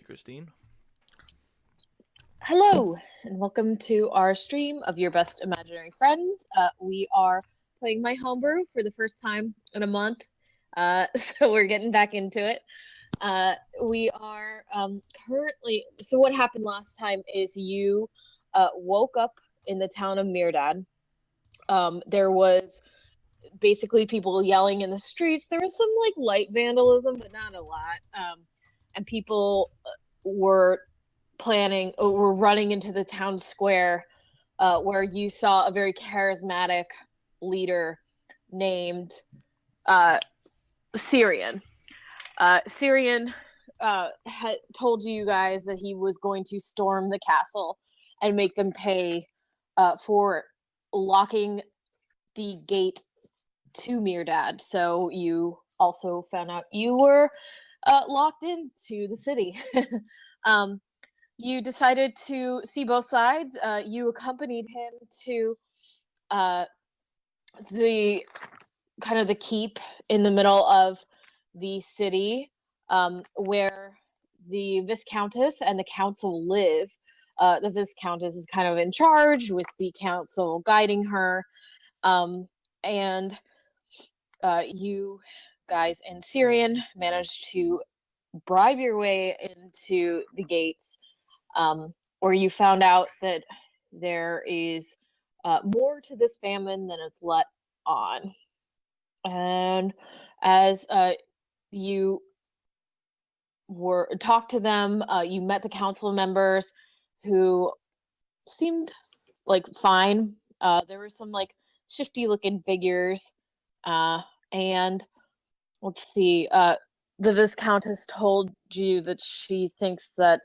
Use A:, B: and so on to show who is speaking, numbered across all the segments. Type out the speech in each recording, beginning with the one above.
A: Christine.
B: Hello, and welcome to our stream of Your Best Imaginary Friends. We are playing my homebrew for the first time in a month, so we're getting back into it. We are currently. So, what happened last time is you woke up in the town of Mirdad. There was basically people yelling in the streets. There was some like light vandalism, but not a lot. And people were we're running into the town square where you saw a very charismatic leader named Syrian. Syrian had told you guys that he was going to storm the castle and make them pay for locking the gate to Mirdad. So you also found out you were locked into the city. You decided to see both sides. You accompanied him to the kind of the keep in the middle of the city, where the Viscountess and the council live. The Viscountess is kind of in charge, with the council guiding her, and you guys and Syrian managed to bribe your way into the gates. Or you found out that there is more to this famine than is let on. And as you were talked to them, you met the council members who seemed like fine. There were some like shifty looking figures, and let's see. The Viscountess told you that she thinks that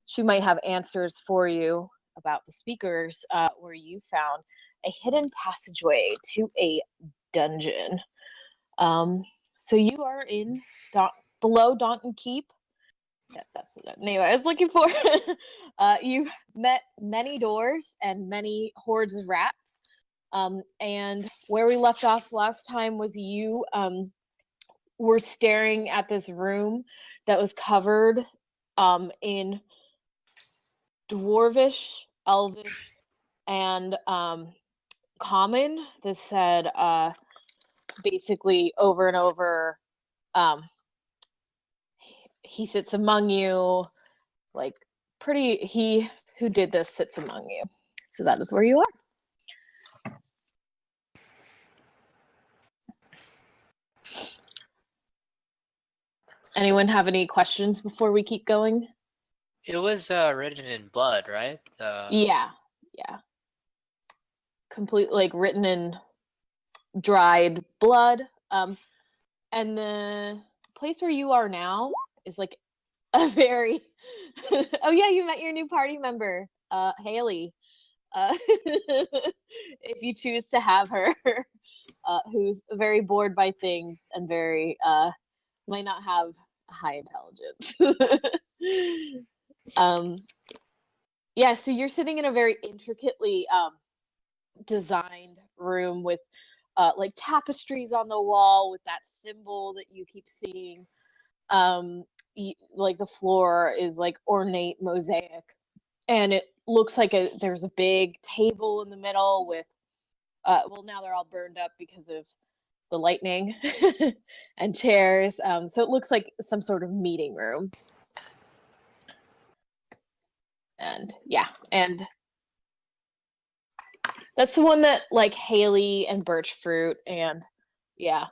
B: she might have answers for you about the speakers, where you found a hidden passageway to a dungeon. So you are in below Daunton Keep. Yeah, that's the name I was looking for. You've met many doors and many hordes of rats. And where we left off last time was you were staring at this room that was covered in Dwarvish, Elvish, and Common. This said basically over and over, he sits among you, like he who did this sits among you. So that is where you are. Anyone have any questions before we keep going?
C: It was written in blood, right?
B: Yeah. Complete, like, written in dried blood. And the place where you are now is like a very oh yeah, you met your new party member, Haley. If you choose to have her, who's very bored by things and very might not have high intelligence. Yeah, so you're sitting in a very intricately designed room with like tapestries on the wall with that symbol that you keep seeing. Like the floor is like ornate mosaic, and it looks like there's a big table in the middle with well, now they're all burned up because of the lightning, and chairs. So it looks like some sort of meeting room. And yeah, and that's the one that like Haley and Birch Fruit and yeah.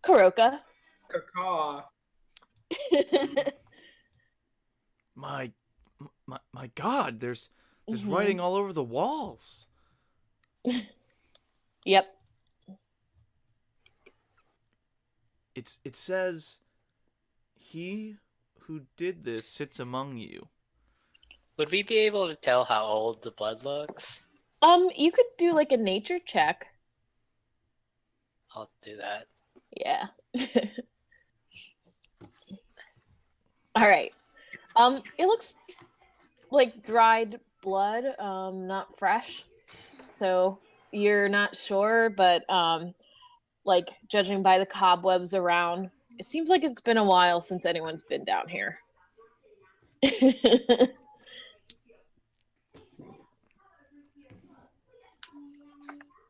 B: Karoka.
D: Caca.
A: My God! There's writing all over the walls.
B: Yep.
A: It says, "He who did this sits among you."
C: Would we be able to tell how old the blood looks?
B: You could do like a nature check.
C: I'll do that.
B: Yeah. All right. It looks like dried blood, not fresh. So you're not sure, but like judging by the cobwebs around, it seems like it's been a while since anyone's been down here.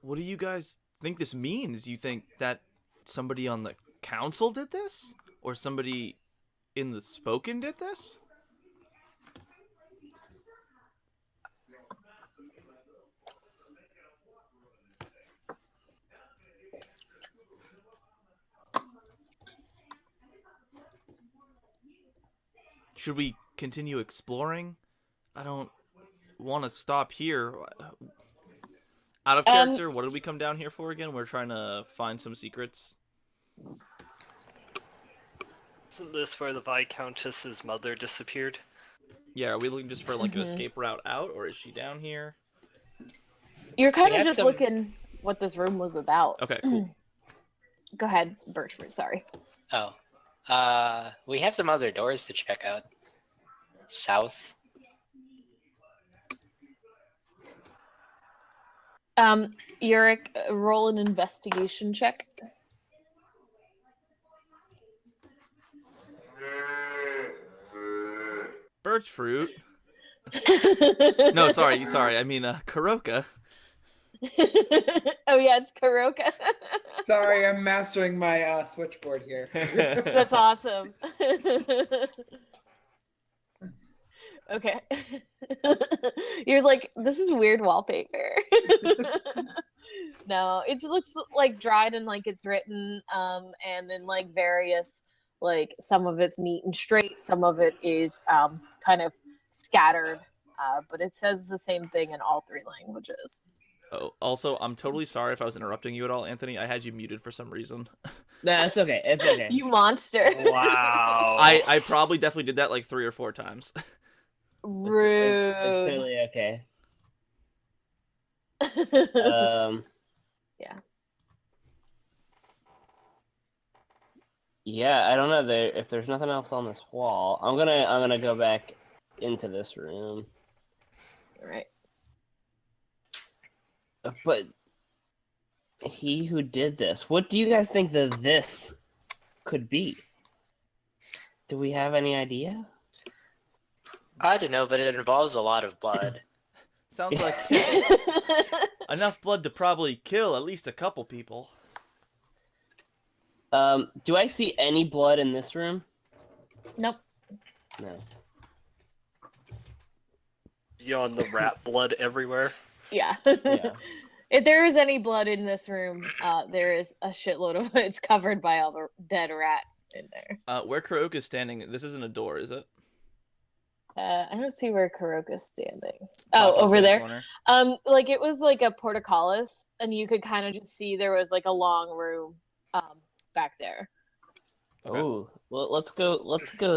A: What do you guys think this means? You think that somebody on the council did this? Or somebody in the spoken did this? Should we continue exploring? I don't want to stop here. Out of character, what did we come down here for again? We're trying to find some secrets.
D: Isn't this where the Viscountess's mother disappeared?
A: Yeah, are we looking just for like an escape route out, or is she down here?
B: You're kind of just looking what this room was about.
A: Okay, cool.
B: Go ahead, Birchford, sorry.
C: Oh. We have some other doors to check out. South.
B: Yurik, roll an investigation check.
A: Birch fruit. No, sorry. I mean, Karoka.
B: Oh yeah, it's Karoka.
E: Sorry, I'm mastering my switchboard here.
B: That's awesome. Okay. You're like, this is weird wallpaper. No, it just looks like dried and like it's written, and in like various, like some of it's neat and straight, some of it is kind of scattered, but it says the same thing in all three languages.
A: Oh, also, I'm totally sorry if I was interrupting you at all, Anthony. I had you muted for some reason.
F: No, it's okay. It's okay.
B: You monster.
D: Wow.
A: I probably definitely did that like 3 or 4 times.
B: Rude.
F: It's totally okay.
B: Yeah.
F: Yeah, I don't know. If there's nothing else on this wall, I'm gonna go back into this room.
B: All right.
F: But he who did this, what do you guys think that this could be? Do we have any idea?
C: I don't know, but it involves a lot of blood.
A: Sounds like enough blood to probably kill at least a couple people.
F: Do I see any blood in this room?
B: Nope.
F: No.
D: Beyond the rat blood everywhere.
B: Yeah.
F: Yeah.
B: If there is any blood in this room, there is a shitload of it. It's covered by all the dead rats in there.
A: Where Karoka is standing, this isn't a door, is it?
B: I don't see where Karoka's standing.
A: Top
B: Oh, over
A: left-hand
B: there.
A: corner.
B: Like it was like a portcullis, and you could kind of just see there was like a long room, back there.
A: Okay.
F: Oh, well, let's go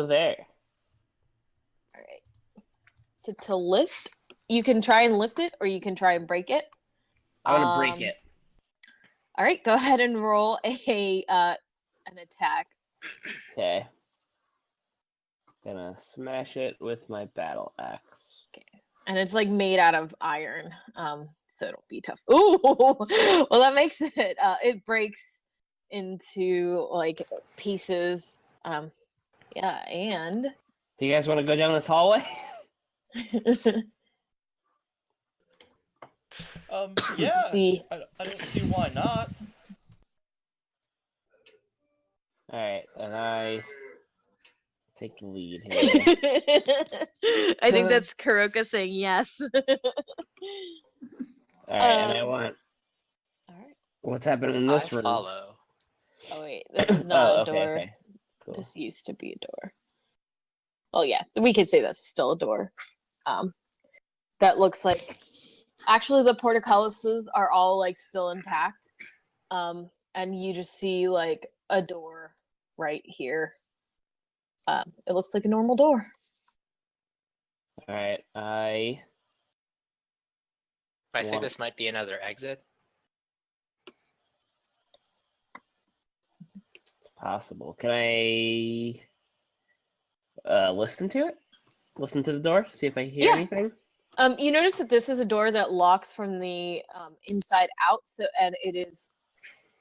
F: there.
B: All right. So to lift, you can try and lift it, or you can try and break it.
F: I'm gonna break it.
B: All right, go ahead and roll an attack.
F: Okay. Gonna smash it with my battle axe.
B: And it's like made out of iron, so it'll be tough. Ooh, well that makes it. It breaks into like pieces. Yeah, and
F: Do you guys want to go down this hallway?
A: Yeah.
B: See.
A: I don't see why not.
F: All right, and I take the lead here.
B: I think that's Karoka saying yes.
F: All right, and I
B: Um,
F: want.
B: All right.
F: What's happening in this
C: I
F: room?
C: follow.
B: Oh wait, this is not
F: Oh,
B: a
F: okay,
B: door.
F: okay. Cool.
B: This used to be a door. Well, yeah, we could say that's still a door. That looks like. Actually, the portcullises are all like still intact, and you just see like a door right here. It looks like a normal door.
F: All right,
C: I think
F: Wow.
C: this might be another exit.
F: It's possible. Can I listen to it? Listen to the door. See if I hear
B: Yeah.
F: anything.
B: You notice that this is a door that locks from the inside out, so and it is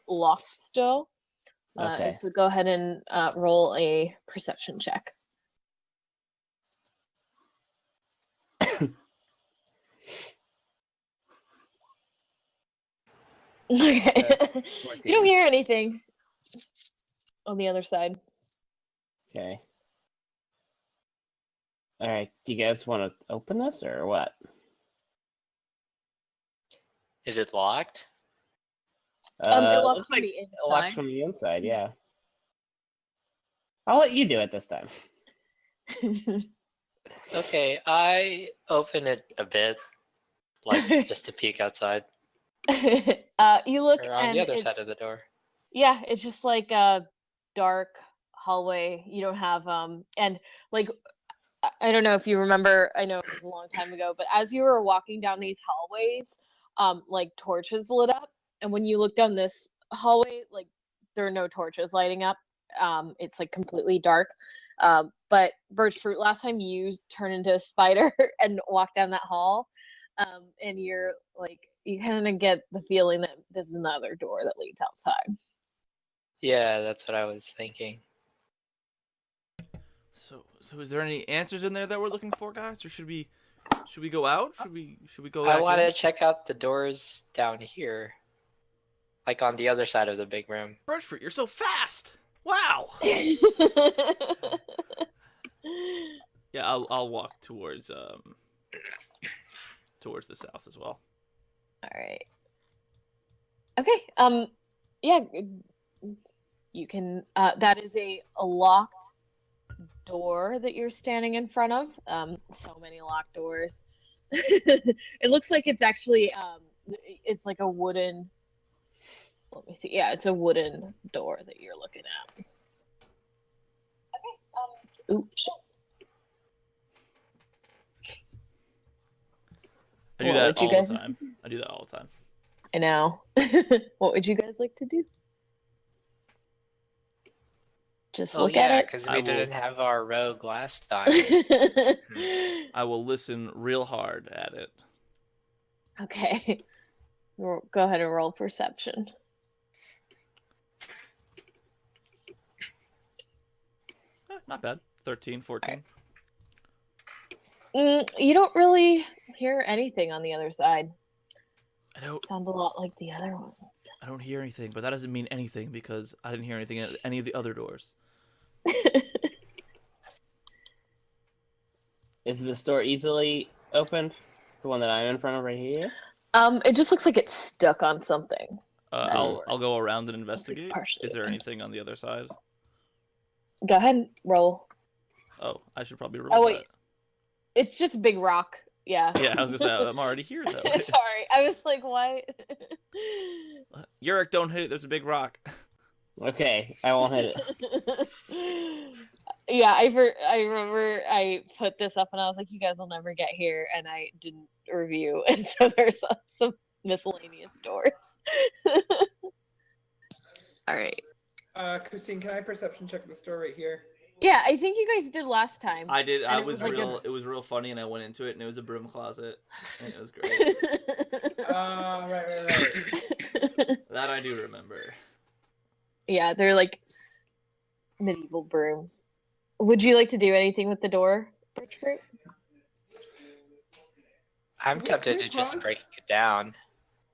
B: locked still.
F: Okay.
B: So go ahead and roll a perception check. Okay. You don't hear anything on the other side.
F: Okay. All right. Do you guys want to open this or what?
C: Is it locked?
B: It locks
F: looks
B: from
F: like
B: the
F: it locks
B: inside.
F: from the inside. Yeah. I'll let you do it this time.
C: Okay, I open it a bit, like just to peek outside,
B: You look
C: or on
B: and
C: the other
B: it's
C: side of the door.
B: yeah, it's just like a dark hallway. You don't have and like I don't know if you remember, I know it was a long time ago, but as you were walking down these hallways, like torches lit up, and when you look down this hallway, like there are no torches lighting up. It's like completely dark. But Birch Fruit, last time you turned into a spider and walked down that hall, and you're like you kind of get the feeling that this is another door that leads outside.
C: Yeah, that's what I was thinking.
A: So is there any answers in there that we're looking for, guys, or should we go out? Should we go
C: I
A: back
C: want
A: in?
C: to check out the doors down here, like on the other side of the big room.
A: Birchfruit, you're so fast! Wow. Yeah, I'll walk towards the south as well.
B: All right. Okay. Yeah. You can. That is a locked door that you're standing in front of. So many locked doors. It looks like it's actually. It's like a wooden. Let me see. Yeah, it's a wooden door that you're looking at. Okay. Oops.
A: I do
B: What
A: that
B: would you
A: all
B: guys
A: the
B: like to
A: time. I do that all the time.
B: I know. What would you guys like to do? Just
C: Oh
B: look
C: yeah,
B: at it.
C: because
A: I
C: we
A: will-
C: didn't have our rogue last time.
A: I will listen real hard at it.
B: Okay. Go ahead and roll perception.
A: Not bad. 13, 14.
B: You don't really hear anything on the other side.
A: I don't
B: Sounds a lot like the other ones.
A: I don't hear anything, but that doesn't mean anything because I didn't hear anything at any of the other doors.
F: Is this door easily opened? The one that I'm in front of right here?
B: It just looks like it's stuck on something.
A: I'll go around and investigate.
B: partially
A: Is there
B: open.
A: anything on the other side?
B: Go ahead and roll.
A: Oh, I should probably roll
B: Oh wait. It's just a big rock. Yeah.
A: that. Yeah, I was gonna say I'm already here though.
B: Sorry. I was like, what?
A: Yurik, don't hit it. There's a big rock.
F: Okay, I won't hit it.
B: Yeah, I remember I put this up and I was like, you guys will never get here, and I didn't review, and so there's some miscellaneous doors. All right.
E: Christine, can I perception check the store right here?
B: Yeah, I think you guys did last time.
A: I did.
B: And it was like
A: It was real funny, and I went into it, and it was a broom closet, and it was great.
E: Right.
A: That I do remember.
B: Yeah, they're like medieval brooms. Would you like to do anything with the door, Birchfruit?
C: I'm
E: Can we-
C: tempted
E: can
C: to
E: we
C: just
E: pause?
C: break it down.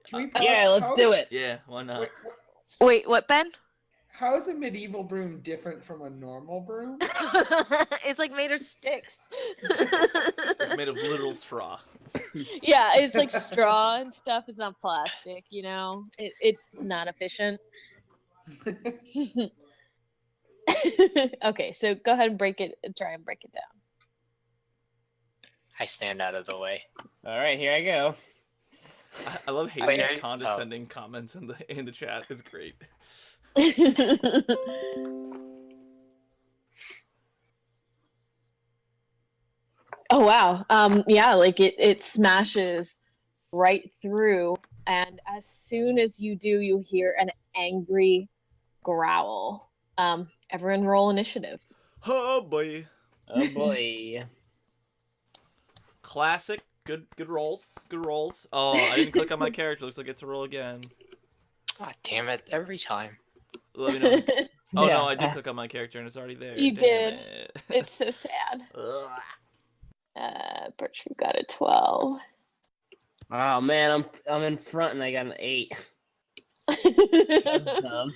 E: Can we pause?
F: Yeah, let's do it.
A: Yeah, why not?
B: Wait, what, Ben?
E: How is a medieval broom different from a normal broom?
B: It's like made of sticks.
A: It's made of literal straw.
B: Yeah, it's like straw and stuff. It's not plastic, you know. It's not efficient. Okay, so go ahead and try and break it down.
C: I stand out of the way.
F: All right, here I go.
A: I love
C: Wait,
A: Hayden's
C: oh.
A: condescending comments in the chat. It's great.
B: Oh wow. Yeah, like it smashes right through, and as soon as you do, you hear an angry growl. Everyone roll initiative.
A: Oh boy.
F: Oh boy.
A: Classic. Good rolls. Good rolls. Oh, I didn't click on my character. Looks like I get to roll again.
C: Ah, damn it! Every time.
A: Let me know. Oh
F: Yeah.
A: no, I did click on my character and it's already there.
B: You
A: Damn
B: did.
A: it.
B: It's so sad.
A: Ugh.
B: Bertram got a 12.
F: Oh man, I'm in front and I got an 8. That's dumb.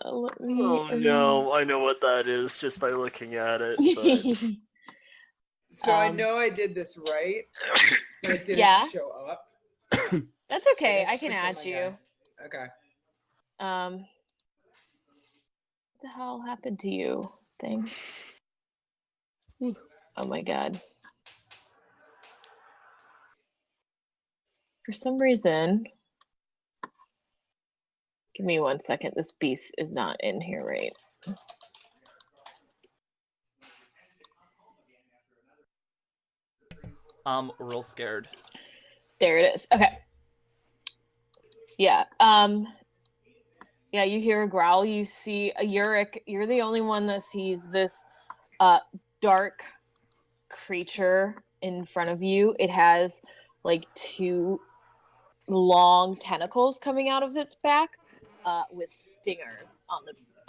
B: Let me.
D: Oh no, I know what that is just by looking at it. But...
E: So I
B: Um,
E: know I did this right, but it didn't
B: Yeah.
E: show up.
B: That's okay.
E: So
B: I can
E: clicked on
B: add
E: my
B: you.
E: guy. Okay.
B: What the hell happened to you? Thing. Oh my god. For some reason, give me 1 second. This beast is not in here, right?
A: I'm real scared.
B: There it is. Okay. Yeah. Yeah, you hear a growl. You see a Yurik. You're the only one that sees this dark creature in front of you. It has like 2 long tentacles coming out of its back, with stingers on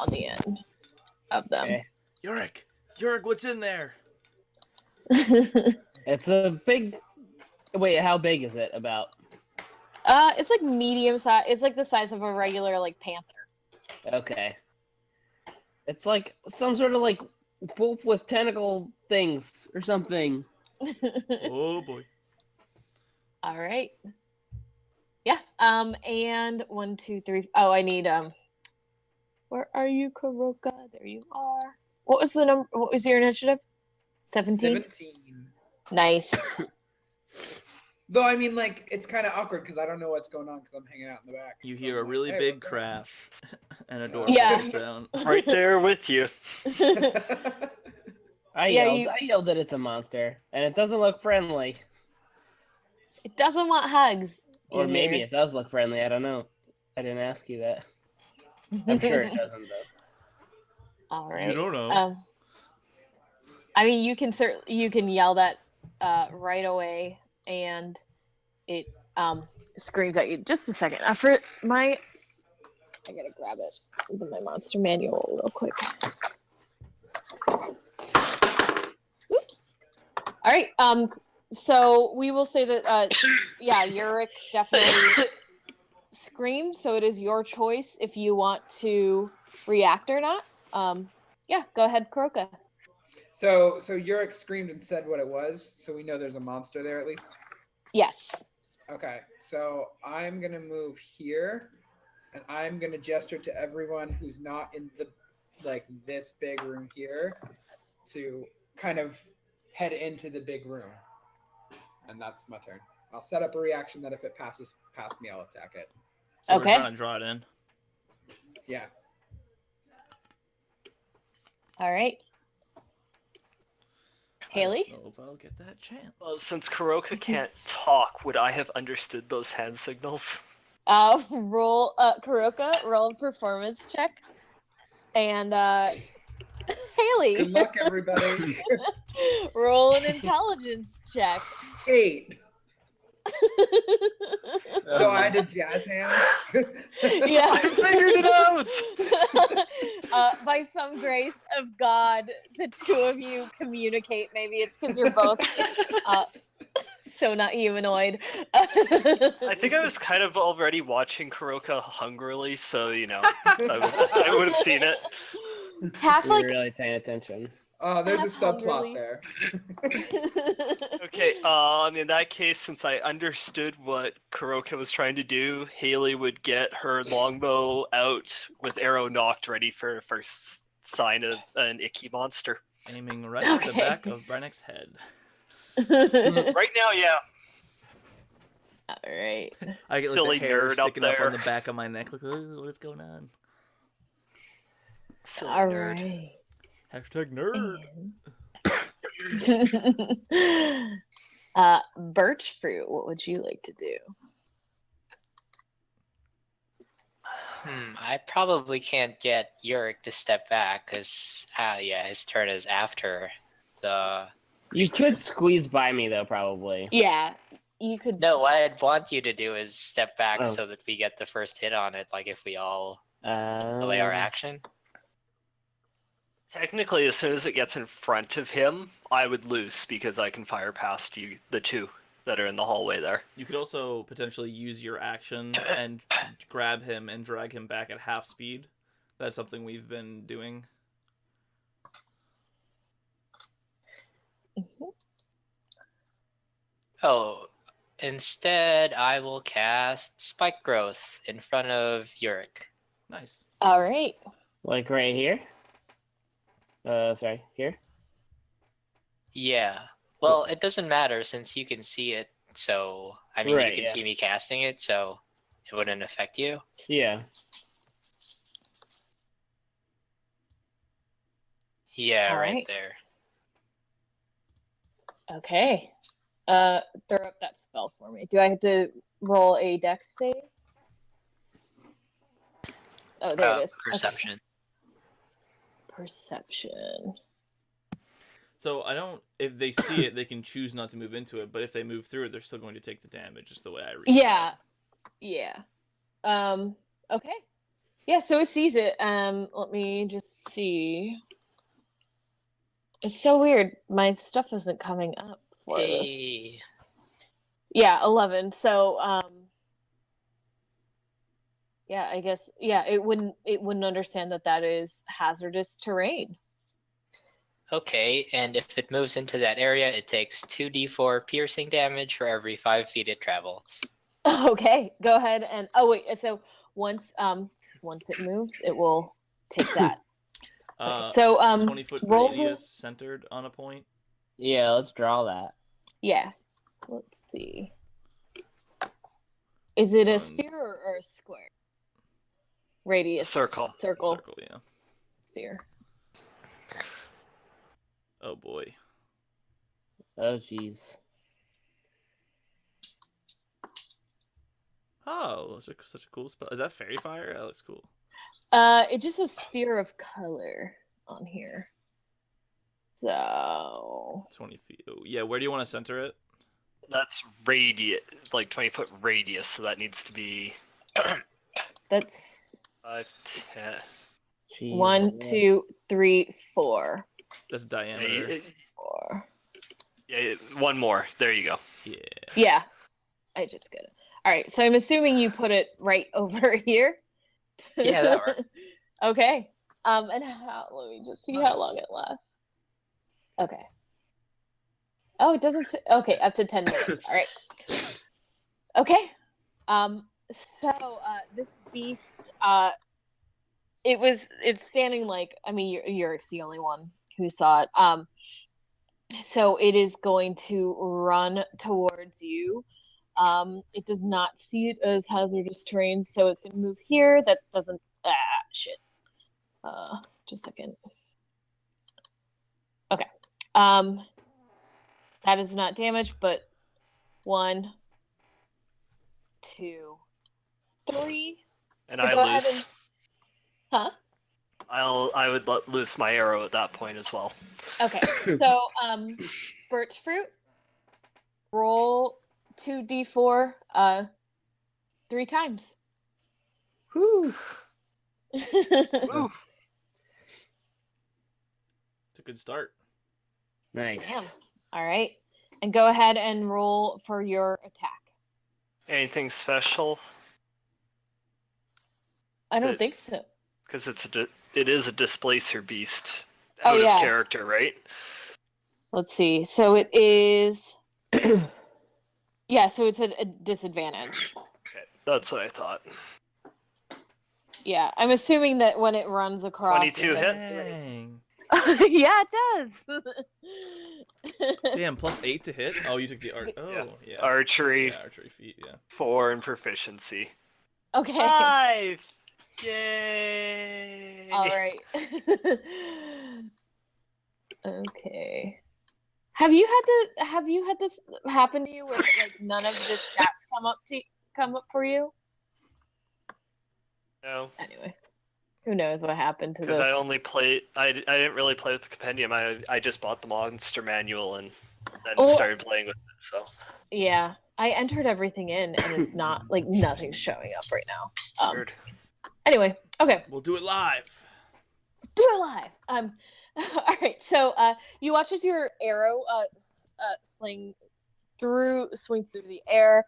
B: the end of them.
F: Okay.
A: Yurik, what's in there?
F: It's a big. Wait, how big is it? About.
B: It's like medium size. It's like the size of a regular like panther.
F: Okay. It's like some sort of like wolf with tentacle things or something.
A: Oh boy.
B: All right. Yeah. And 1, 2, 3. Oh, I need Where are you, Kuroka? There you are. What was the number? What was your initiative? 17.
E: 17.
B: Nice.
E: Though I mean, like, it's kind of awkward because I don't know what's going on because I'm hanging out in the back.
A: You
E: So
A: hear a
E: I'm like,
A: really
E: "Hey,
A: big
E: what's up?"
A: crash and a door
B: Yeah.
A: falls down.
D: right there with you.
F: I
B: Yeah,
F: yelled.
B: you-
F: I yelled that it's a monster, and it doesn't look friendly.
B: It doesn't want hugs.
F: Or
B: you
F: maybe
B: hear.
F: it does look friendly. I don't know. I didn't ask you that. I'm sure it doesn't though.
B: All right.
A: You don't know.
B: I mean, you can yell that right away, and it screams at you. Just a second. I gotta grab it. Look at my monster manual real quick. Oops. All right. So we will say that yeah, Yurik definitely screamed. So it is your choice if you want to react or not. Yeah, go ahead, Kuroka.
E: So Yurik screamed and said what it was, so we know there's a monster there at least.
B: Yes.
E: Okay, so I'm gonna move here, and I'm gonna gesture to everyone who's not in the this big room here to kind of head into the big room, and that's my turn. I'll set up a reaction that if it passes past me, I'll attack it.
A: So
B: Okay.
A: we're trying to draw it in.
E: Yeah.
B: All right. Haley?
A: I don't know if I'll get that chance.
D: Well, since Kuroka can't talk, would I have understood those hand signals?
B: Roll Kuroka, roll a performance check. And Haley,
E: Good luck, everybody.
B: roll an intelligence check.
E: 8. So I did jazz hands.
B: Yeah.
D: I figured it out!
B: By some grace of God, the two of you communicate. Maybe it's because you're both so not humanoid.
D: I think I was kind of already watching Kuroka hungrily, so I would have seen it.
B: Half
F: We're
B: like
F: really paying attention.
E: Oh, there's a
B: That's
E: subplot
B: hungrily.
E: there.
D: Okay, in that case, since I understood what Kuroka was trying to do, Haley would get her longbow out with arrow knocked ready for first sign of an icky monster.
A: Aiming right at the
B: Okay.
A: back of Brennick's head.
D: Right now, yeah.
B: All right.
A: I get like
D: Silly
A: the hair
D: nerd up
A: sticking up on the
D: there.
A: back of my neck. Like, what's going on?
D: Silly
B: All
D: nerd.
B: right.
A: Hashtag nerd.
B: Birch fruit. What would you like to do?
C: I probably can't get Yurik to step back because, yeah, his turn is after the.
F: You could squeeze by me though, probably.
B: Yeah. you could.
C: No, what I'd want you to do is step back
F: Oh.
C: so that we get the first hit on it, like if we all delay our action.
D: Technically, as soon as it gets in front of him, I would lose because I can fire past you, the two that are in the hallway there.
A: You could also potentially use your action and grab him and drag him back at half speed. That's something we've been doing.
B: Mhm.
C: Oh, instead I will cast Spike Growth in front of Yurik.
A: Nice.
B: All right.
F: Like right here? Sorry, here?
C: Yeah. Well, it doesn't matter since you can see it, so I mean
F: Right,
C: you can
F: yeah.
C: see me casting it, so it wouldn't affect you.
F: Yeah.
C: Yeah,
B: All
C: right
B: right.
C: there.
B: Okay. Throw up that spell for me. Do I have to roll a dex save? Oh, there it is. Okay.
C: Perception.
B: Perception.
A: So I don't. If they see it, they can choose not to move into it. But if they move through it, they're still going to take the damage. Is the way I read it.
B: Yeah. Yeah. Okay. Yeah, so it sees it. Let me just see. It's so weird. My stuff isn't coming up for this.
C: Hey.
B: Yeah, 11. So, yeah, I guess it wouldn't understand that is hazardous terrain.
C: Okay, and if it moves into that area, it takes 2d4 piercing damage for every 5 feet it travels.
B: Okay, go ahead and so once it moves, it will take that. So
A: 20-foot
B: roll-
A: radius centered on a point.
F: Yeah, let's draw that.
B: Yeah. Let's see. Is it a
A: One.
B: sphere or a square? Radius.
D: Circle.
B: Circle.
A: Circle, yeah.
B: Sphere.
A: Oh boy.
F: Oh, jeez.
A: Oh, such a cool spell. Is that fairy fire? That looks cool.
B: It just says sphere of color on here. So
A: 20 feet. Oh, yeah. Where do you want to center it?
D: That's radius, like 20-foot radius, so that needs to be
B: that's
D: 5, 10.
F: Jeez.
B: 1, 2, 3, 4.
A: That's diameter.
B: 4.
D: Yeah, one more. There you go.
A: Yeah.
B: Yeah. I just got it. All right, so I'm assuming you put it right over here.
C: Yeah, that works.
B: Okay. And let me just see how
A: Nice.
B: long it lasts. Okay. Oh, it doesn't say, okay, up to 10 minutes. All right. Okay. So this beast it's standing like, I mean, Yurik's the only one who saw it. So it is going to run towards you. It does not see it as hazardous terrain, so it's gonna move here. That doesn't shit. Just a second. Okay. That is not damage, but 1, 2, 3.
D: And
B: So
D: I
B: go ahead
D: lose.
B: Huh?
D: I would lose my arrow at that point as well.
B: Okay. So birch fruit. Roll 2d4 3 times.
F: Whew.
D: Ooh.
A: It's a good start.
F: Nice.
B: Damn. All right. And go ahead and roll for your attack.
D: Anything special?
B: I don't
D: It-
B: think so.
D: Because it is a displacer beast.
B: Oh,
D: Out
B: yeah.
D: of character, right?
B: Let's see. So it is. Yeah, so it's a disadvantage.
D: Okay, that's what I thought.
B: Yeah, I'm assuming that when it runs across.
D: 22
B: it
D: hit.
B: doesn't do
A: Dang.
B: it. Yeah, it does.
A: Damn, +8 to hit. Oh, you took the art. Oh,
D: Yes.
A: yeah.
D: Archery,
A: Yeah, archery feat. Yeah.
D: 4 and proficiency.
B: Okay.
D: 5! Yay!
B: All right. Okay. Have you had this happen to you where like none of the stats come up for you?
D: No,
B: Anyway, who knows what happened to
D: because
B: this?
D: I only played. I didn't really play with the compendium. I just bought the monster manual and then
B: Oh.
D: started playing with it. So
B: Yeah. I entered everything in, and it's not like nothing's showing up right now.
D: Weird.
B: Anyway, okay,
A: We'll do it live.
B: do it live. All right. So, you watch as your arrow swings through the air.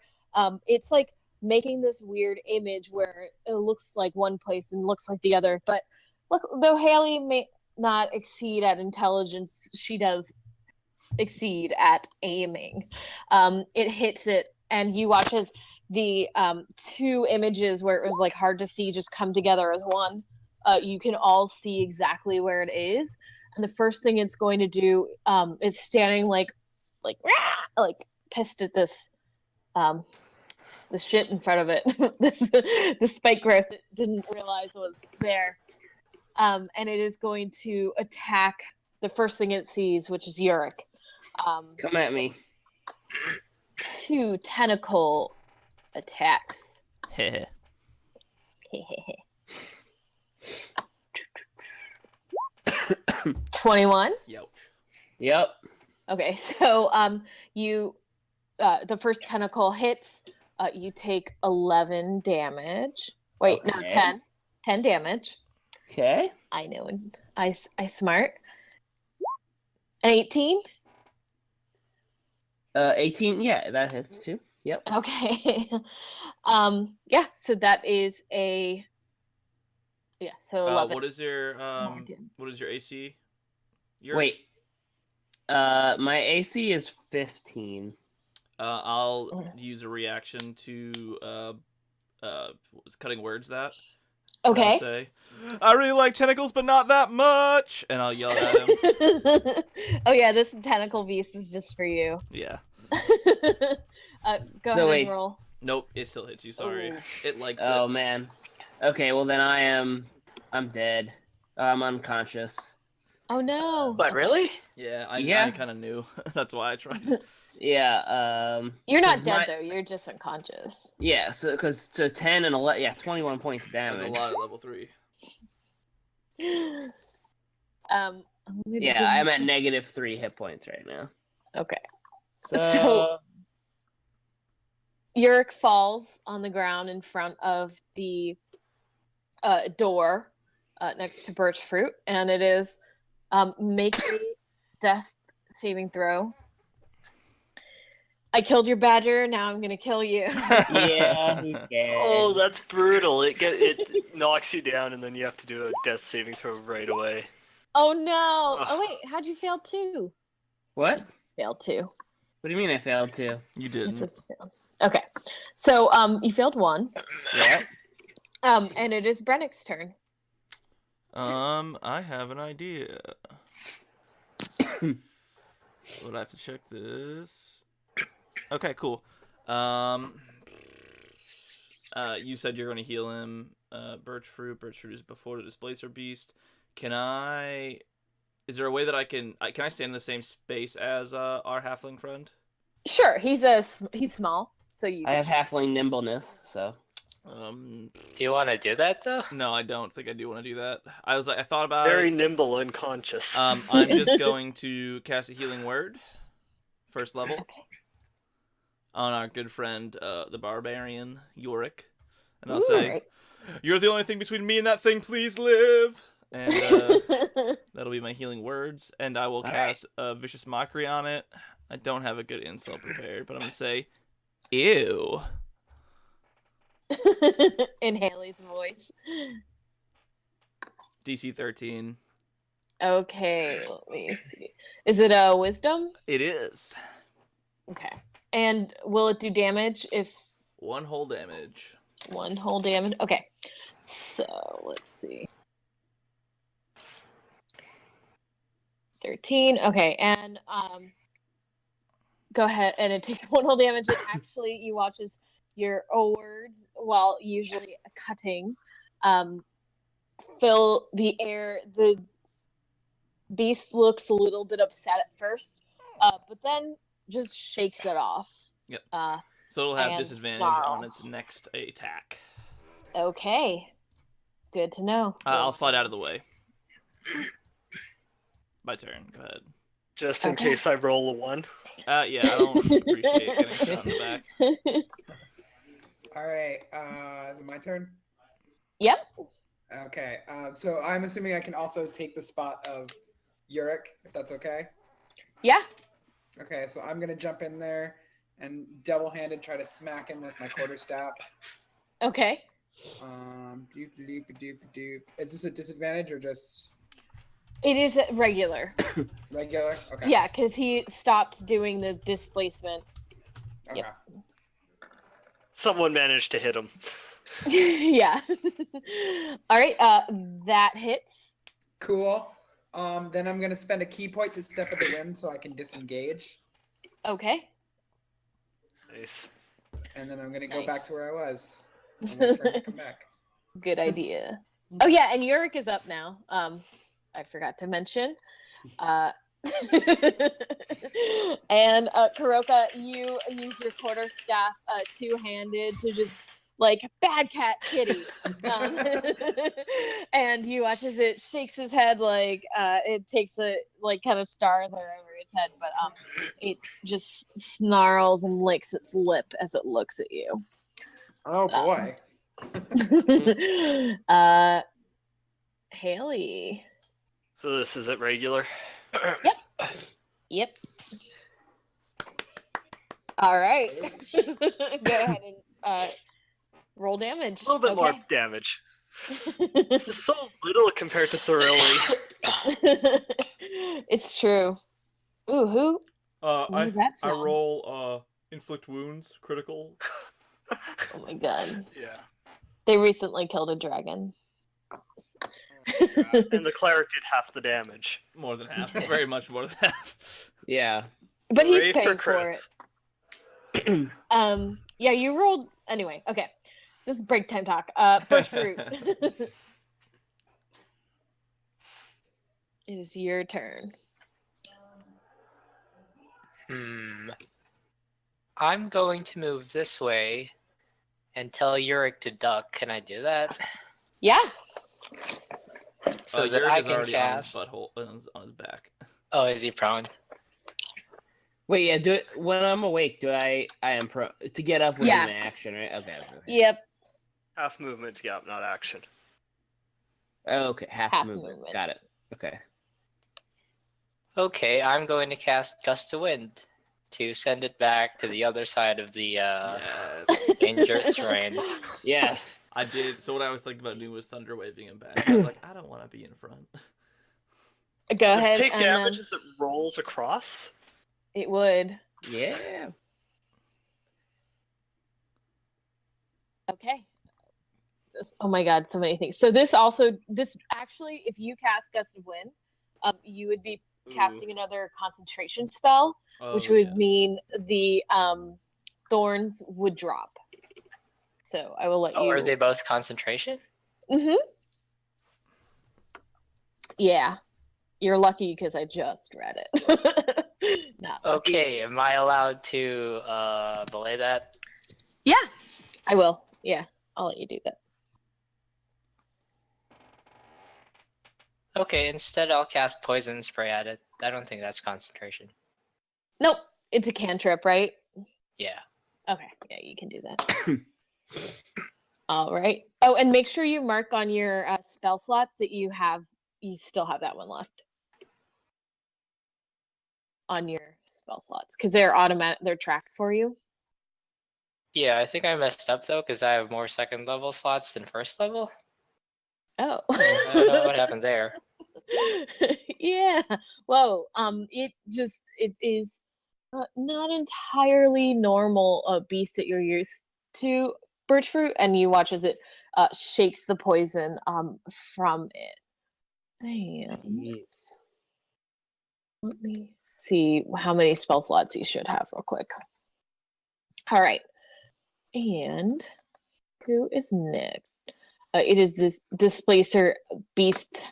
B: It's like making this weird image where it looks like one place and looks like the other. But look, though Haley may not exceed at intelligence, she does exceed at aiming. It hits it, and you watch as the two images where it was like hard to see just come together as one. You can all see exactly where it is, and the first thing it's going to do is standing like pissed at this the shit in front of it. this spike growth it didn't realize was there. And it is going to attack the first thing it sees, which is Yurik.
F: Come at me.
B: 2 tentacle attacks.
A: Heh.
B: 21.
A: Yo.
F: Yep.
B: Okay, so you the first tentacle hits. You take 11 damage. Wait, no,
F: Okay.
B: 10. 10 damage.
F: Okay.
B: I know, and I smart. 18.
F: 18. Yeah, that hits too. Yep.
B: Okay. Yeah. So that is so 11.
A: What is your
B: more damage.
A: what is your AC?
F: Wait. My AC is 15.
A: I'll
B: Okay.
A: use a reaction to what was cutting words that.
B: Okay.
A: I'll say, I really like tentacles, but not that much, and I'll yell at him.
B: Oh yeah, this tentacle beast is just for you.
A: Yeah.
B: Go
F: So
B: ahead
F: wait.
B: and roll.
A: Nope, it still hits you. Sorry,
B: Ooh.
A: it likes
F: Oh
A: it.
F: man. Okay, well then I'm dead. I'm unconscious.
B: Oh no.
C: But really?
A: Yeah,
F: Yeah.
A: I kind of knew. That's why I tried.
F: Yeah.
B: You're not
F: 'cause
B: dead
F: my-
B: though. You're just unconscious.
F: Yeah. So 10 and 11. Yeah, 21 points of
A: That's
F: damage.
A: a lot at level 3.
B: I'm gonna
F: Yeah,
B: give
F: I'm
B: you-
F: at -3 hit points right now.
B: Okay.
F: So,
B: Yurik falls on the ground in front of the door next to Birch Fruit, and it is make a death saving throw. I killed your badger. Now I'm gonna kill you.
F: yeah, he can.
D: Oh, that's brutal. It knocks you down, and then you have to do a death saving throw right away.
B: Oh no!
D: Ugh.
B: Oh wait, how'd you fail too?
F: What?
B: Failed too.
F: What do you mean I failed to?
A: You
B: This
A: didn't.
B: is failed. Okay, so you failed 1.
F: Yeah.
B: And it is Brennick's turn.
A: I have an idea. Would I have to check this? Okay, cool. You said you're going to heal him. Birch fruit. Birch fruit is before the displacer beast. Can I? Is there a way that I can I stand in the same space as our halfling friend?
B: Sure, he's small, so you.
F: I have halfling nimbleness, so.
C: Do you want to do that though?
A: No, I don't think I do want to do that. I thought about
D: Very
A: it.
D: nimble, unconscious.
A: I'm just going to cast a healing word, first level,
B: Okay.
A: on our good friend, the barbarian Yorick, and I'll
B: Ooh,
A: say,
B: right.
A: "You're the only thing between me and that thing. Please live." And that'll be my healing words, and I will
F: All
A: cast a vicious mockery on it. I don't have a good insult prepared, but I'm gonna say, "Ew."
B: In Haley's voice.
A: DC 13.
B: Okay, let me see. Is it a wisdom?
A: It is
B: Okay. And will it do damage if
A: 1 whole damage.
B: 1 whole damage? Okay. So let's see. 13. Okay, and go ahead, and it takes 1 whole damage. And actually, you watch as your words, while usually cutting, fill the air. The beast looks a little bit upset at first, but then just shakes it off.
A: Yep.
B: Uh,
A: So it'll have
B: And
A: disadvantage on its
B: snarls.
A: next attack.
B: okay. Good to know.
A: I'll slide out of the way. My turn. Go ahead.
D: Just in
B: okay.
D: case I roll a 1.
A: Yeah, I don't appreciate getting shot in the back.
E: All right. Is it my turn?
B: Yep.
E: Okay. So I'm assuming I can also take the spot of Yurik, if that's okay.
B: Yeah.
E: Okay. So I'm gonna jump in there and double-handed try to smack him with my quarterstaff.
B: Okay.
E: Doop, doop, doop, doop. Is this a disadvantage or just
B: It is regular.
E: regular? Okay.
B: Yeah, because he stopped doing the displacement.
E: Okay.
D: Someone managed to hit him.
B: Yeah. All right. That hits.
E: Cool. Then I'm gonna spend a key point to step at the rim so I can disengage,
B: Okay.
D: Nice.
E: and then I'm gonna go back
B: Nice.
E: to where I was. And wait for him to come back.
B: Good idea. Oh yeah, and Yurik is up now. I forgot to mention. And Kuroka, you use your quarterstaff two-handed to just like bad cat kitty, and you watch as it shakes his head like it takes a like kind of stars are over his head, but it just snarls and licks its lip as it looks at you.
E: Oh boy.
B: Haley.
D: So this is it regular?
B: Yep. All right. Go ahead and roll damage.
D: A little bit more damage. This is so little compared to Thoroughly.
B: It's true. Ooh, who?
A: I
B: What did that sound?
A: roll inflict wounds critical.
B: Oh my god.
D: Yeah.
B: They recently killed a dragon.
D: And the cleric did half the damage.
A: More than half. Very much more than half.
F: Yeah.
B: But he's
D: Hooray
B: paying for it.
D: crits.
B: Yeah, you rolled anyway. Okay. This is break time talk. Birch fruit. It is your turn.
C: I'm going to move this way and tell Yurik to duck. Can I do that?
B: Yeah.
C: So that
A: Yurik
C: I
A: is
C: can
A: already
C: cast.
A: on his butthole, on his back.
C: Oh, is he prone?
F: Wait, yeah. Do it when I'm awake. Do I am pro to get up with
B: Yeah.
F: an action, right? Okay.
B: Yep.
D: Half movement, yeah, not action.
F: Okay, half
B: Half
F: movement.
B: movement.
F: Got it. Okay.
C: Okay, I'm going to cast Gust of Wind to send it back to the other side of the
A: Yes.
C: dangerous terrain.
F: Yes.
A: I did. So what I was thinking about doing was thunder waving him back. I was like, I don't want to be in front.
B: Go
D: Does
B: ahead.
D: it take
B: and,
D: damage as it rolls across?
B: it would.
F: Yeah.
B: Okay. Oh my god, so many things. So this actually, if you cast Gust of Wind, you would be casting another concentration spell, which would mean the thorns would drop. So I will let you.
C: Oh, are they both concentration?
B: Mm-hmm. Yeah, you're lucky because I just read it. Not lucky.
C: Okay, am I allowed to belay that?
B: Yeah, I will. Yeah, I'll let you do that.
C: Okay, instead I'll cast Poison Spray at it. I don't think that's concentration.
B: Nope, it's a cantrip, right?
C: Yeah.
B: Okay, yeah, you can do that. All right. Oh, and make sure you mark on your spell slots that you still have that one left on your spell slots because they're tracked for you.
C: Yeah, I think I messed up though because I have more second level slots than first level.
B: Oh.
C: What happened there?
B: Yeah. Whoa. It is not entirely normal beast that you're used to, birch fruit, and you watch as it shakes the poison from it. Damn.
F: Jeez.
B: Let me see how many spell slots you should have real quick. All right. And who is next? It is this displacer beast's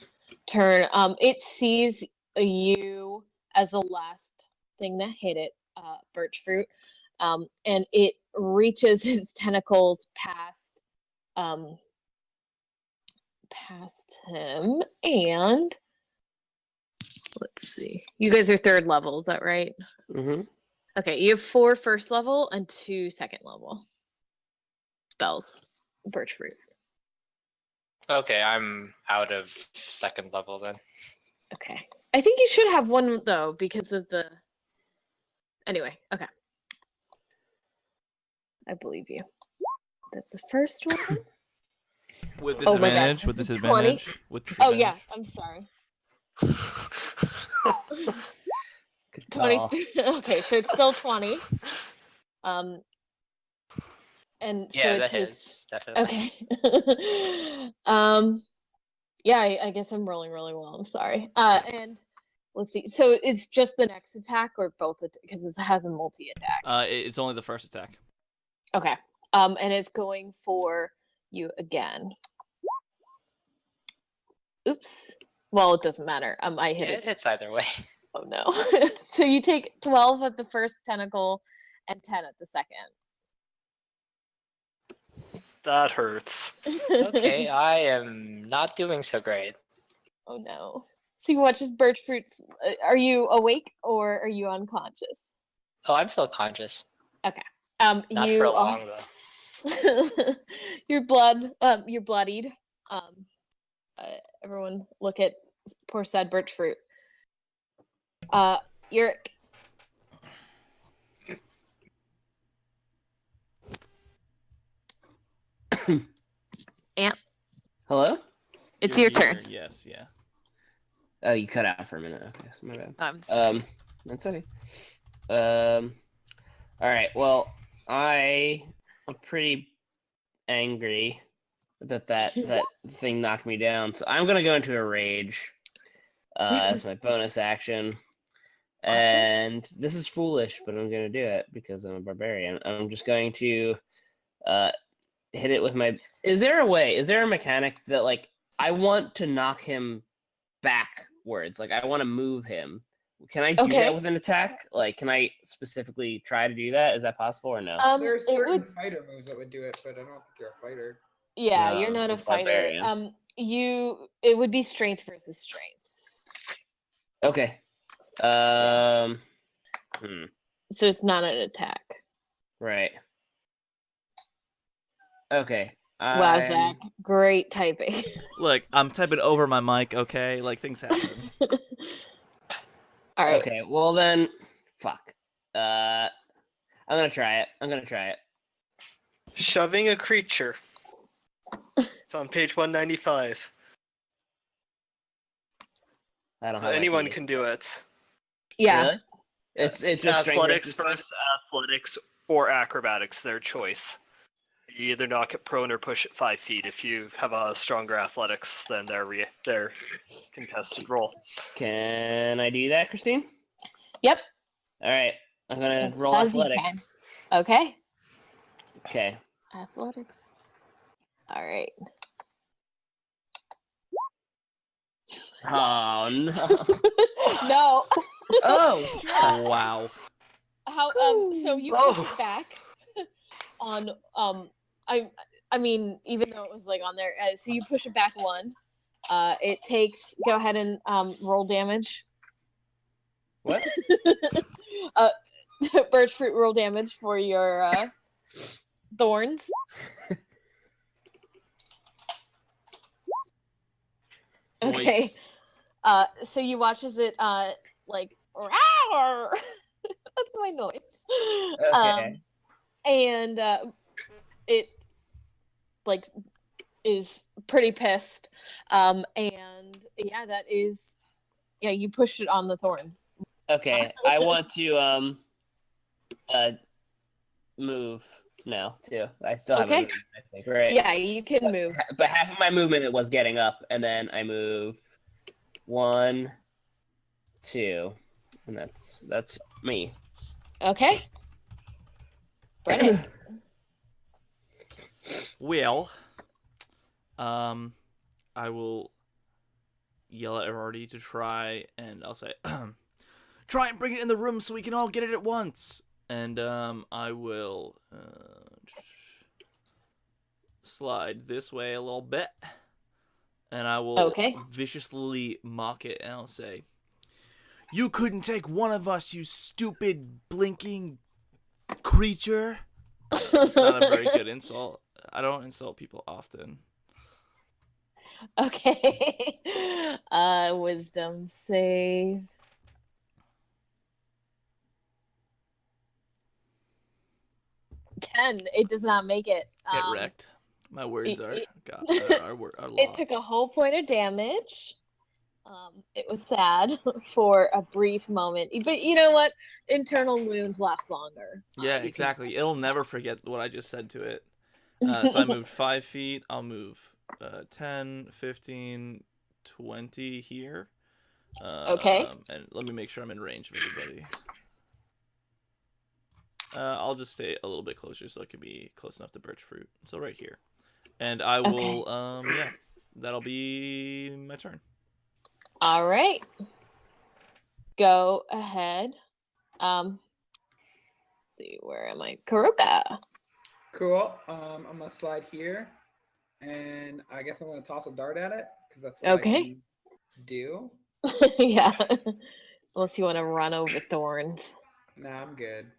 B: turn. It sees you as the last thing that hit it, birch fruit, and it reaches his tentacles past him, and let's see. You guys are third level, is that right?
F: Mm-hmm.
B: Okay, you have 4 first level and 2 second level spells. Birch fruit.
C: Okay, I'm out of second level then.
B: Okay. I think you should have one though because of the. Anyway, okay. I believe you. That's the first one.
A: With
B: Oh my God,
A: disadvantage. With
B: this is 20.
A: disadvantage. With
B: Oh
A: disadvantage.
B: yeah, I'm sorry.
F: Good
B: 20.
F: call.
B: Okay, so it's still 20. And so
C: Yeah,
B: it
C: that
B: takes.
C: hits, definitely.
B: Okay. Yeah, I guess I'm rolling really well. I'm sorry. And let's see. So it's just the next attack or both? Because this has a multi attack.
A: It's only the first attack.
B: Okay. And it's going for you again. Oops. Well, it doesn't matter. I hit
C: Yeah,
B: it.
C: it hits either way.
B: Oh no. So you take 12 at the first tentacle and 10 at the second.
D: That hurts.
C: Okay, I am not doing so great.
B: Oh no. So you watch as birch fruits. Are you awake or are you unconscious?
C: Oh, I'm still conscious. Not
B: You
C: for
B: are-
C: long though.
B: you're bloodied. Everyone look at poor sad birch fruit. You're Amp.
F: Hello?
B: It's
A: You're
B: your
A: here,
B: turn.
A: Yes, yeah.
F: Oh, you cut out for a minute. Okay, so my bad.
B: I'm sorry.
F: That's okay. All right. Well, I'm pretty angry that thing knocked me down, so I'm gonna go into a rage as my bonus action. And this is foolish, but I'm gonna do it because I'm a barbarian. I'm just going to hit it with my. Is there a mechanic that like I want to knock him backwards? Like I want to move him. Can I do
B: Okay.
F: that with an attack? Like, can I specifically try to do that? Is that possible or no?
E: There's
B: It
E: certain
B: would.
E: fighter moves that would do it, but I don't think you're a fighter.
B: Yeah,
F: No,
B: you're not a
F: I'm
B: fighter.
F: barbarian.
B: It would be strength versus strength.
F: Okay.
B: So it's not an attack.
F: Right. Okay.
B: Wow, Zach, great typing.
A: Look, I'm typing over my mic. Okay, like things happen.
B: All right.
F: Okay. Well then, fuck. I'm gonna try it.
D: Shoving a creature. It's on page 195.
F: I don't
D: So
F: have
D: anyone
F: IP.
D: can do it.
B: Yeah.
F: Really? It's just strength
D: Athletics
F: versus strength?
D: versus athletics or acrobatics, their choice. You either knock it prone or push it 5 feet. If you have a stronger athletics than their contested roll.
F: Can I do that, Christine?
B: Yep.
F: All right. I'm gonna
B: It
F: roll
B: says you can.
F: athletics.
B: Okay.
F: Okay.
B: Athletics. All right.
F: Oh no.
B: No.
F: Oh.
A: Wow.
B: How so you push it back on I mean even though it was like on there so you push it back 1. It takes go ahead and roll damage.
F: What?
B: Birch fruit roll damage for your thorns. Okay.
A: Nice.
B: So you watch as it like "Rawr!" That's my noise.
F: Okay.
B: And it like is pretty pissed. And yeah, that is you pushed it on the thorns.
F: Okay. I want to move now too. I still haven't
B: Okay.
F: moved, I think, right?
B: Yeah, you can move.
F: But half of my movement it was getting up, and then I move 1, 2, and that's me.
B: Okay. Brennan.
A: Well, I will yell at Erardi to try, and I'll say, try and bring it in the room so we can all get it at once. And I will slide this way a little bit, and I will
B: Okay.
A: viciously mock it, and I'll say, You couldn't take one of us, you stupid blinking creature. It's not a very good insult. I don't insult people often.
B: Okay. Wisdom save. 10. It does not make it.
A: Get wrecked. My words are law.
B: It took a whole point of damage. It was sad for a brief moment, but you know what? Internal wounds last longer.
A: Yeah, exactly. It'll never forget what I just said to it. So I moved 5 feet. I'll move 10, 15, 20 here.
B: Okay.
A: And let me make sure I'm in range of everybody. I'll just stay a little bit closer so it can be close enough to birch fruit. So right here. And I will, yeah, that'll be my turn.
B: All right. Go ahead. Let's see, where am I? Karuka.
E: Cool. I'm gonna slide here, and I guess I'm gonna toss a dart at it because that's what I
B: Okay.
E: can do.
B: Yeah. Unless you want to run over thorns.
E: Nah, I'm good.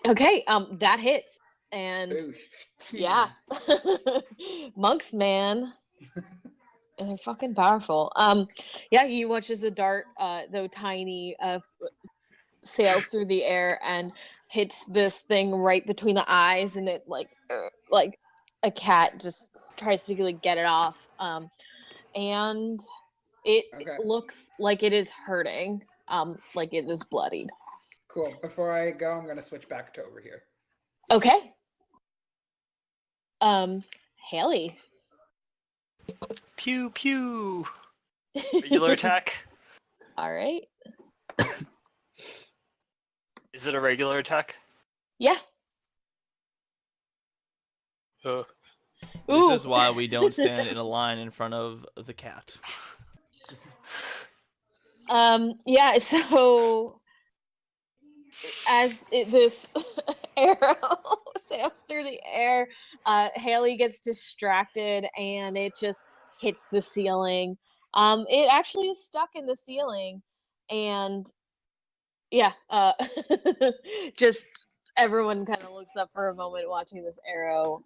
B: Okay. That hits, and
E: Boosh.
B: yeah, monks, man. And they're fucking powerful. Yeah, you watch as the dart, though tiny, sails through the air and hits this thing right between the eyes, and it like a cat just tries to like get it off. And it
E: Okay.
B: looks like it is hurting. Like it is bloodied.
E: Cool. Before I go, I'm gonna switch back to over here.
B: Okay. Haley.
D: Pew pew. Regular attack.
B: All right.
D: Is it a regular attack?
B: Yeah.
C: Oh.
B: Ooh.
A: This is why we don't stand in a line in front of the cat.
B: Yeah, so as this arrow sails through the air, Haley gets distracted and it just hits the ceiling. It actually is stuck in the ceiling, and yeah, just everyone kind of looks up for a moment watching this arrow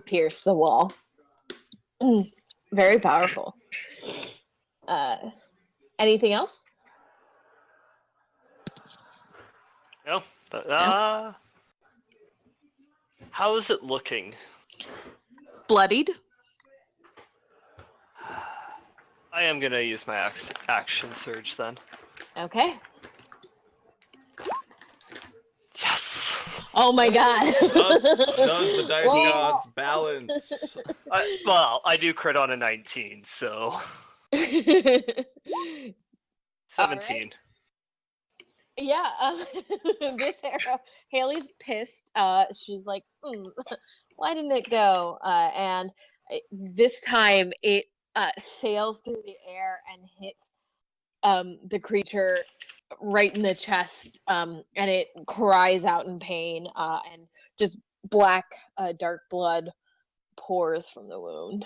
B: pierce the wall. Very powerful. Anything else?
D: No. How is it looking?
B: Bloodied.
D: I am gonna use my action surge then.
B: Okay.
A: Yes.
B: Oh my god.
A: Thus does the dice
B: Whoa.
A: gods balance.
D: Well, I do crit on a 19, so 17.
B: Yeah, this arrow, Haley's pissed. She's like, why didn't it go? And this time it sails through the air and hits the creature right in the chest, and it cries out in pain, and just black, dark blood pours from the wound.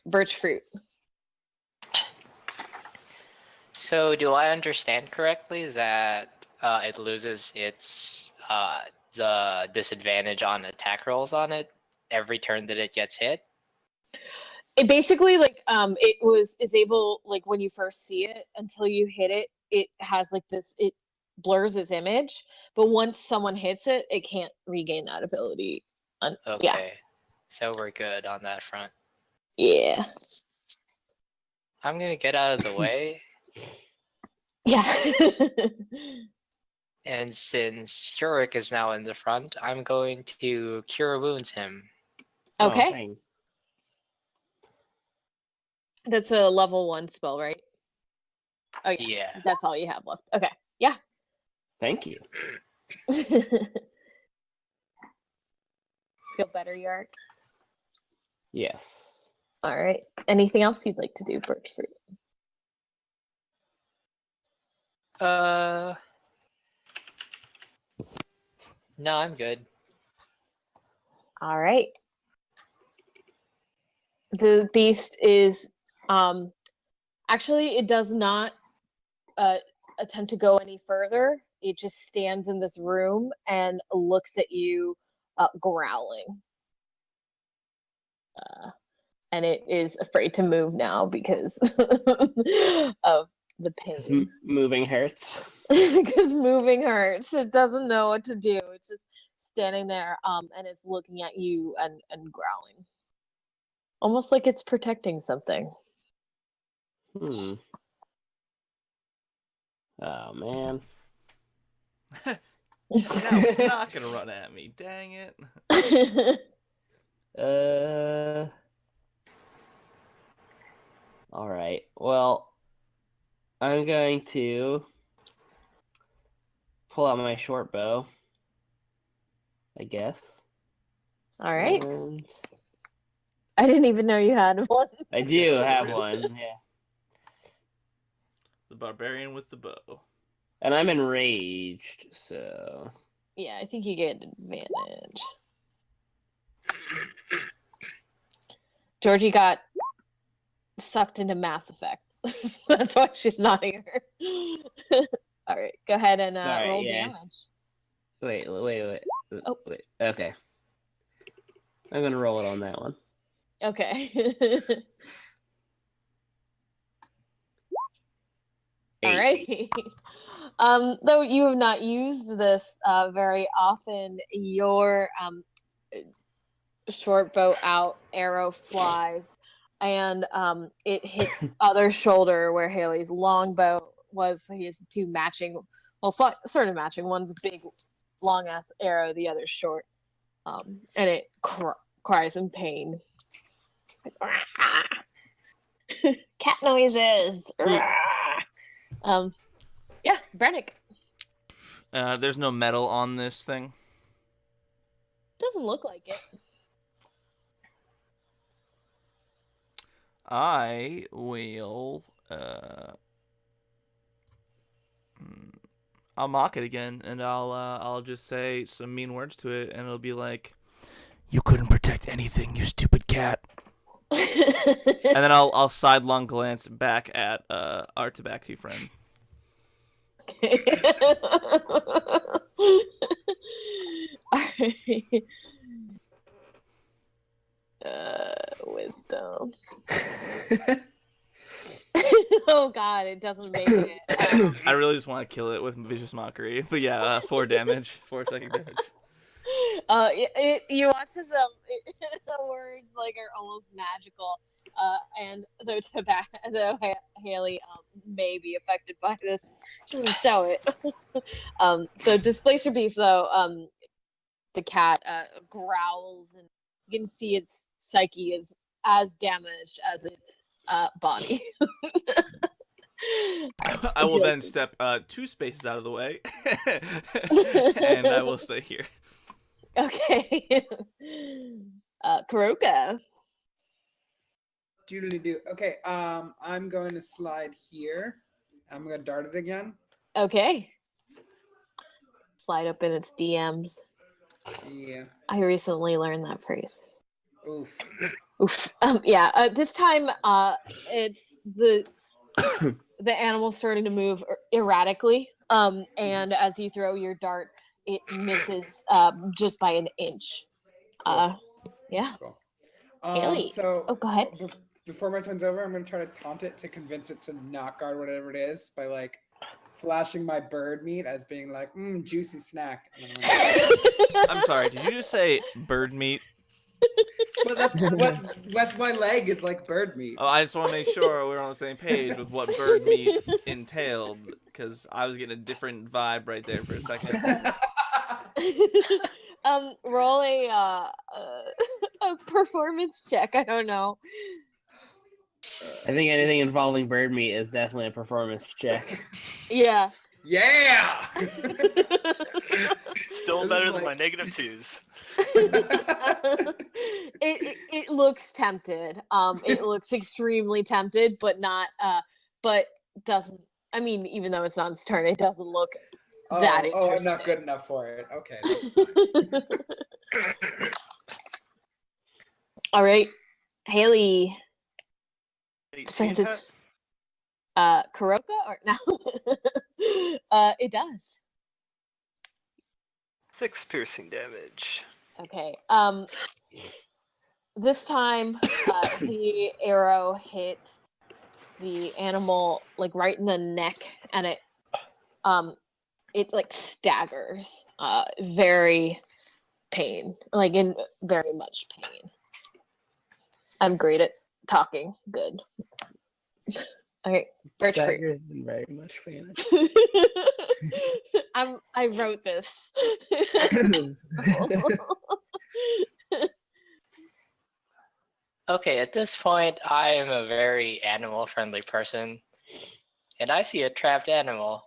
B: Birch fruit.
C: So, do I understand correctly that it loses its the disadvantage on attack rolls on it every turn that it gets hit?
B: It basically like is able, like when you first see it until you hit it, it has like this, it blurs its image, but once someone hits it, it can't regain that ability.
C: Okay,
B: Yeah.
C: so we're good on that front.
B: Yeah.
C: I'm gonna get out of the way.
B: Yeah.
C: And since Yurik is now in the front, I'm going to Cure Wounds him.
F: Oh,
B: Okay.
F: thanks.
B: That's a level 1 spell, right? Oh yeah.
C: Yeah.
B: That's all you have left. Okay. Yeah.
F: Thank you.
B: Feel better, Yark?
F: Yes.
B: All right. Anything else you'd like to do, Birch Fruit?
C: No, I'm good.
B: All right. The beast is Actually, it does not attempt to go any further. It just stands in this room and looks at you, growling. And it is afraid to move now because of the
F: 'Cause
B: pain.
F: moving hurts.
B: Because moving hurts. It doesn't know what to do. It's just standing there, and it's looking at you and growling, almost like it's protecting something.
F: Hmm. Oh man.
A: Now it's not gonna run at me. Dang it.
F: All right. Well, I'm going to pull out my short bow, I guess.
B: All right.
F: And
B: I didn't even know you had one.
F: I do have one. Yeah.
A: The barbarian with the bow.
F: And I'm enraged, so
B: Yeah, I think you get advantage. Georgie got sucked into Mass Effect. That's why she's not here. All right, go ahead and
F: Sorry,
B: roll
F: yeah.
B: damage.
F: wait.
B: Oh.
F: Wait. Okay. I'm gonna roll it on that one.
B: Okay.
F: 8.
B: All right. Though you have not used this very often, your short bow out, arrow flies, and it hits the other shoulder where Haley's long bow was. He has two matching, well, sort of matching. One's big, long ass arrow, the other's short, and it cries in pain. Cat noises. Yeah, Brennick.
A: There's no metal on this thing.
B: Doesn't look like it.
A: I will. I'll mock it again, and I'll just say some mean words to it, and it'll be like, "You couldn't protect anything, you stupid cat." And then I'll sidelong glance back at our tabaxi friend.
B: Okay. Alright. Wisdom. Oh god, it doesn't make it.
A: I really just want to kill it with vicious mockery, but yeah, 4 damage, 4 second damage.
B: You watch as the words like are almost magical, and though Haley may be affected by this, doesn't show it. The displacer beast though, the cat growls, and you can see its psyche is as damaged as its body.
A: I will then step 2 spaces out of the way, and I will stay here.
B: Okay. Kuroka.
E: Doodly-doo. Okay, I'm going to slide here. I'm going to dart it again.
B: Okay. Slide up in its DMs.
E: Yeah.
B: I recently learned that phrase.
E: Oof.
B: Oof. Yeah. This time, it's the animal starting to move erratically. And as you throw your dart, it misses just by an inch. Yeah.
E: Cool.
B: Haley.
E: So
B: Go ahead.
E: before my turn's over, I'm going to try to taunt it to convince it to not guard whatever it is by like flashing my bird meat as being like, juicy snack. And
A: I'm sorry, did you just say bird meat?
E: well, that's my leg is like bird meat.
A: Oh, I just want to make sure we're on the same page with what bird meat entailed, because I was getting a different vibe right there for a second.
B: Roll a performance check. I don't know.
F: I think anything involving bird meat is definitely a performance check.
B: Yeah.
E: Yeah.
D: Still
E: This
D: better
E: is
D: than my
E: like-
D: -2s.
B: It looks tempted. It looks extremely tempted, but not. But doesn't. I mean, even though it's not its turn, it doesn't look that
E: I'm
B: interesting.
E: not good enough for it. Okay. That's fine.
B: All right, Haley.
D: 18
B: Since it's-
D: hit?
B: Kuroka or no? It does.
D: 6 piercing damage.
B: Okay. This time, the arrow hits the animal like right in the neck, and it like staggers. Very like in very much pain. I'm great at talking. Good. Okay, Birch fruit.
F: Stagger isn't very much fan.
B: I wrote this.
C: Okay, at this point, I am a very animal-friendly person, and I see a trapped animal.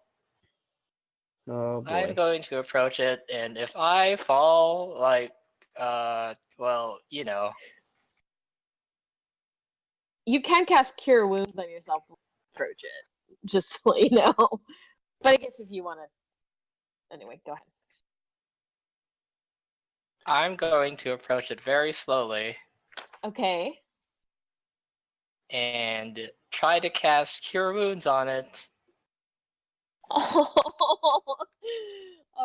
F: Oh
C: I'm
F: boy.
C: going to approach it, and if I fall, like, well, you know,
B: You can cast Cure Wounds on yourself when you approach it, just so you know. But I guess if you want to, anyway, go ahead.
C: I'm going to approach it very slowly
B: Okay.
C: and try to cast Cure Wounds on it.
B: All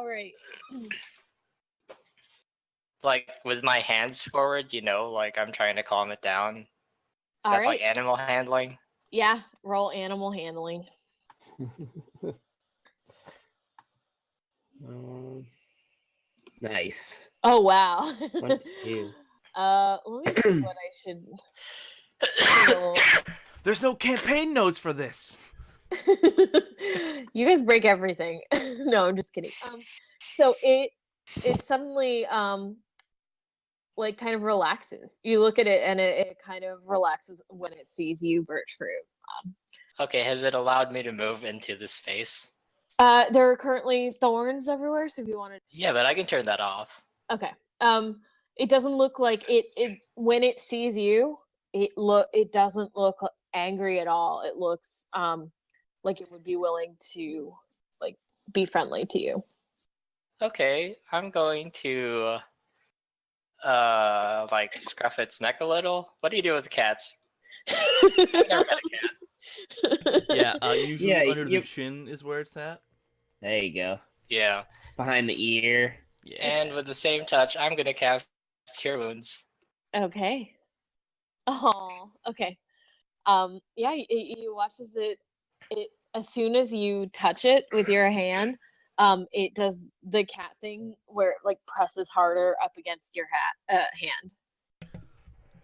B: right.
C: Like, with my hands forward, you know, like I'm trying to calm it down. Is
B: All
C: that
B: right.
C: like animal handling?
B: Yeah, roll animal handling.
F: Nice.
B: Oh wow.
F: 22.
B: Let me see what I should roll.
A: There's no campaign notes for this.
B: You guys break everything. No, I'm just kidding. So it suddenly like kind of relaxes. You look at it and it kind of relaxes when it sees you, Birch fruit.
C: Okay, has it allowed me to move into the space?
B: There are currently thorns everywhere, so if you want to
C: Yeah, but I can turn that off.
B: okay. It doesn't look like it when it sees you, it doesn't look angry at all. It looks like it would be willing to like be friendly to you.
C: Okay, I'm going to like scruff its neck a little. What do you do with cats? I've never had a cat.
A: Yeah, usually
F: Yeah,
A: under
F: you-
A: the chin is where it's at.
F: There you go.
C: Yeah,
F: Behind the ear.
A: Yeah.
C: and with the same touch, I'm gonna cast Cure Wounds.
B: Okay. Oh, okay. Yeah, you watch as it as soon as you touch it with your hand, it does the cat thing where it like presses harder up against your hand.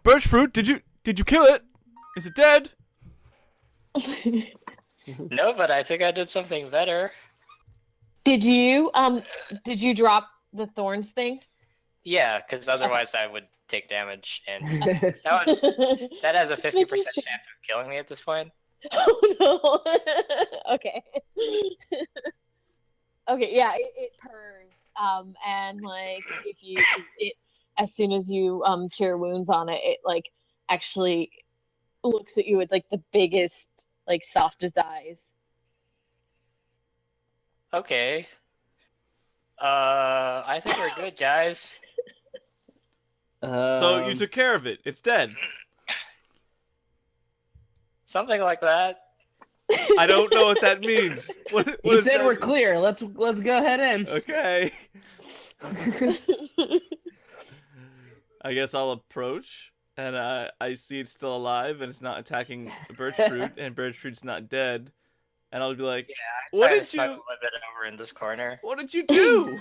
A: Birch fruit, did you kill it? Is it dead?
C: No, but I think I did something better.
B: Did you drop the thorns thing?
C: Yeah, because otherwise I would take damage, and
F: That's
C: that has a
B: Just
C: 50%
B: making
C: chance
B: sure.
C: of killing me at this point.
B: Oh no. Okay. Okay, yeah, it purrs. And like if you it as soon as you cure wounds on it, it like actually looks at you with like the biggest, like softest eyes.
C: Okay. I think we're good, guys.
A: So you took care of it. It's dead.
C: Something like that.
A: I don't know what that means. What
F: You
A: does
F: said
A: that
F: we're
A: mean?
F: clear. Let's go ahead in.
A: Okay. I guess I'll approach, and I see it's still alive, and it's not attacking birch fruit, and birch fruit's not dead, and I'll be like,
C: Yeah,
A: What
C: try to
A: did
C: snuggle
A: you-
C: a bit over in this corner.
A: "What did you do?"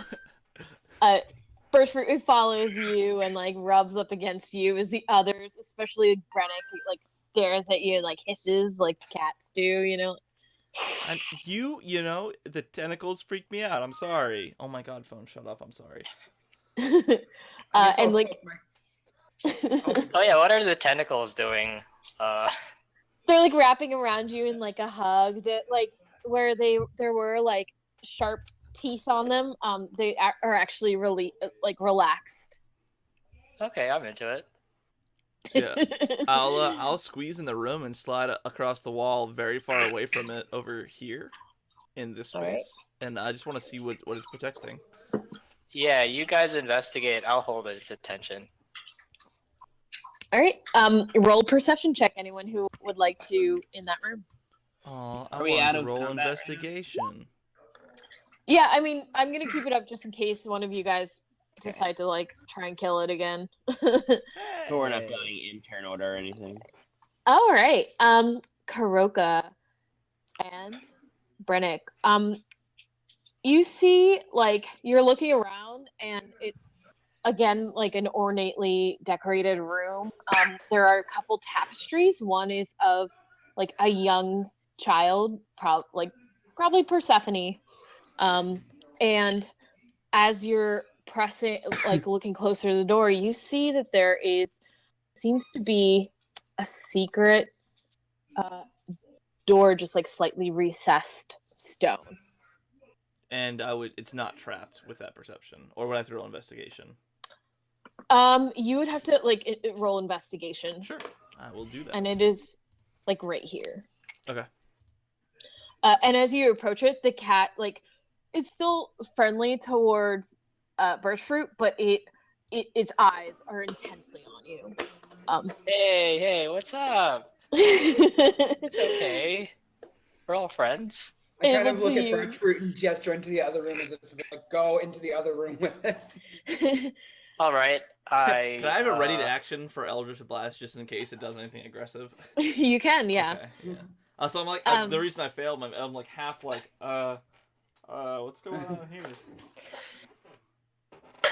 B: Birch fruit follows you and like rubs up against you as the others, especially Brennick, like stares at you and like hisses like cats do, you know.
A: And you know, the tentacles freak me out. I'm sorry. Oh my god, phone, shut off. I'm sorry.
E: I guess
B: And
E: I'll
B: like
E: poke my-
C: Oh yeah, what are the tentacles doing?
B: they're like wrapping around you in like a hug that like where there were like sharp teeth on them, they are actually really like relaxed.
C: Okay, I'm into it.
A: Yeah. I'll squeeze in the room and slide across the wall very far away from it over here in this space.
B: Alright.
A: And I just want to see what it's protecting.
C: Yeah, you guys investigate. I'll hold its attention.
B: All right. Roll perception check. Anyone who would like to in that room.
A: Oh, I
F: Are we
A: wanted
F: out
A: to
F: of
A: roll
F: combat right now?
A: investigation.
B: Yeah, I mean, I'm gonna keep it up just in case one of you guys
F: Okay.
B: decide to like try and kill it again.
F: But we're not
A: Hey.
F: going in turn order or anything.
B: All right. Karoka and Brennick. You see, like, you're looking around and it's again like an ornately decorated room. There are a couple tapestries. One is of like a young child, probably Persephone. And as you're pressing, like looking closer to the door, you see that there seems to be a secret door, just like slightly recessed stone.
A: And it's not trapped with that perception. Or would I have to roll investigation?
B: You would have to like roll investigation,
A: Sure. I will do that.
B: and it is like right here.
A: Okay.
B: And as you approach it, the cat like is still friendly towards birch fruit, but its eyes are intensely on you.
C: Hey, what's up?
B: It's
C: It's okay. We're all friends.
E: I
B: It
E: kind of
B: looks
E: look
B: at
E: at
B: you.
E: birch fruit and gesture into the other room as if to like, go into the other room with it.
C: All right. I
A: Can I have a ready to action for Eldritch Blast just in case it does anything aggressive?
B: You can, yeah.
A: Okay. Yeah. So I'm like, the reason I failed, I'm like half like, what's going on here?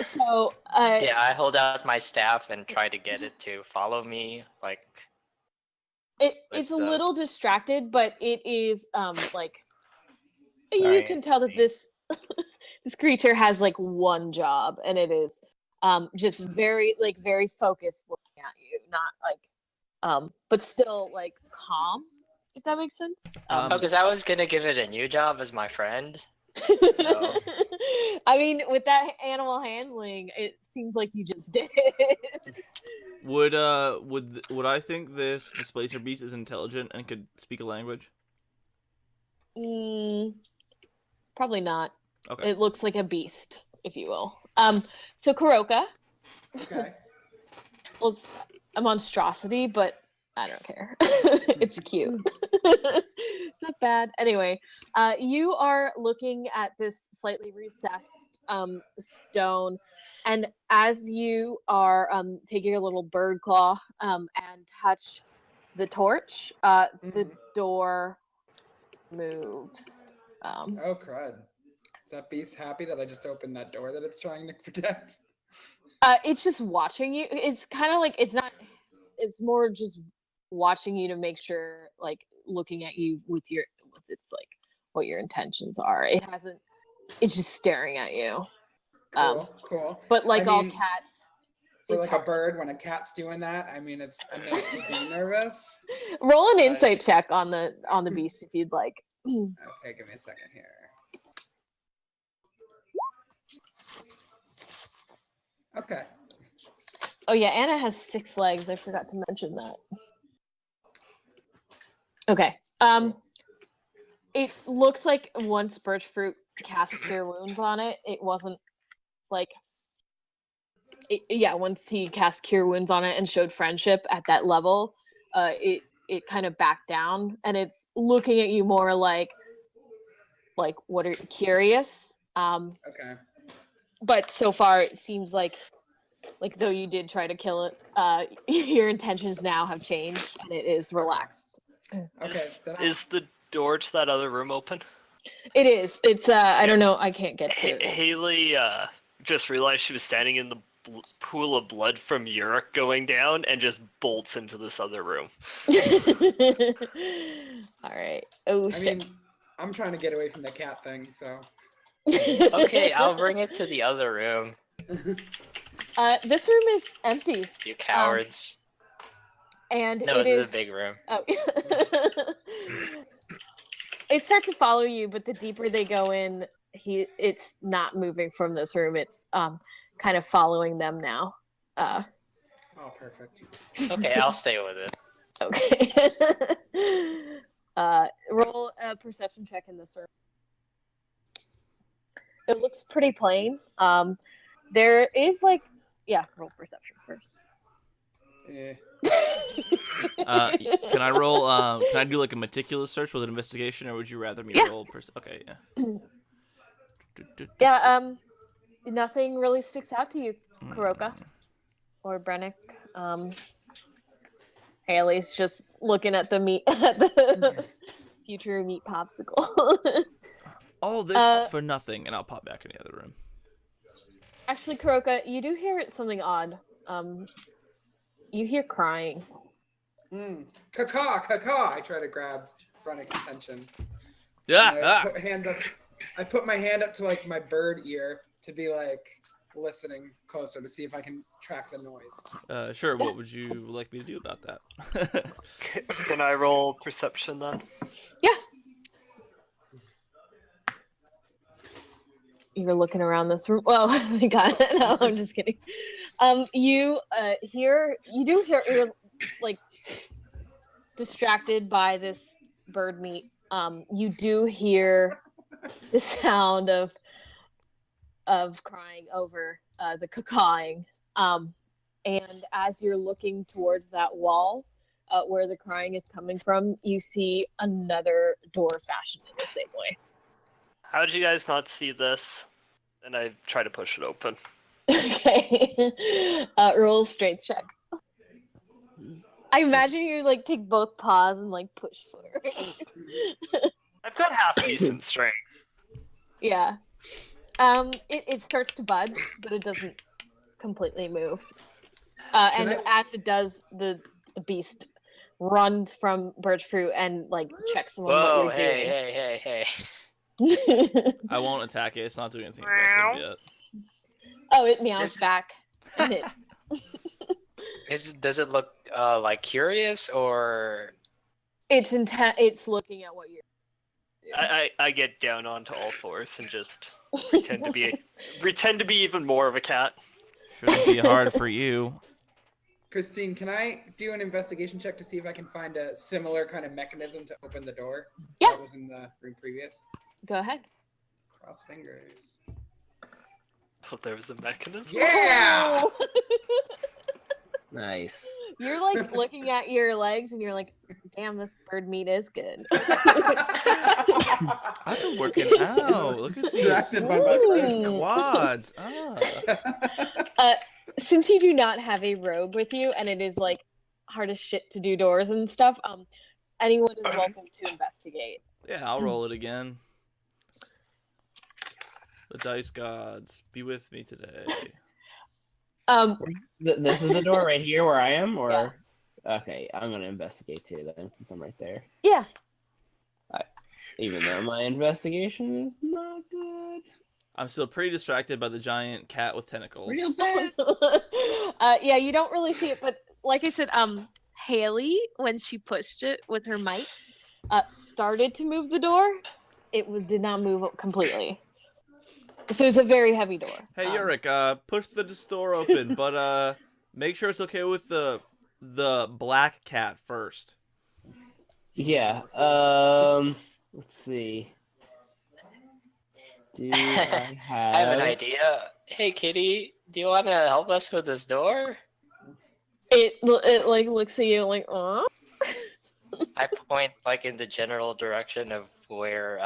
B: So,
C: Yeah, I hold out my staff and try to get it to follow me. Like,
B: it's a
C: with the-
B: little distracted, but it is like you
F: Sorry,
B: can tell that this this creature has like one job, and it is just very focused looking at you, not like but still like calm, if that makes sense.
C: oh, because I was gonna give it a new job as my friend. So-
B: I mean, with that animal handling, it seems like you just did.
A: Would I think this displacer beast is intelligent and could speak a language?
B: Probably not.
A: Okay.
B: It looks like a beast, if you will. So Karoka,
E: Okay.
B: well, it's a monstrosity, but I don't care. It's cute. It's not bad. Anyway, you are looking at this slightly recessed stone, and as you are taking your little bird claw and touch the torch, the
E: Mhm.
B: door moves.
E: Oh crud! Is that beast happy that I just opened that door that it's trying to protect?
B: It's just watching you. It's kind of like it's not. It's more just watching you to make sure, like looking at you with its like what your intentions are. It hasn't. It's just staring at you.
E: Cool.
B: But like
E: I
B: all
E: mean,
B: cats,
E: For
B: it's
E: like
B: hard
E: a bird, when a cat's doing that, I mean, it's enough to be nervous.
B: roll an insight check on the beast if you'd like.
E: Okay, give me a second here. Okay.
B: Oh yeah, Anna has 6 legs. I forgot to mention that. Okay. It looks like once birch fruit cast cure wounds on it, it wasn't like once he cast cure wounds on it and showed friendship at that level, it kind of backed down, and it's looking at you more like what are you curious?
E: Okay.
B: But so far it seems like though you did try to kill it, your intentions now have changed and it is relaxed.
E: Okay. Then
D: Is the door to that other room open?
B: It is. It's I don't know. I can't get to it.
D: Haley just realized she was standing in the pool of blood from Yurik going down and just bolts into this other room.
B: All right. Oh
E: I
B: shit.
E: mean, I'm trying to get away from the cat thing, so.
C: Okay, I'll bring it to the other room.
B: This room is empty,
C: You cowards.
B: and
C: No,
B: it
C: the
B: is.
C: big room.
B: Oh. It starts to follow you, but the deeper they go in, it's not moving from this room. It's kind of following them now.
E: Oh, perfect.
C: Okay, I'll stay with it.
B: Okay. Roll a perception check in this room. It looks pretty plain. There is roll perception first.
A: Can I roll? Can I do like a meticulous search with an investigation, or would you rather me
B: Yeah.
A: roll? Okay, yeah.
B: Yeah, nothing really sticks out to you, Kuroka
A: Hmm.
B: or Brennick. Haley's just looking at the meat at the future meat popsicle.
A: All this for nothing, and I'll pop back in the other room.
B: Actually, Kuroka, you do hear something odd. You hear crying.
E: Caca, caca. I try to grab Brennick's attention.
A: Yeah.
E: And I put my hand up to like my bird ear to be like listening closer to see if I can track the noise.
A: Sure. What would you like me to do about that?
D: Can I roll perception then?
B: Yeah. You're looking around this room. Oh, I got it. No, I'm just kidding. You do hear you're like distracted by this bird meat. You do hear the sound of crying over the cacawing. And as you're looking towards that wall where the crying is coming from, you see another door fashioned in the same way.
D: How did you guys not see this? And I try to push it open.
B: Okay. Roll a strength check. I imagine you like take both paws and like push forward.
D: I've got half decent strength.
B: Yeah. It starts to budge, but it doesn't completely move. And as it does, the beast runs from Birchfruit and like checks on
C: Whoa,
B: what you're
C: hey.
B: doing.
A: I won't attack it. It's not doing anything aggressive yet.
B: Oh, it meows back. And it...
C: Does it look like curious or?
B: It's intent. It's looking at what you're doing.
D: I get down onto all fours and just pretend to be even more of a cat.
A: Shouldn't be hard for you.
E: Christine, can I do an investigation check to see if I can find a similar kind of mechanism to open the door?
B: Yeah.
E: That was in the room previous.
B: Go ahead.
E: Cross fingers.
D: Oh, there was a mechanism?
E: Yeah!
B: Oh!
F: Nice.
B: You're like looking at your legs and you're like, damn, this bird meat is good.
A: I've been working out. Look at these
E: Distracted by my
B: Ooh.
A: quads.
B: Since you do not have a robe with you and it is like hard as shit to do doors and stuff, anyone is welcome to investigate.
A: Yeah, I'll roll it again. The dice gods, be with me today.
F: This is the door right here where I am, or
B: Yeah.
F: Okay, I'm gonna investigate too then, since I'm right there.
B: Yeah.
F: Even though my investigation is not good.
A: I'm still pretty distracted by the giant cat with tentacles.
F: Real bad.
B: Yeah, you don't really see it, but like I said, Haley, when she pushed it with her might, started to move the door. It did not move completely. So it's a very heavy door.
A: Hey, Yurik, push the door open, but make sure it's okay with the black cat first.
F: Yeah. Let's see. Do I have?
C: I have an idea. Hey, Kitty, do you want to help us with this door?
B: It like looks at you like, oh.
C: I point like in the general direction of where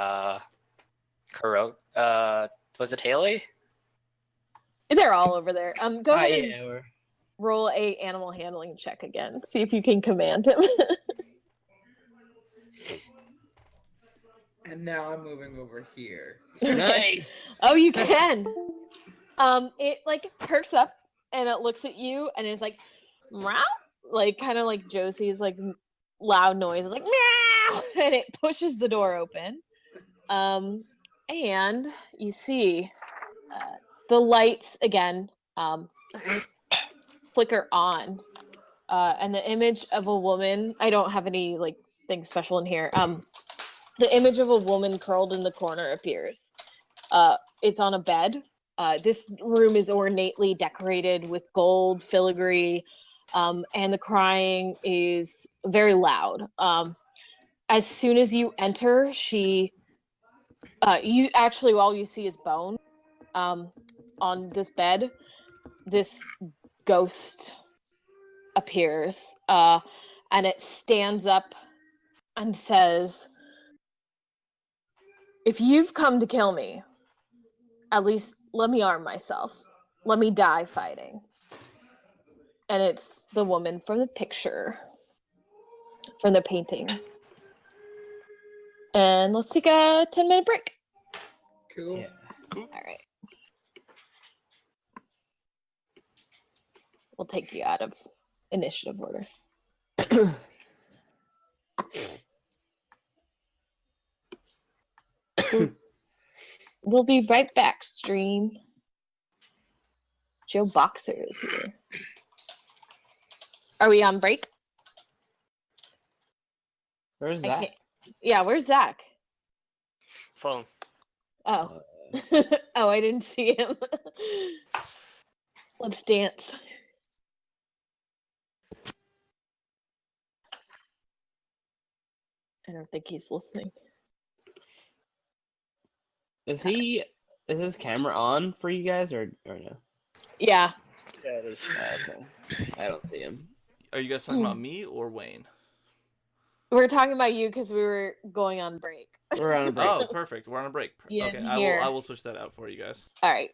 C: was it Haley?
B: They're all over there. Go ahead and
F: Yeah, we're...
B: roll a animal handling check again. See if you can command him.
E: And now I'm moving over here.
F: Nice.
B: Oh, you can. It like perks up and it looks at you and it's like, meow, like kind of like Josie's like loud noise. It's like meow, and it pushes the door open. And you see the lights again flicker on, and the image of a woman. I don't have any like thing special in here. The image of a woman curled in the corner appears. It's on a bed. This room is ornately decorated with gold filigree, and the crying is very loud. As soon as you enter, you actually, all you see is bone on this bed. This ghost appears, and it stands up and says, "If you've come to kill me, at least let me arm myself. Let me die fighting." And it's the woman from the picture, from the painting. And let's take a 10-minute break.
E: Cool.
F: Yeah.
B: All right. We'll take you out of initiative order. We'll be right back, stream. Joe Boxer is here. Are we on break?
F: Where's
B: I
F: that?
B: can't. Yeah, where's Zach?
D: Phone.
B: Oh. Oh, I didn't see him. Let's dance. I don't think he's listening.
F: Is his camera on for you guys or no?
B: Yeah.
D: Yeah, it is.
F: Okay. I don't see him.
A: Are you guys talking about me or Wayne?
B: We're talking about you because we were going on break.
F: We're on a break.
A: Oh, perfect. We're on a break.
B: Yeah,
A: Okay,
B: here.
A: I will switch that out for you guys.
B: All right.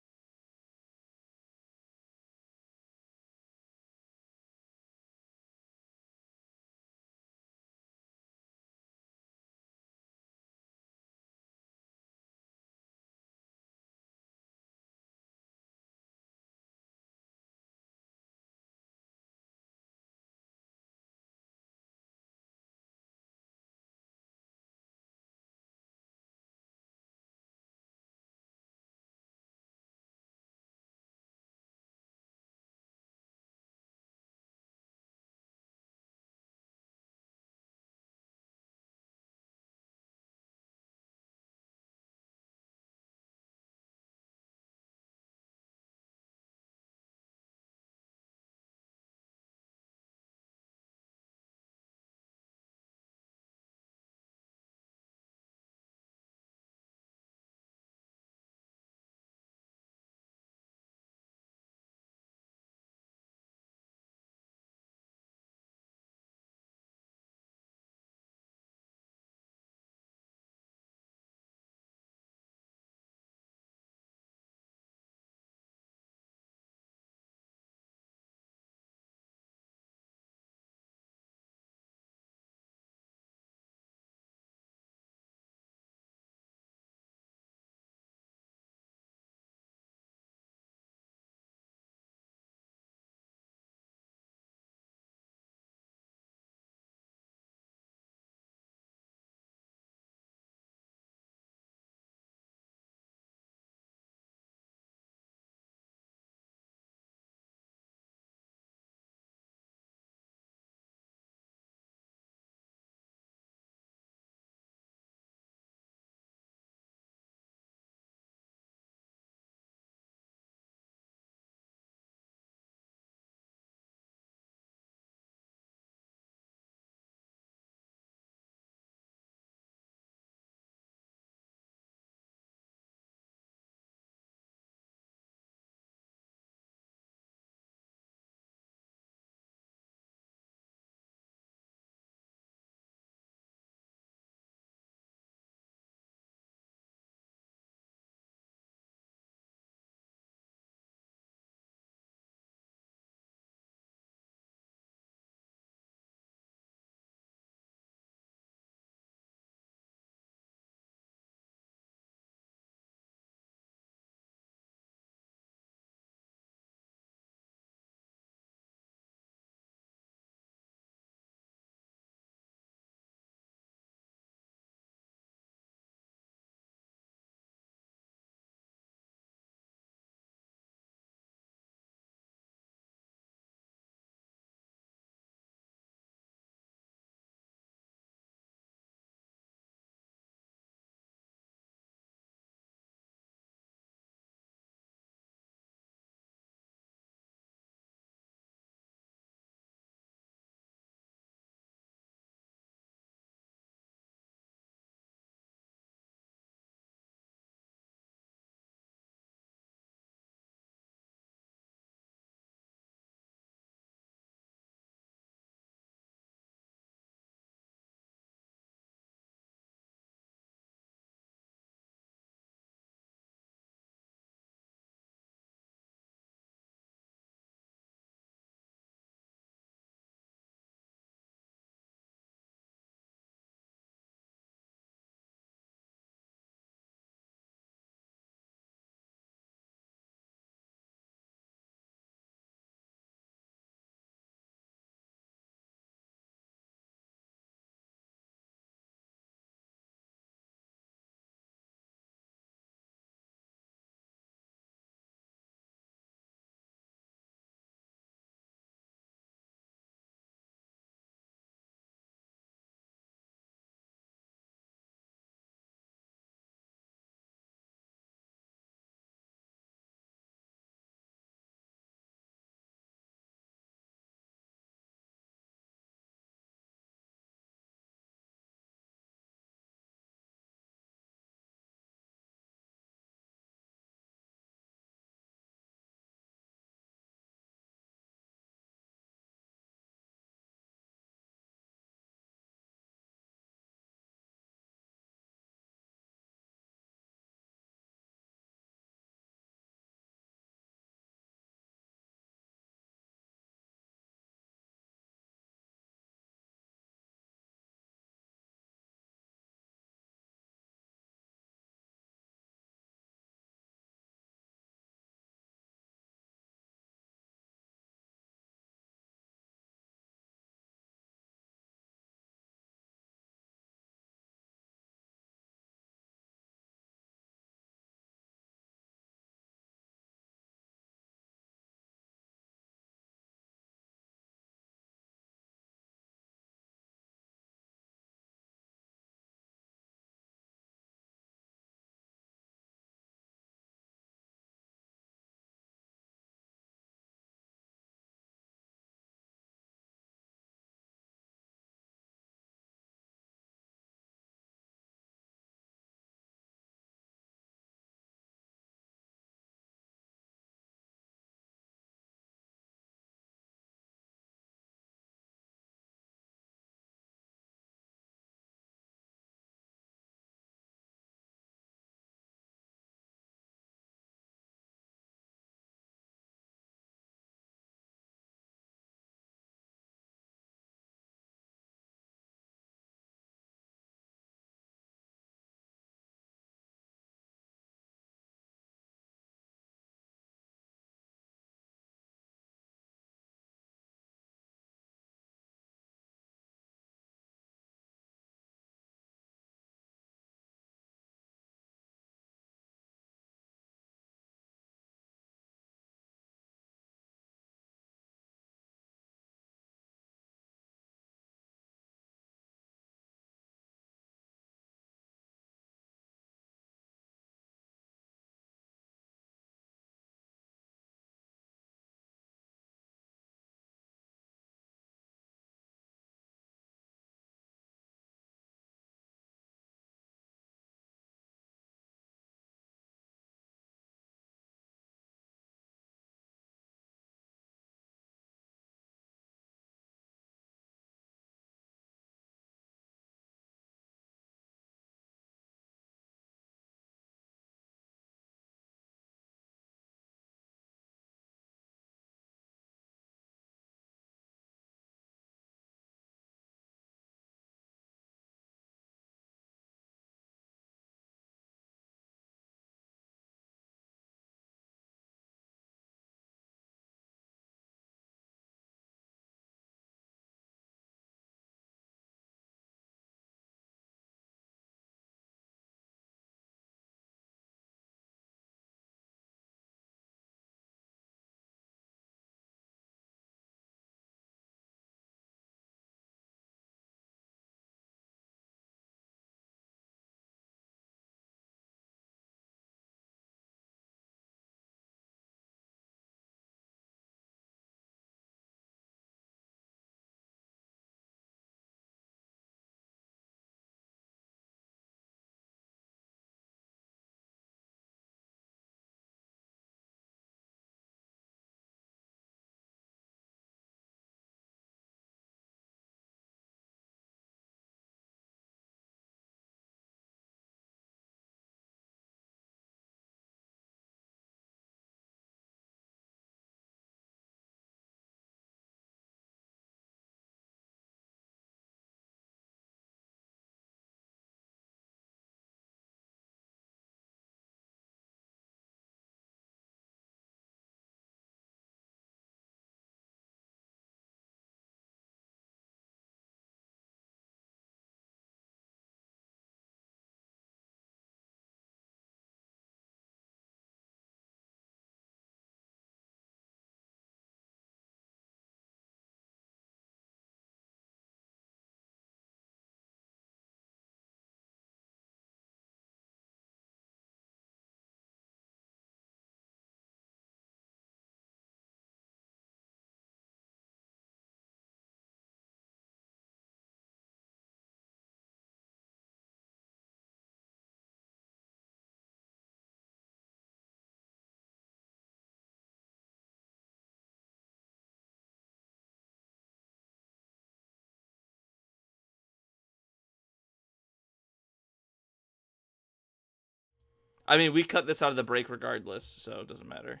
A: I mean, we cut this out of the break regardless, so it doesn't matter.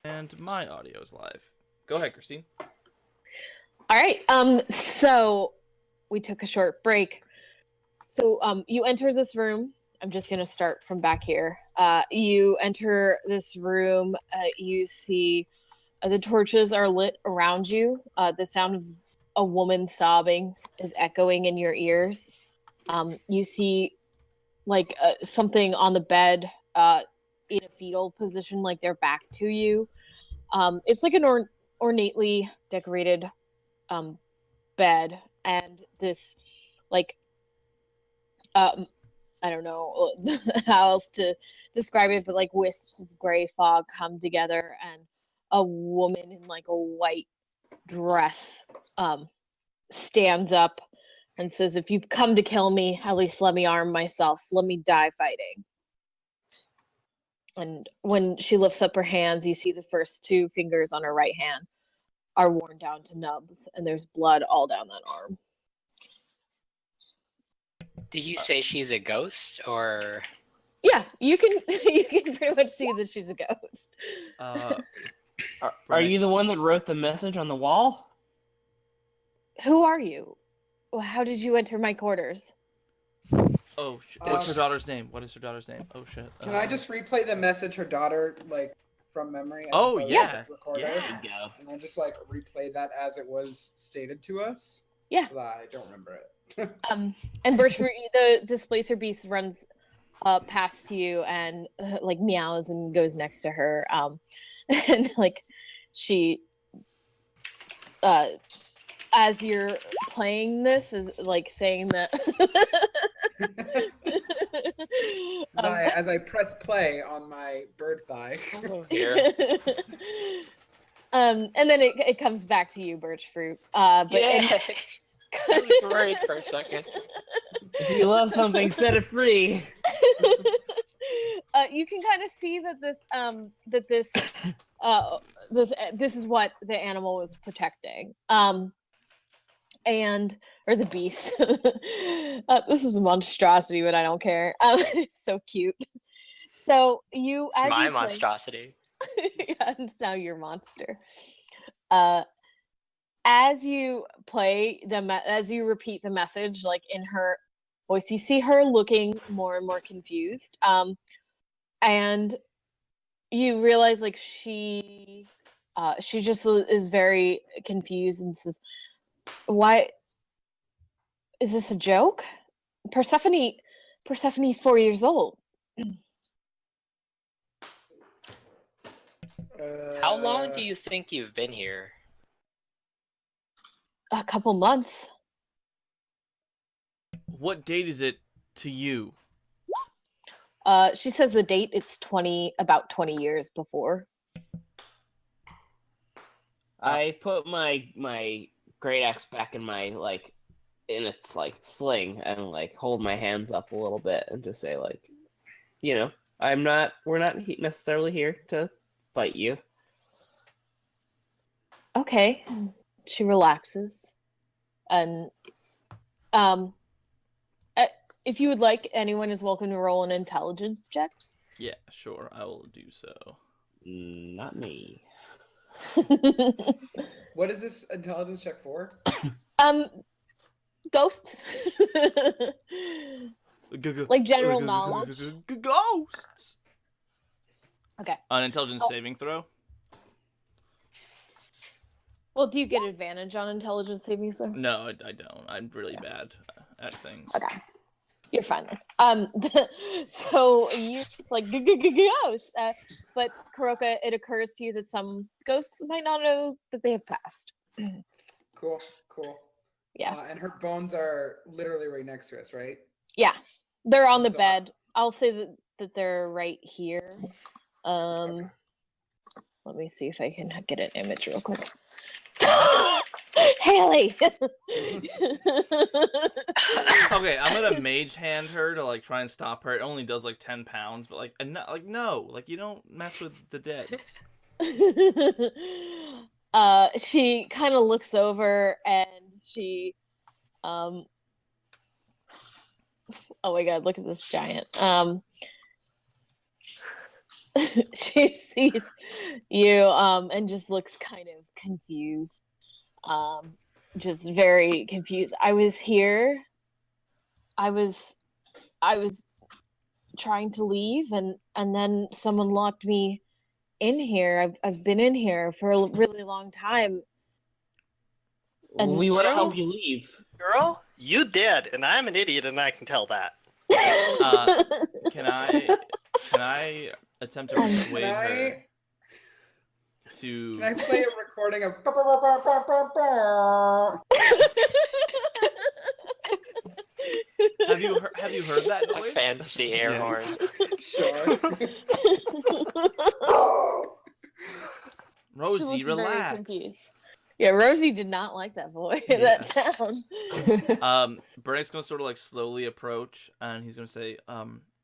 A: And my audio is live. Go ahead, Christine.
B: All right. So we took a short break. So you enter this room. I'm just gonna start from back here. You enter this room. You see the torches are lit around you. The sound of a woman sobbing is echoing in your ears. You see like something on the bed in a fetal position, like they're back to you. It's like an ornately decorated bed, and this like I don't know how else to describe it, but like wisps of gray fog come together, and a woman in like a white dress stands up and says, "If you've come to kill me, at least let me arm myself. Let me die fighting." And when she lifts up her hands, you see the first two fingers on her right hand are worn down to nubs, and there's blood all down that arm.
C: Did you say she's a ghost, or
B: Yeah, you can pretty much see that she's a ghost.
F: Are you the one that wrote the message on the wall?
B: Who are you? Well, how did you enter my quarters?
A: Oh, what's her daughter's name? What is her daughter's name? Oh shit.
E: Can I just replay the message her daughter like from memory? As
A: Oh,
E: opposed to
A: yeah.
E: the recorder?
A: Yeah.
F: Go.
E: And I just like replay that as it was stated to us.
B: Yeah.
E: 'Cause I don't remember it.
B: And Bertram, the displacer beast runs past you and like meows and goes next to her. And like she, as you're playing this, is like saying that.
E: As I press play on my bird's eye.
B: And then it comes back to you, Birchfruit. But
C: yeah? I was worried for a second.
F: If you love something, set it free.
B: You can kind of see that this is what the animal was protecting. Or the beast. This is a monstrosity, but I don't care. It's so cute. So you,
C: It's
B: as
C: my
B: you play-
C: monstrosity.
B: yeah, it's now your monster. As you play as you repeat the message, like in her voice. You see her looking more and more confused. And you realize like she just is very confused and says, "Why is this a joke? Persephone's 4 years old."
C: How long do you think you've been here?
B: A couple months.
A: What date is it to you?
B: She says the date, it's about 20 years before.
F: I put my great axe back in my in its sling and hold my hands up a little bit and just say we're not necessarily here to fight you.
B: Okay. She relaxes. And if you would like, anyone is welcome to roll an intelligence check.
A: Yeah, sure, I will do so.
F: Not me.
E: What is this intelligence check for?
B: Ghosts. Like general knowledge.
A: Ghosts.
B: Okay.
A: An intelligence saving throw.
B: Well, do you get advantage on intelligence savings throw?
A: No, I don't. I'm really bad at things.
B: Okay. You're fine. So it's like ghost. But Kuroka, it occurs to you that some ghosts might not know that they have passed.
E: Cool.
B: Yeah.
E: And her bones are literally right next to us, right?
B: Yeah. They're on the
E: So-
B: bed. I'll say that they're right here.
E: Okay.
B: Let me see if I can get an image real quick. Haley.
A: Okay, I'm gonna mage hand her to try and stop her. It only does 10 pounds, but no, you don't mess with the dead.
B: She kind of looks over and she oh my god, look at this giant. She sees you and just looks kind of confused. Just very confused. I was here. I was trying to leave and then someone locked me in here. I've been in here for a really long time. And
F: We want to
D: Girl?
F: help you leave.
D: Girl, you did, and I'm an idiot, and I can tell that.
A: Can I attempt to persuade her to?
E: Can I play a recording of?
A: Have you heard that
C: A
A: noise?
C: fantasy air
A: Yeah.
C: horn.
E: Sure.
B: She
A: Rosie,
B: looks very
A: relax.
B: confused. Yeah, Rosie did not like that voice.
A: Yeah.
B: That sound.
A: Bernick's gonna sort of slowly approach, and he's gonna say,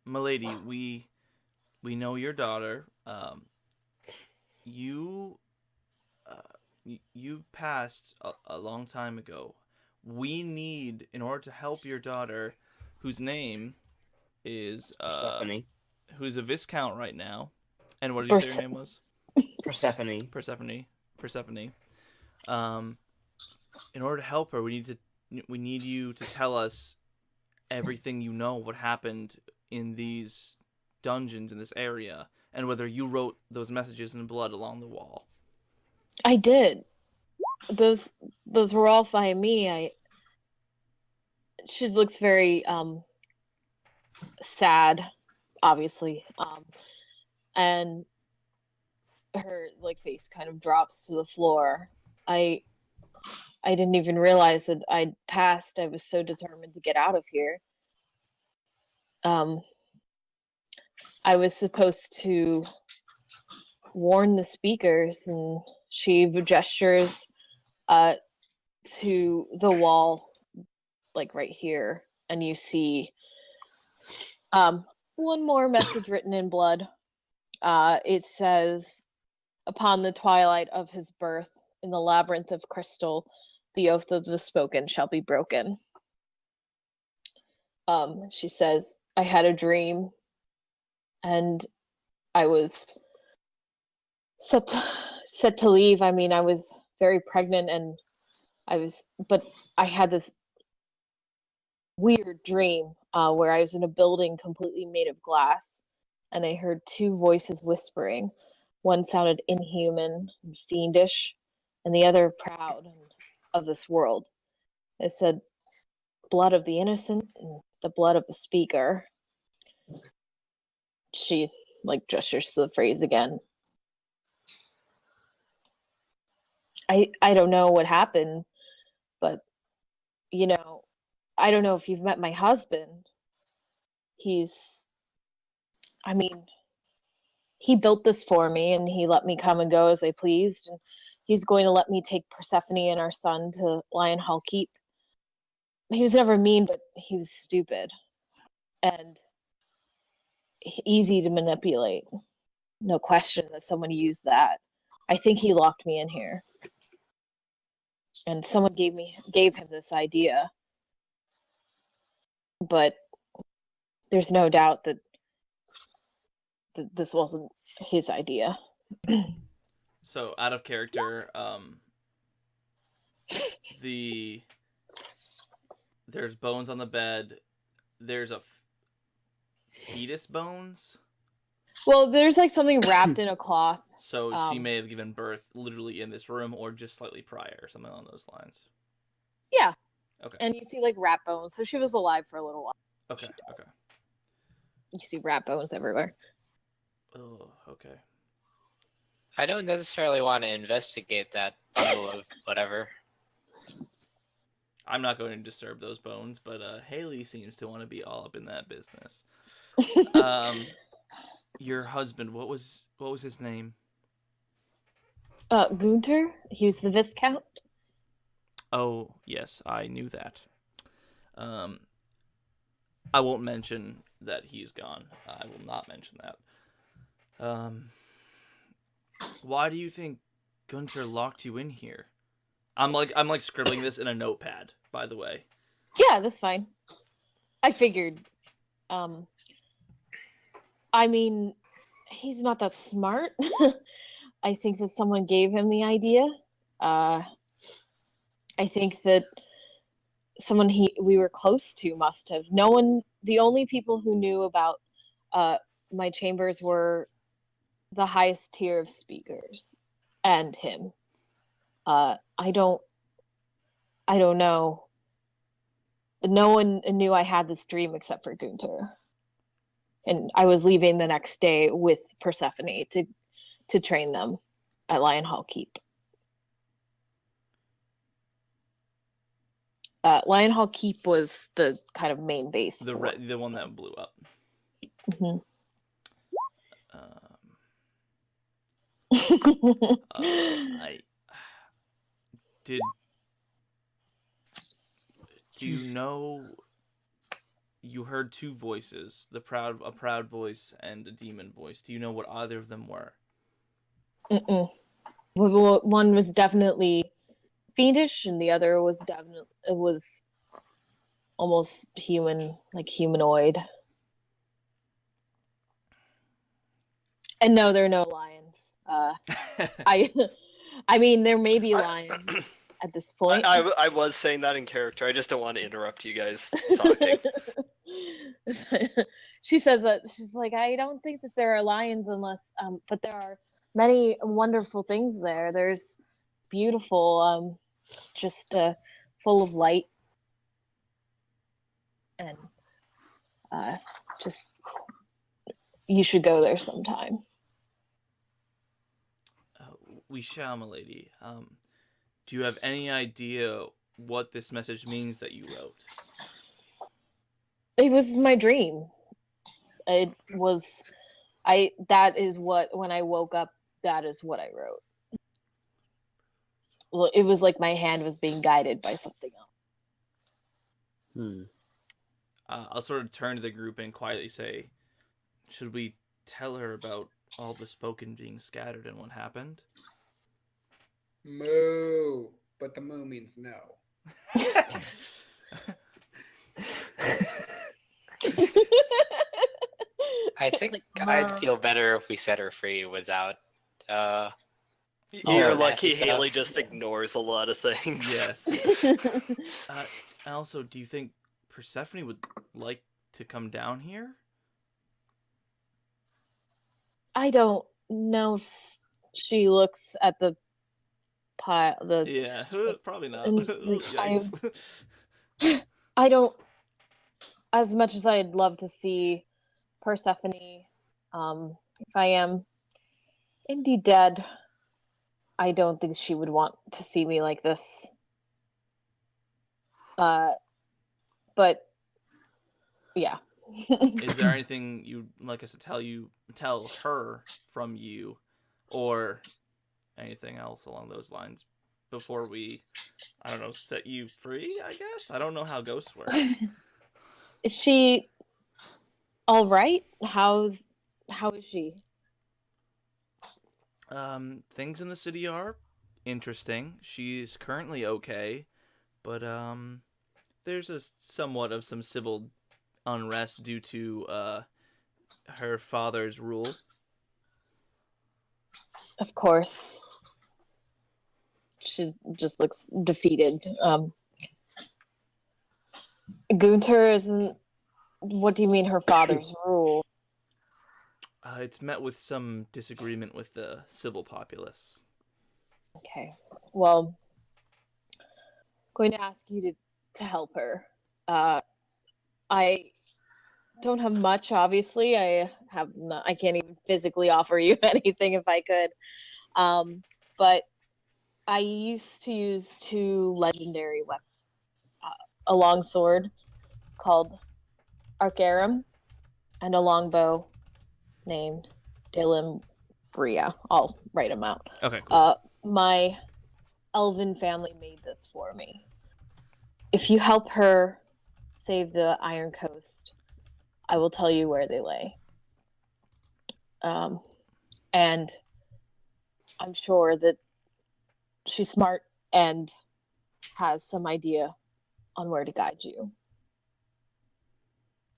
A: "Milady, we know your daughter. You passed a long time ago. We need, in order to help your daughter, whose name is
F: Persephone.
A: who's a viscount right now, and what did you say your name was?
F: Persephone.
A: Persephone. In order to help her, we need you to tell us everything you know, what happened in these dungeons in this area, and whether you wrote those messages in blood along the wall."
B: I did. Those were all by me. She looks very sad, obviously. And her face kind of drops to the floor. I didn't even realize that I'd passed. I was so determined to get out of here. I was supposed to warn the speakers, and she gestures to the wall, right here, and you see one more message written in blood. It says, "Upon the twilight of his birth, in the labyrinth of crystal, the oath of the spoken shall be broken." She says, "I had a dream, and I was set to leave. I mean, I was very pregnant, and but I had this weird dream where I was in a building completely made of glass, and I heard two voices whispering. One sounded inhuman and fiendish, and the other proud and of this world. It said, "Blood of the innocent and the blood of the speaker." She gestures to the phrase again. I don't know what happened, but I don't know if you've met my husband. I mean, he built this for me and he let me come and go as I pleased. And he's going to let me take Persephone and our son to Lion Hall Keep. He was never mean, but he was stupid and easy to manipulate. No question that someone used that. I think he locked me in here. And someone gave him this idea. But there's no doubt that this wasn't his idea.
A: So out of character, there's bones on the bed. There's a fetus bones.
B: Well, there's something wrapped in a cloth.
A: So she may have given birth literally in this room, or just slightly prior, or something along those lines.
B: Yeah.
A: Okay.
B: And you see rat bones, so she was alive for a little while.
A: Okay.
B: You see rat bones everywhere.
A: Oh, okay.
C: I don't necessarily want to investigate that puddle of whatever.
A: I'm not going to disturb those bones, but Haley seems to want to be all up in that business. Your husband, what was his name?
B: Gunter. He was the Viscount.
A: Oh, yes, I knew that. I won't mention that he's gone. I will not mention that. Why do you think Gunter locked you in here? I'm scribbling this in a notepad, by the way.
B: Yeah, that's fine. I figured. I mean, he's not that smart. I think that someone gave him the idea. I think that someone we were close to must have. No one. The only people who knew about my chambers were the highest tier of speakers and him. I don't know. No one knew I had this dream except for Gunter. And I was leaving the next day with Persephone to train them at Lion Hall Keep. Lion Hall Keep was the kind of main base.
A: The one that blew up.
B: Mm-hmm.
A: Do you know? You heard two voices, a proud voice and a demon voice. Do you know what either of them were?
B: Mm-mm. Well, one was definitely fiendish, and the other was almost human, like humanoid. And no, there are no lions. I mean, there may be lions at this point.
D: I was saying that in character. I just don't want to interrupt you guys talking.
B: She says that she's like, I don't think that there are lions unless, but there are many wonderful things there. There's beautiful, just full of light, and just you should go there sometime.
A: We shall, milady. Do you have any idea what this message means that you wrote?
B: It was my dream. It was, that is what, when I woke up, that is what I wrote. Well, it was like my hand was being guided by something else.
A: I'll sort of turn to the group and quietly say, should we tell her about all the spoken being scattered and what happened?
E: Moo. But the moo means no.
C: I think I'd feel better if we set her free without.
D: You're lucky
C: nasty
D: Haley
C: stuff.
D: just ignores a lot of things.
A: Yes. And also, do you think Persephone would like to come down here?
B: I don't know if she looks at the pile.
A: Yeah, probably not.
B: and, like,
A: Yikes.
B: I don't. As much as I'd love to see Persephone, if I am indeed dead, I don't think she would want to see me like this. But yeah.
A: Is there anything you'd like us to tell her from you, or anything else along those lines before we, I don't know, set you free? I guess I don't know how ghosts work.
B: Is she all right? How is she?
A: Things in the city are interesting. She's currently okay, but there's somewhat of some civil unrest due to her father's rule.
B: Of course. She just looks defeated. Gunter isn't. What do you mean her father's rule?
A: It's met with some disagreement with the civil populace.
B: Okay. Well, I'm going to ask you to help her. I don't have much, obviously. I can't even physically offer you anything if I could. But I used to use 2 legendary weapons. A long sword called Arcarum and a longbow named Bria. I'll write them out.
A: Okay, cool.
B: My elven family made this for me. If you help her save the Iron Coast, I will tell you where they lay. And I'm sure that she's smart and has some idea on where to guide you.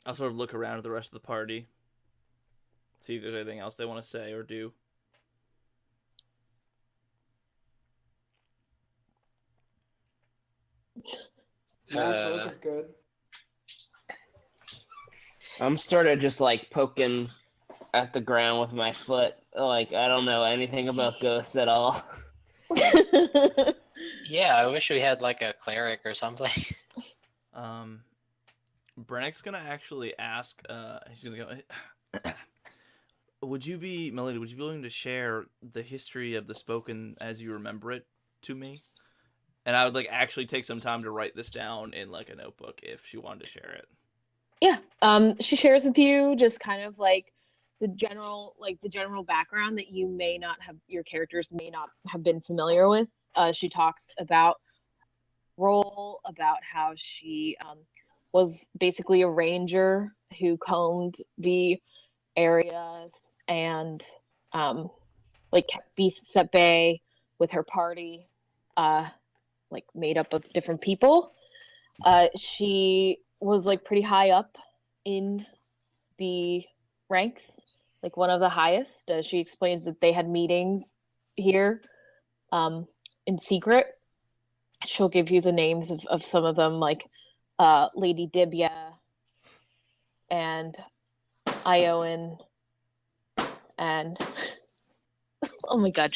A: I'll sort of look around at the rest of the party, see if there's anything else they want to say or do.
E: Rogue is good.
F: I'm sort of just like poking at the ground with my foot. Like, I don't know anything about ghosts at all.
C: Yeah, I wish we had like a cleric or something.
A: Brennick's gonna actually ask. He's gonna go. Would you be, Melody? Would you be willing to share the history of the Spoken as you remember it to me? And I would like actually take some time to write this down in like a notebook if she wanted to share it.
B: Yeah. She shares with you just kind of like the general background that your characters may not have been familiar with. She talks about role, about how she was basically a ranger who combed the areas and like kept beasts at bay with her party, like made up of different people. She was like pretty high up in the ranks, like one of the highest. She explains that they had meetings here in secret. She'll give you the names of some of them, like Lady Dibya and Ioan and oh my god,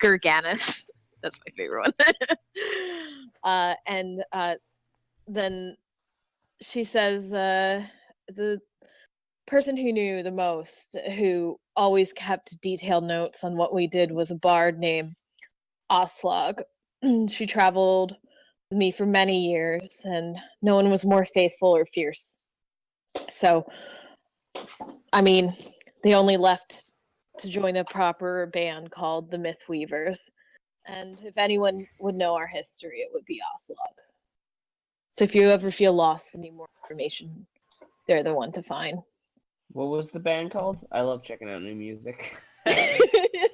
B: Gerganus. That's my favorite one. And then she says the person who knew the most, who always kept detailed notes on what we did, was a bard named Oslog. She traveled with me for many years, and no one was more faithful or fierce. So, I mean, they only left to join a proper band called the Mythweavers. And if anyone would know our history, it would be Oslog. So if you ever feel lost and need more information, they're the one to find.
F: What was the band called? I love checking out new music.
B: The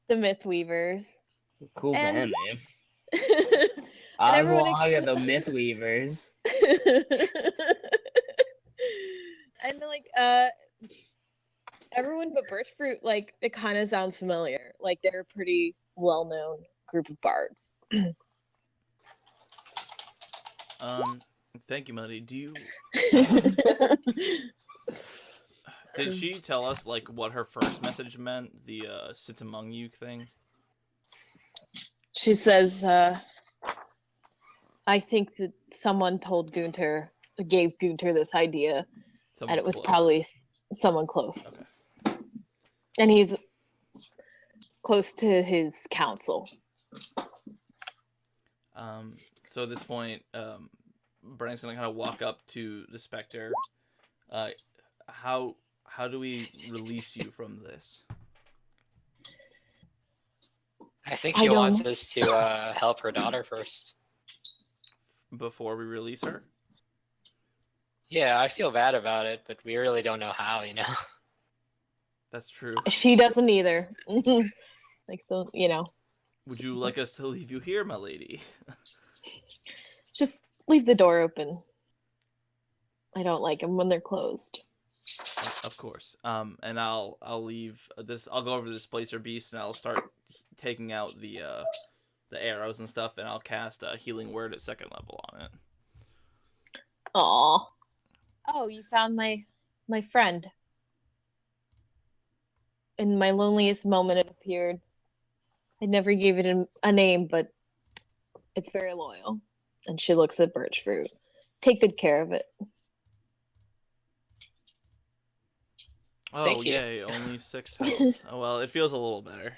B: Mythweavers.
F: Cool
B: And-
F: band name.
B: And everyone
F: Oslog and the Mythweavers.
B: And like everyone but Birchfruit, like it kind of sounds familiar. Like they're a pretty well-known group of bards.
A: Thank you, Melody. Did she tell us like what her first message meant? The "sits among you" thing.
B: She says, I think that someone gave Gunter this idea,
A: Someone
B: and it was
A: close.
B: probably someone close.
A: Okay.
B: And he's close to his council.
A: So at this point, Brandon's gonna kind of walk up to the Spectre. How do we release you from this?
C: I think
B: I
C: she
B: don't-
C: wants us to help her daughter first.
A: Before we release her?
C: Yeah, I feel bad about it, but we really don't know how, you know?
A: That's true.
B: She doesn't either. Like, so,
A: Would you like us to leave you here, my lady?
B: just leave the door open. I don't like them when they're closed.
A: Of course. And I'll leave this. I'll go over to the Displacer Beast and I'll start taking out the arrows and stuff, and I'll cast a Healing Word at 2nd level on it.
B: Aw. Oh, you found my friend. In my loneliest moment, it appeared. I never gave it a name, but it's very loyal. And she looks at Birchfruit. Take good care of it.
A: Oh,
C: Thank you.
A: yay, only 6 health. Oh, well, it feels a little better.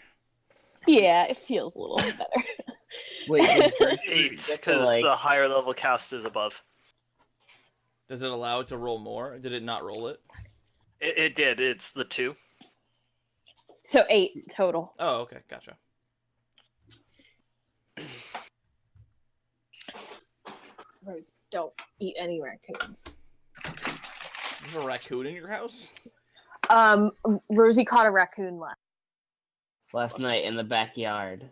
B: Yeah, it feels a little better.
F: Wait, did Birchfruit
D: 8,
F: get to,
D: because
F: like,
D: the higher level cast is above.
A: Does it allow it to roll more? Did it not roll it?
D: It did. It's the 2.
B: So 8 total.
A: Oh, okay, gotcha.
B: Rose, don't eat any raccoons.
A: Is there a raccoon in your house?
B: Rosie caught a raccoon
F: last night in the backyard?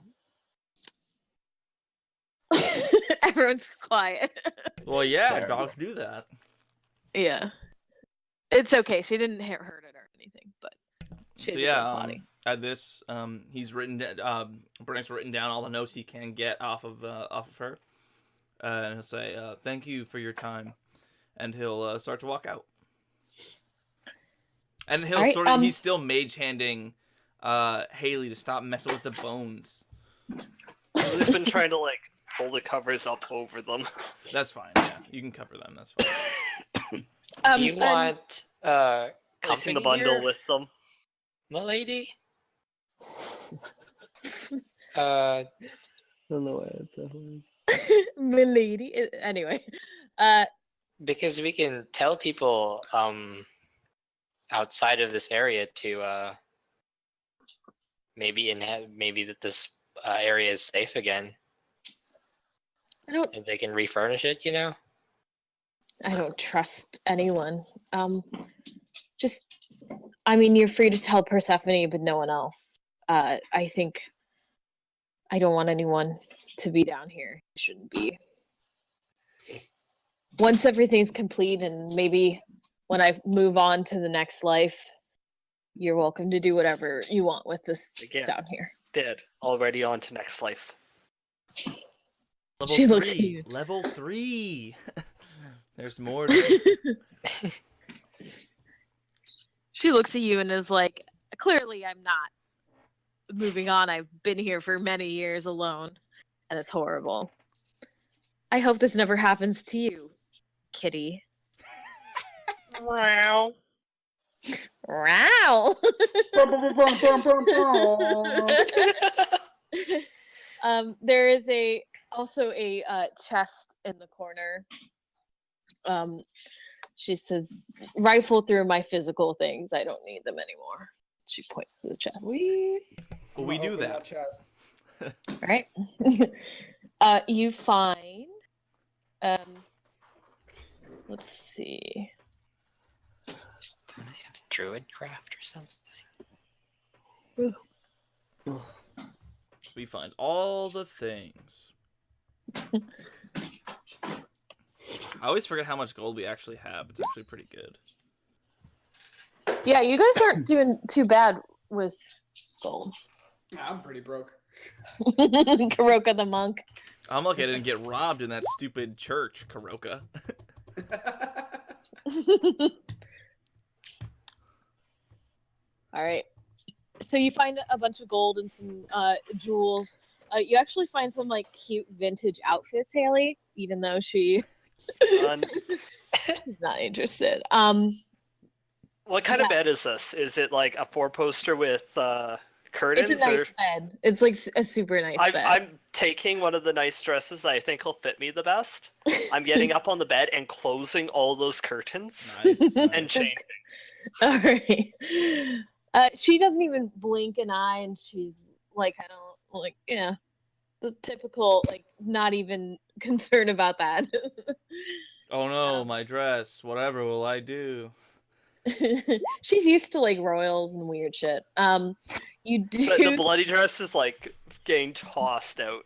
B: Everyone's quiet.
A: Well, yeah,
F: Terrible.
A: dogs do that.
B: Yeah. It's okay. She didn't hurt it or anything, but she had
A: So
B: to
A: yeah,
B: go potty.
A: at this, he's Brandon's written down all the notes he can get off of her, and he'll say, "Thank you for your time," and he'll start to walk out. And he'll
B: Alright,
A: he's still mage handing Haley to stop messing with the bones.
D: He's been trying to like pull the covers up over them.
A: That's fine. Yeah, you can cover them. That's fine.
C: Do you
B: And-
C: want
D: Placing
C: company
D: the bundle
C: here,
D: with them.
C: milady?
F: I don't know why it's so hard.
B: Milady. Anyway,
C: Because we can tell people outside of this area to maybe that this area is safe again,
B: I don't
C: and they can refurnish it. You know.
B: trust anyone. You're free to tell Persephone, but no one else. I think I don't want anyone to be down here. It shouldn't be. Once everything's complete, and maybe when I move on to the next life, you're welcome to do whatever you want with this
D: Again.
B: down here.
D: Dead. Already on to next life.
A: Level
B: She looks at
A: 3.
B: you.
A: Level 3. There's more.
B: She looks at you and is like, clearly I'm not moving on. I've been here for many years alone, and it's horrible. I hope this never happens to you, kitty. Wow. Wow. There is also a chest in the corner. She says, "Rifle through my physical things. I don't need them anymore." She points to the chest.
A: We
E: I'm gonna
A: do
E: open
A: that.
E: chest.
B: All right. You find. Let's see.
C: Don't they have druid craft or something?
A: We find all the things. I always forget how much gold we actually have. It's actually pretty good.
B: Yeah, you guys aren't doing too bad with gold.
E: I'm pretty broke.
B: Karoka the monk.
A: I'm lucky I didn't get robbed in that stupid church, Karoka.
B: All right. So you find a bunch of gold and some jewels. You actually find some like cute vintage outfits, Haley, even though she's not interested.
D: What kind of bed is this? Is it like a 4-poster with curtains?
B: It's a nice bed. It's like a super nice bed.
D: I'm taking one of the nice dresses that I think will fit me the best. I'm getting up on the bed and closing all those curtains
A: Nice.
D: and changing.
B: All right. She doesn't even blink an eye, and she's like, I don't like, yeah, the typical, like, not even concerned about that.
A: Oh no, my dress. Whatever will I do?
B: She's used to like royals and weird shit. You do.
D: The bloody dress is like getting tossed out.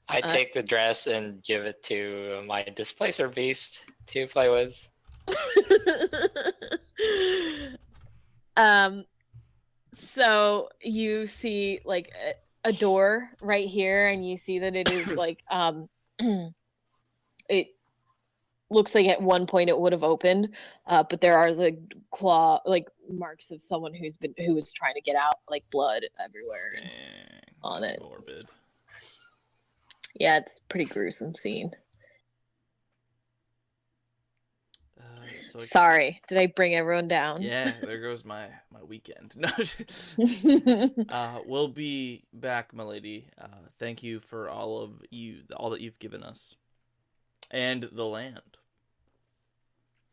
C: I take the dress and give it to my displacer beast to play with.
B: So you see like a door right here, and you see that it is like it looks like at one point it would have opened, but there are like claw like marks of someone who was trying to get out, like blood everywhere and
A: Dang,
B: on it.
A: morbid.
B: Yeah, it's a pretty gruesome scene.
A: So
B: Sorry, did I bring everyone down?
A: yeah, there goes my weekend. No, we'll be back, my lady. Thank you for all that you've given us, and the land.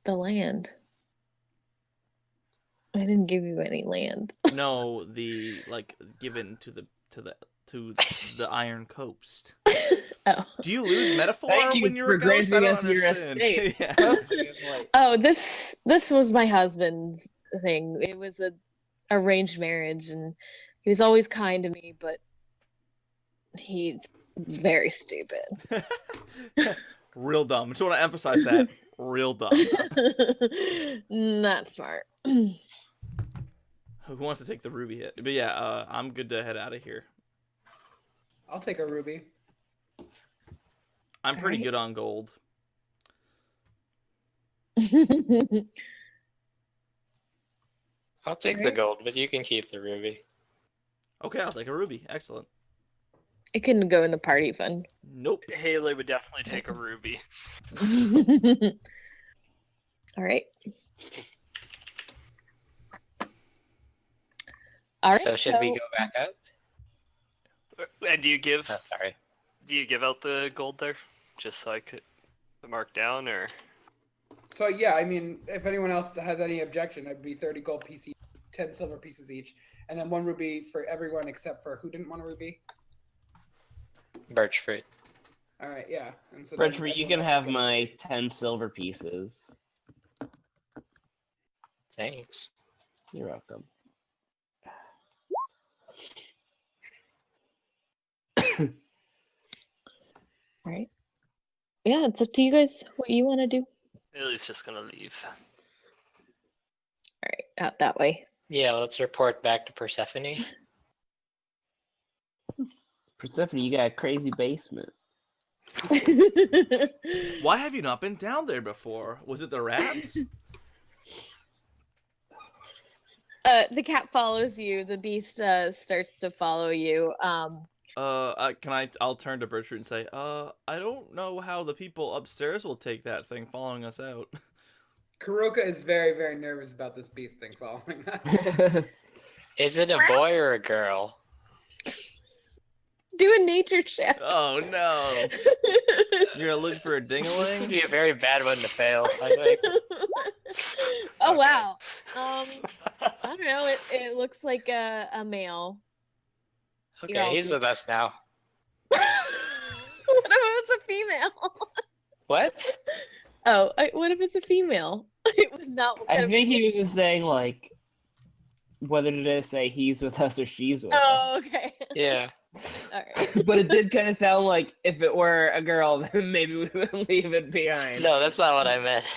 B: The land. I didn't give you any land.
A: No, the like given to the Iron Coast.
B: Oh.
A: Do you lose metaphor
F: Thank you
A: when you're
F: for
A: a ghost? I
F: granting
A: don't
F: us your
A: understand.
F: estate.
A: Yeah.
B: Oh, this was my husband's thing. It was a arranged marriage, and he was always kind to me, but he's very stupid.
A: Real dumb. Just want to emphasize that. Real dumb.
B: Not smart.
A: Who wants to take the ruby hit? But yeah, I'm good to head out of here.
E: I'll take a ruby.
A: I'm pretty
B: Alright.
A: good on gold.
C: I'll take the gold, but you can keep the ruby.
A: Okay, I'll take a ruby. Excellent.
B: It couldn't go in the party fund.
A: Nope.
D: Haley would definitely take a ruby.
B: All right. All right.
C: So should we go back up?
D: And do you give
C: Oh, sorry.
D: out the gold there, just so I could mark down, or?
E: So yeah, I mean, if anyone else has any objection, it'd be 30 gold pieces, 10 silver pieces each, and then 1 ruby for everyone except for who didn't want a ruby.
C: Birch fruit.
E: All right, yeah. And so
F: Bridge,
E: then
F: you
E: everyone
F: can
E: else
F: have
E: get a
F: my
E: ruby.
F: 10 silver pieces.
C: Thanks.
F: You're welcome.
B: All right. Yeah, it's up to you guys what you want to do.
D: Haley's just gonna leave.
B: All right, out that way.
C: Yeah, let's report back to Persephone.
F: Persephone, you got a crazy basement.
A: Why have you not been down there before? Was it the rats?
B: The cat follows you. The beast starts to follow you.
A: I'll turn to Bertrude and say, I don't know how the people upstairs will take that thing following us out.
E: Karuka is very, very nervous about this beast thing following us.
C: Is it a boy or a girl?
B: Do a nature check.
A: Oh no! You're gonna look for a
C: This could
A: dingling?
C: be a very bad one to fail. I think.
B: Oh
D: Okay.
B: wow. I don't know. It looks like a male. You're all
C: Okay, he's
B: just-
C: with us now.
B: What if it was a female?
C: What?
B: Oh, what if it's a female? It was not. What kind
F: I
B: of-
F: think he was just saying, like, whether to say he's with us or she's with
B: Oh, okay.
C: Yeah.
B: All right.
F: But it did kind of sound like if it were a girl, then maybe we would leave it behind.
C: No, that's not what I meant.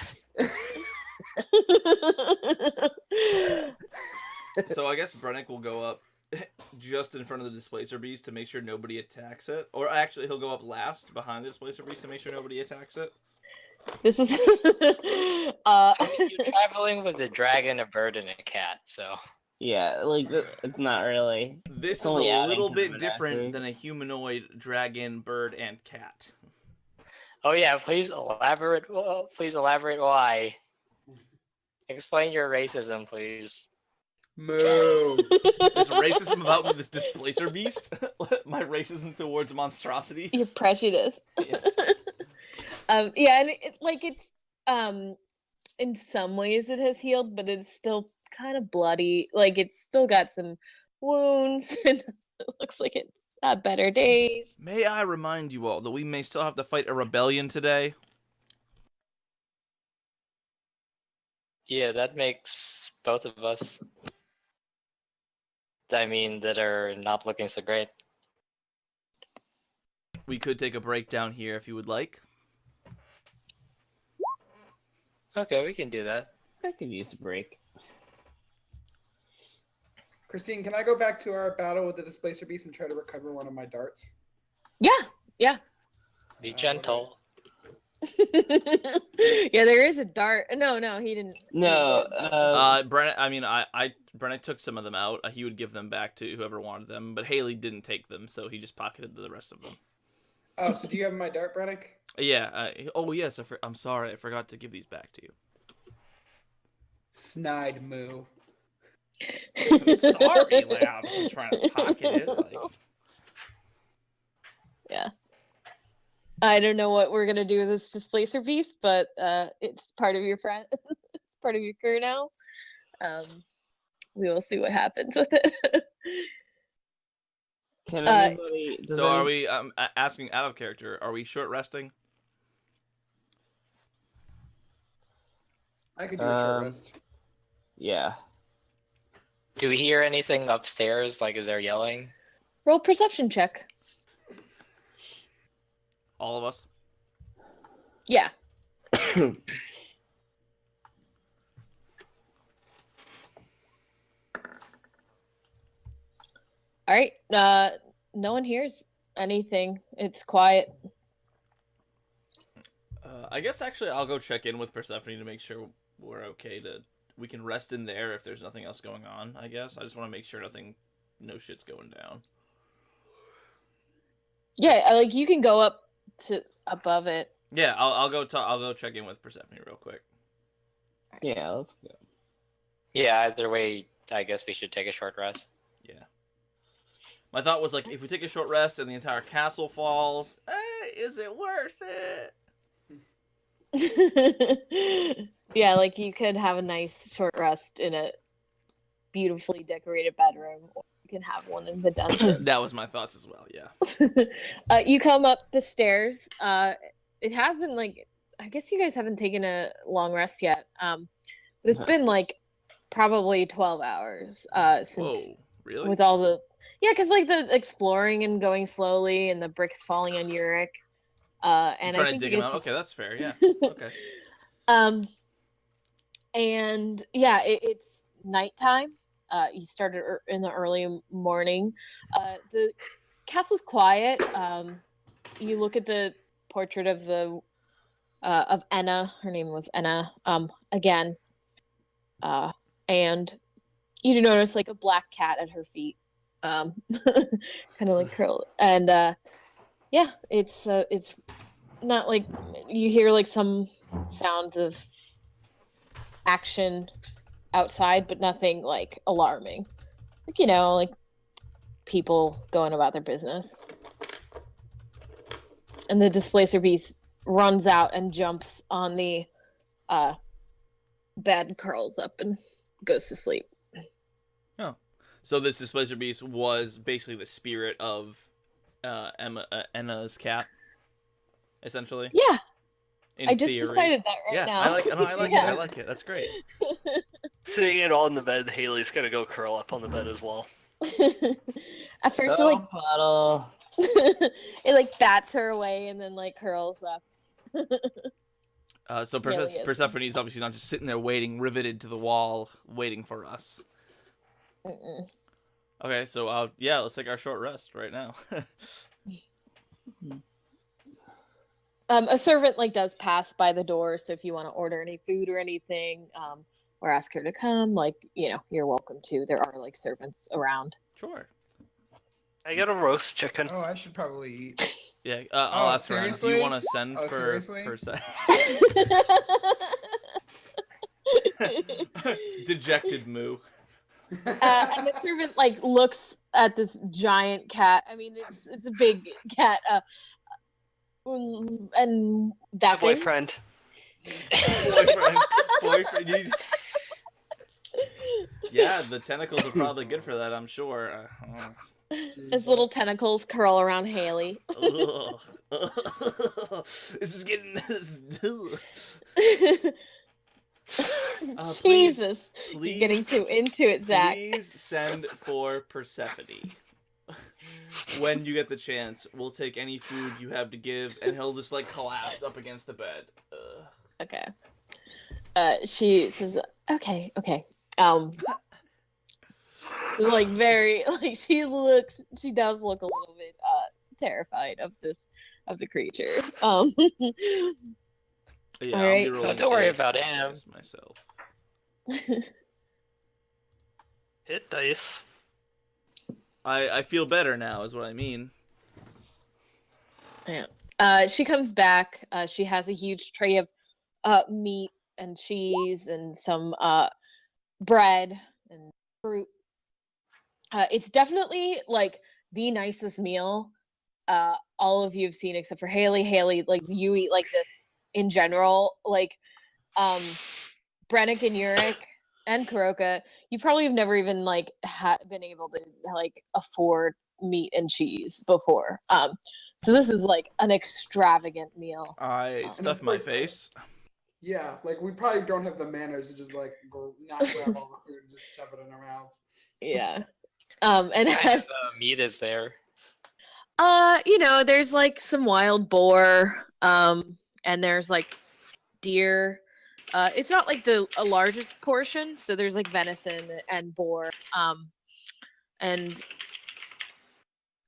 A: So I guess Brennick will go up just in front of the displacer beast to make sure nobody attacks it. Or actually, he'll go up last behind the displacer beast to make sure nobody attacks it.
B: This is
C: I mean, you're traveling with a dragon, a bird, and a cat, so.
F: Yeah, like it's not really.
A: This
F: It's
A: is a
F: only adding
A: little
F: to
A: bit
F: the
A: different
F: menagerie.
A: than a humanoid dragon, bird, and cat.
C: Oh yeah, please elaborate. Well, please elaborate why. Explain your racism, please.
E: Moo.
A: This racism about this displacer beast? My racism towards monstrosities?
B: your prejudice.
A: Yes.
B: Yeah, and it's in some ways it has healed, but it's still kind of bloody. Like it's still got some wounds, and it looks like it's had better days.
A: May I remind you all that we may still have to fight a rebellion today?
C: Yeah, that makes both of us. I mean, that are not looking so great.
A: We could take a break down here if you would like.
C: Okay, we can do that.
F: I could use a break.
E: Christine, can I go back to our battle with the displacer beast and try to recover one of my darts?
B: Yeah.
C: Be gentle.
B: Yeah, there is a dart. No, he didn't.
F: No,
A: Brennan took some of them out. He would give them back to whoever wanted them, but Haley didn't take them, so he just pocketed the rest of them.
E: Oh, so do you have my dart, Brennick?
A: Yeah. Oh, yes. I'm sorry. I forgot to give these back to you.
E: Snide moo.
A: Sorry, like I was trying to pocket it. Like...
B: Yeah. I don't know what we're gonna do with this displacer beast, but it's part of your friend. It's part of your crew now. We will see what happens with it.
F: Can anybody?
A: So are we? Asking out of character. Are we short resting?
E: I could do a short rest.
F: Yeah.
C: Do we hear anything upstairs? Like, is there yelling?
B: Roll perception check.
A: All of us.
B: Yeah. All right. No one hears anything. It's quiet.
A: I guess actually I'll go check in with Persephone to make sure we're okay we can rest in there if there's nothing else going on. I guess I just want to make sure no shit's going down.
B: Yeah, like you can go up to above it.
A: Yeah, I'll go check in with Persephone real quick.
F: Yeah, let's go.
C: Yeah, either way, I guess we should take a short rest.
A: Yeah. My thought was like, if we take a short rest and the entire castle falls, is it worth it?
B: Yeah, like you could have a nice short rest in a beautifully decorated bedroom, or you can have one in the dungeon.
A: That was my thoughts as well. Yeah.
B: You come up the stairs. It has been like, I guess you guys haven't taken a long rest yet. But it's been like probably 12 hours since.
A: Whoa, really?
B: With all the because like the exploring and going slowly and the bricks falling on Yurik. And
A: trying
B: I think
A: to dig
B: you
A: him
B: guys
A: out. Okay, that's fair. Yeah. Okay.
B: And yeah, it's nighttime. You started in the early morning. The castle's quiet. You look at the portrait of of Enna. Her name was Enna. Again, and you do notice like a black cat at her feet, kind of like curl. And yeah, it's not like you hear like some sounds of action outside, but nothing like alarming. Like, like people going about their business. And the displacer beast runs out and jumps on the bed, curls up, and goes to sleep.
A: Oh. So this displacer beast was basically the spirit of Enna's cat, essentially?
B: Yeah.
A: In
B: I just
A: theory.
B: decided that right
A: Yeah,
B: now.
A: I like it.
B: Yeah.
A: I like it. That's great.
D: Sitting it all in the bed, Haley's gonna go curl up on the bed as well.
B: At first,
F: Oh, puddle.
B: it like bats her away and then like curls up.
A: So
B: Yeah, yes.
A: Persephone's obviously not just sitting there waiting, riveted to the wall, waiting for us.
B: Mm-mm.
A: Okay, so yeah, let's take our short rest right now.
B: A servant like does pass by the door, so if you want to order any food or anything, or ask her to come, like, you're welcome to. There are like servants around.
A: Sure.
D: I got a roast chicken.
E: Oh, I should probably eat.
A: Yeah, I'll
E: Oh,
A: ask around. Do you
E: seriously?
A: want to send
E: Oh,
A: for
E: seriously?
A: per se? Dejected moo.
B: And the servant like looks at this giant cat. I mean, it's a big cat. And that thing.
D: Boyfriend.
A: boyfriend. Yeah, the tentacles are probably good for that, I'm sure.
B: His little tentacles curl around Haley.
A: This is getting.
B: Jesus,
A: please,
B: you're getting too into it, Zach.
A: Please send for Persephone. When you get the chance, we'll take any food you have to give, and he'll just like collapse up against the bed.
B: Okay. She says, "Okay." Like very, like she does look a little bit terrified of the creature.
A: Yeah,
B: All
A: I'll
B: right.
A: be rolling
C: Don't worry
A: dice
C: about him.
A: myself.
D: Hit dice.
A: I feel better now, is what I mean.
B: Yeah. She comes back. She has a huge tray of meat and cheese and some bread and fruit. It's definitely like the nicest meal all of you have seen except for Haley. Haley, like you eat like this in general. Like Brennick and Yurik and Kuroka, you probably have never even like been able to like afford meat and cheese before. So this is like an extravagant meal.
A: I
E: of
A: stuffed my
E: course,
A: face.
E: Yeah, like we probably don't have the manners to just like not grab all the food and just shove it in our mouths.
B: Yeah. And
C: What
B: it
C: kind
B: has,
C: of meat is there?
B: there's like some wild boar, and there's like deer. It's not like the largest portion, so there's like venison and boar, and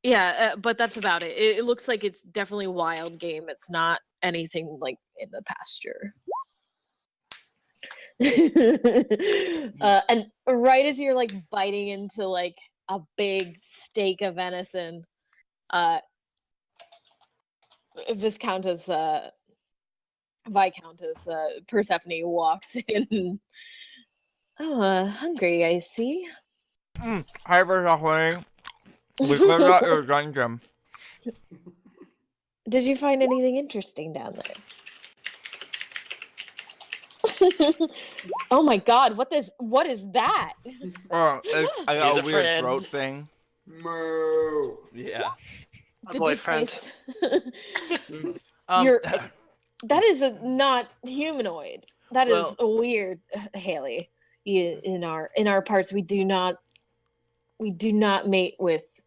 B: yeah, but that's about it. It looks like it's definitely wild game. It's not anything like in the pasture. And right as you're like biting into like a big steak of venison, Viscountess Viscountess Persephone walks in. Oh, hungry, I see.
A: Hi, Persephone. We cleared out your dungeon.
B: Did you find anything interesting down there? Oh my god, what is that?
A: I got
C: He's
A: a
C: a
A: weird
C: friend.
A: throat thing.
E: Moo.
A: Yeah.
D: My
B: Did you
D: boyfriend.
B: You're- That is not humanoid. That is
A: Well-
B: weird, Haley. In our parts, we do not mate with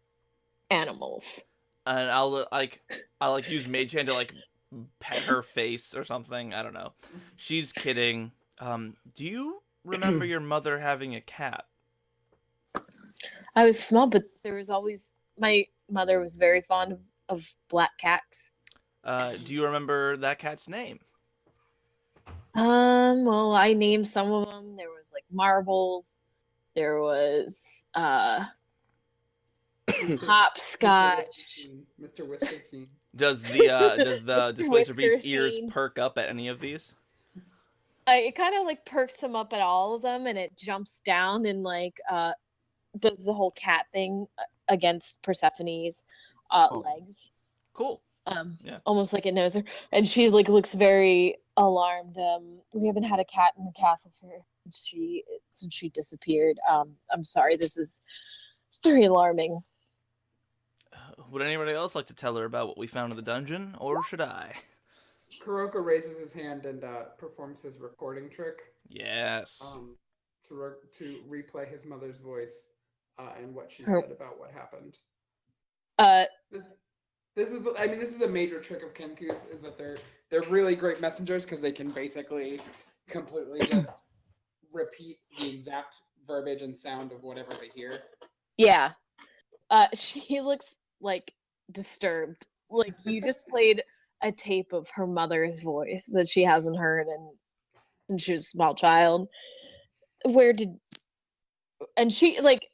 B: animals.
A: And I'll use Mage Hand to like pet her face or something. I don't know. She's kidding. Do you remember your mother having a cat?
B: I was small, but there was always my mother was very fond of black cats.
A: Do you remember that cat's name?
B: Well, I named some of them. There was like Marbles. There was Hopscotch.
E: Mr. Whiskerfiend.
A: Does the Displacer Beast's ears
B: Whiskerfiend.
A: perk up at any of these?
B: It kind of like perks them up at all of them, and it jumps down and like does the whole cat thing against Persephone's legs.
A: Cool. Yeah.
B: Almost like it knows her, and she like looks very alarmed. We haven't had a cat in the castle since she disappeared. I'm sorry, this is very alarming.
A: Would anybody else like to tell her about what we found in the dungeon, or should I?
E: Kuroka raises his hand and performs his recording trick
A: Yes.
E: to replay his mother's voice and what she said about what happened. This is a major trick of Kenku's, is that they're really great messengers because they can basically completely just repeat the exact verbiage and sound of whatever they hear.
B: Yeah. She looks like disturbed. Like you just played a tape of her mother's voice that she hasn't heard since she was a small child. Where did and she like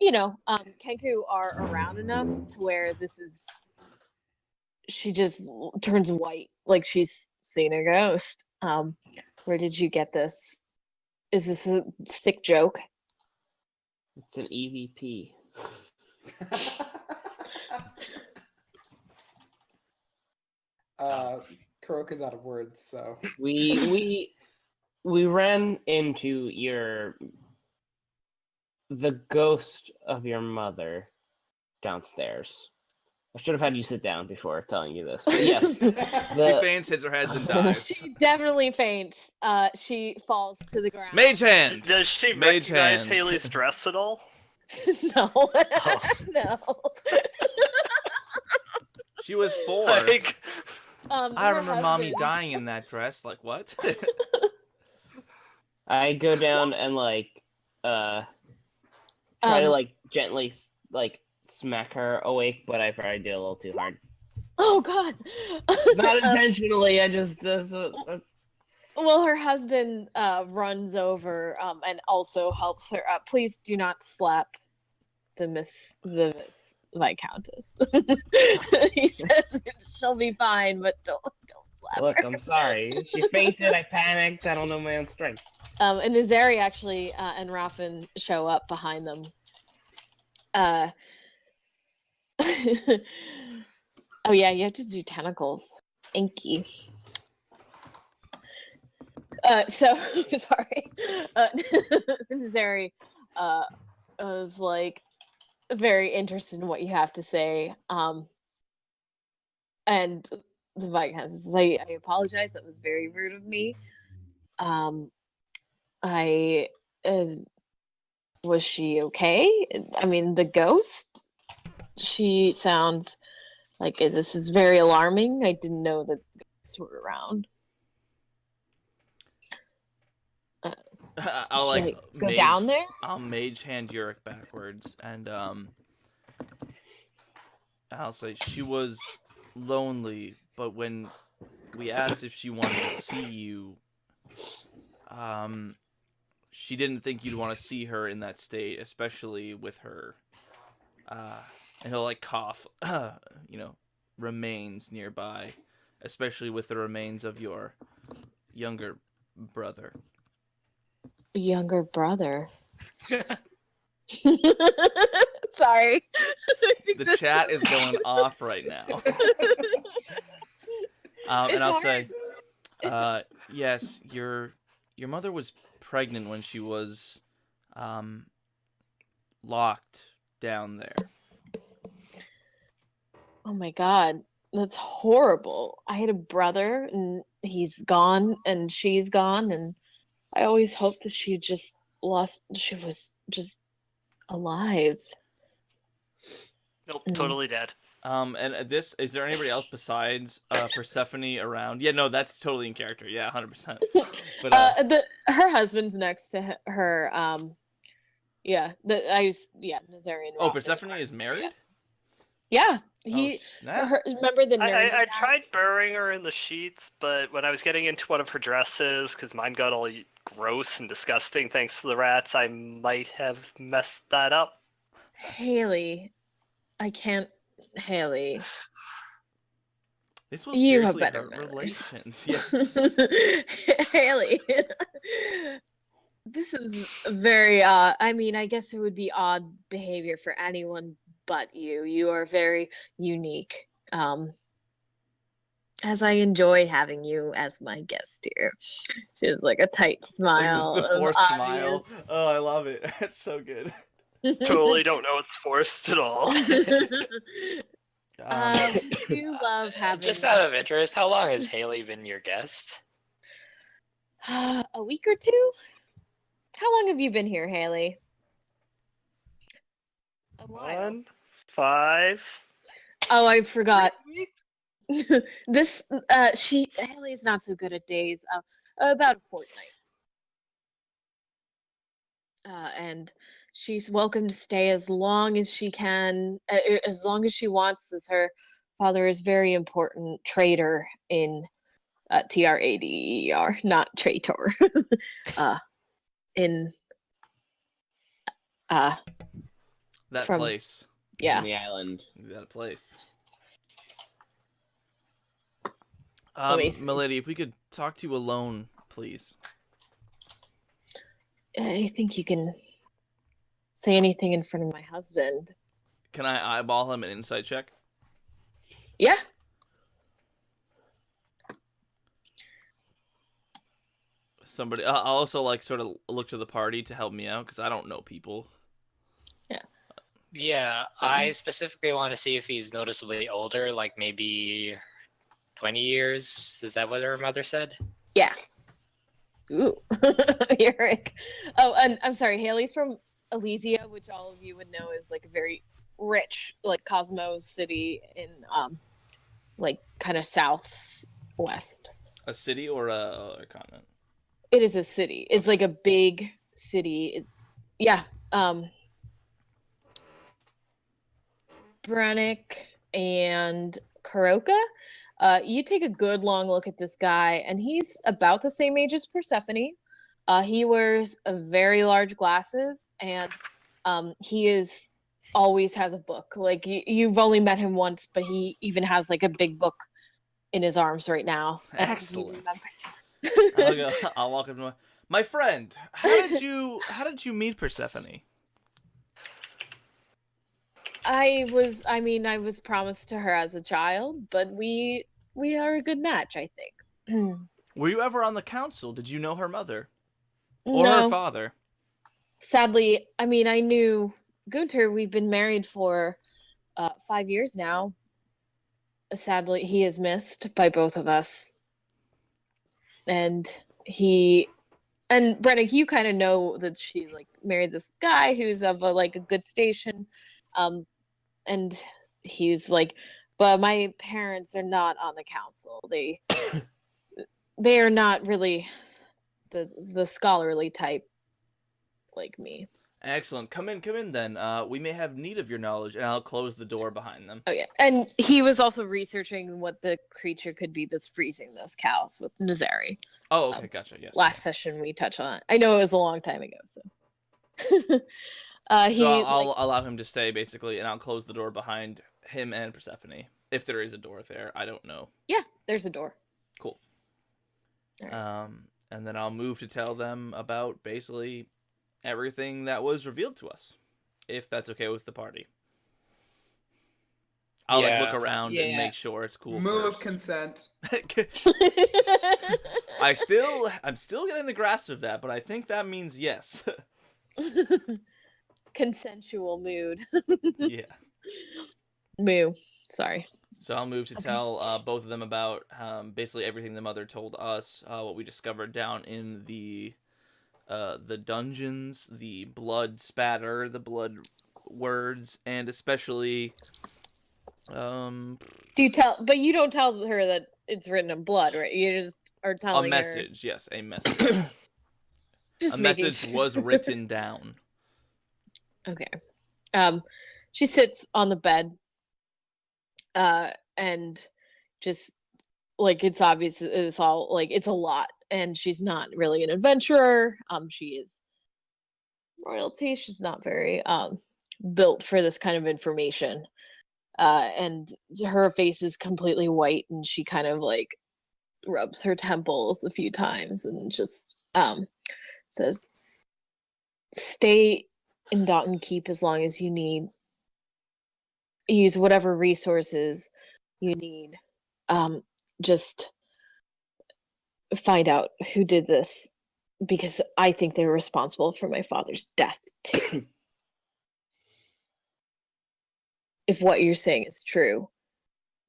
B: Kenku are around enough to where she just turns white like she's seen a ghost. Where did you get this? Is this a sick joke?
F: It's an EVP.
E: Kuroka's out of words, so
F: We ran into the ghost of your mother downstairs. I should have had you sit down before telling you this. But yes,
A: She faints, hits her head, and dies.
B: She definitely faints. She falls to the ground.
A: Mage hand.
D: Does she
A: Mage
D: recognize
A: hand.
D: Haley's dress at all?
B: No.
C: Oh.
B: No.
A: She was 4.
D: Like,
A: I
B: her
A: remember mommy
B: husband-
A: dying in that dress. Like what?
F: I go down and try to like gently smack her awake, but I probably did a little too hard.
B: Oh God.
F: Not intentionally. I just
B: Well, her husband runs over and also helps her. Please do not slap the Miss Viscountess. He says she'll be fine, but don't slap
F: look.
B: her.
F: I'm sorry. She fainted. I panicked. I don't know my own strength.
B: And Nazari actually and Raffen show up behind them. Oh yeah, you have to do tentacles. Inky. So sorry. Nazari was like very interested in what you have to say. And the Viscountess says, I apologize, that was very rude of me. Was she okay? I mean, the ghost? She sounds like this is very alarming. I didn't know that ghosts were around.
A: I'll
B: Should
A: like
B: I go down there?
A: I'll mage hand Yurik backwards, and I'll say she was lonely, but when we asked if she wanted to see you, she didn't think you'd want to see her in that state, especially with her, and he'll like cough, remains nearby, especially with the remains of your younger brother.
B: Younger brother. Sorry.
A: The chat is going off right now. And I'll say, yes, your mother was pregnant when she was locked down there.
B: Oh my God, that's horrible. I had a brother and he's gone and she's gone, and I always hoped that she was just alive.
D: nope, totally dead.
A: And this, is there anybody else besides Persephone around? Yeah, no, that's totally in character. Yeah, 100%. But
B: her husband's next to her. Nazarian.
A: oh,
B: Raffen.
A: Persephone is married?
B: Yeah,
A: Oh, snap.
B: remember the nerd
D: I
B: guy?
D: tried burying her in the sheets, but when I was getting into one of her dresses, because mine got all gross and disgusting thanks to the rats, I might have messed that up.
B: Haley, I can't. Haley,
A: This will
B: you have
A: seriously
B: better
A: hurt
B: manners.
A: relations. Yeah.
B: Haley, this is very I mean, I guess it would be odd behavior for anyone but you. You are very unique. As I enjoy having you as my guest here. She has like a tight smile.
A: The
B: of
A: forced smile.
B: obvious-
A: Oh, I love it. That's so good.
D: Totally don't know it's forced at all.
B: You love having
C: Just out of interest, how long has Haley been your guest?
B: a week or two. How long have you been here, Haley? A while.
D: 1, 5.
B: Oh, I forgot. This Haley's not so good at days. About a fortnight. And she's welcome to stay as long as she can, as long as she wants, as her father is very important trader in Trader, not traitor, in uh,
A: That
B: from
A: place.
B: yeah.
F: On the island.
A: That place.
B: Let me see.
A: Milady, if we could talk to you alone, please.
B: I think you can say anything in front of my husband.
A: Can I eyeball him an insight check?
B: Yeah.
A: Somebody. I'll also like sort of look to the party to help me out because I don't know people.
C: Yeah, I specifically want to see if he's noticeably older, like maybe 20 years. Is that what her mother said?
B: Yeah. Ooh. Eric. Oh, and I'm sorry, Haley's from Elysia, which all of you would know is like a very rich, like Cosmos city in like kind of southwest.
A: A city or a continent?
B: It is a city. It's like a big city. It's yeah. Brannick and Kuroka. You take a good long look at this guy, and he's about the same age as Persephone. He wears a very large glasses, and he is always has a book. Like you've only met him once, but he even has like a big book in his arms right now.
A: Excellent. I'll walk up to my friend. How did you meet Persephone?
B: I was promised to her as a child, but we are a good match, I think.
A: Were you ever on the council? Did you know her mother or
B: No,
A: her father?
B: sadly, I knew Gunter. We've been married for 5 years now. Sadly, he is missed by both of us, and Brennick, you kind of know that she like married this guy who's of a good station, and he's like, but my parents are not on the council. They are not really the scholarly type like me.
A: Excellent. Come in then. We may have need of your knowledge, and I'll close the door behind them.
B: Oh yeah, and he was also researching what the creature could be that's freezing those cows with Nazari.
A: Oh, okay, gotcha. Yes.
B: Last session we touched on it. I know it was a long time ago, so.
A: So I'll allow him to stay basically, and I'll close the door behind him and Persephone if there is a door there. I don't know.
B: Yeah, there's a door.
A: Cool.
B: Right.
A: And then I'll move to tell them about basically everything that was revealed to us, if that's okay with the party. I'll like look around and make sure it's cool.
E: Move
A: first.
E: consent.
A: I'm still getting the grasp of that, but I think that means yes.
B: Consensual mood.
A: Yeah.
B: Moo. Sorry.
A: So I'll move to tell both of them about basically everything the mother told us, what we discovered down in the dungeons, the blood spatter, the blood words, and especially
B: Do you tell? But you don't tell her that it's written in blood, right? You just are telling
A: a message.
B: her.
A: Yes, a message.
B: Just
A: a
B: making
A: message
B: sure.
A: was written down.
B: Okay. She sits on the bed, and just like it's obvious, it's all like it's a lot, and she's not really an adventurer. She is royalty. She's not very built for this kind of information. And her face is completely white, and she kind of like rubs her temples a few times and just says, "Stay in Dotton Keep as long as you need. Use whatever resources you need. Just find out who did this, because I think they're responsible for my father's death too." If what you're saying is true,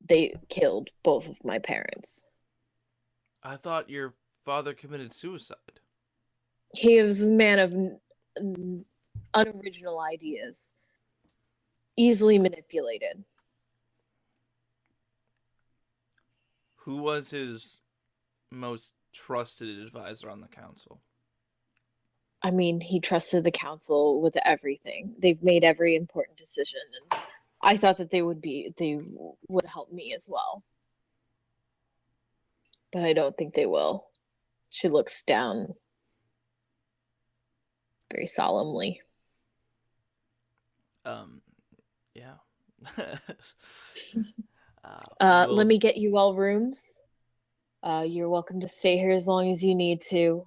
B: they killed both of my parents.
A: I thought your father committed suicide.
B: He was a man of unoriginal ideas, easily manipulated.
A: Who was his most trusted advisor on the council?
B: I mean, he trusted the council with everything. They've made every important decision, and I thought that they would help me as well. But I don't think they will. She looks down very solemnly.
A: Yeah.
B: Let
A: we'll-
B: me get you all rooms. You're welcome to stay here as long as you need to.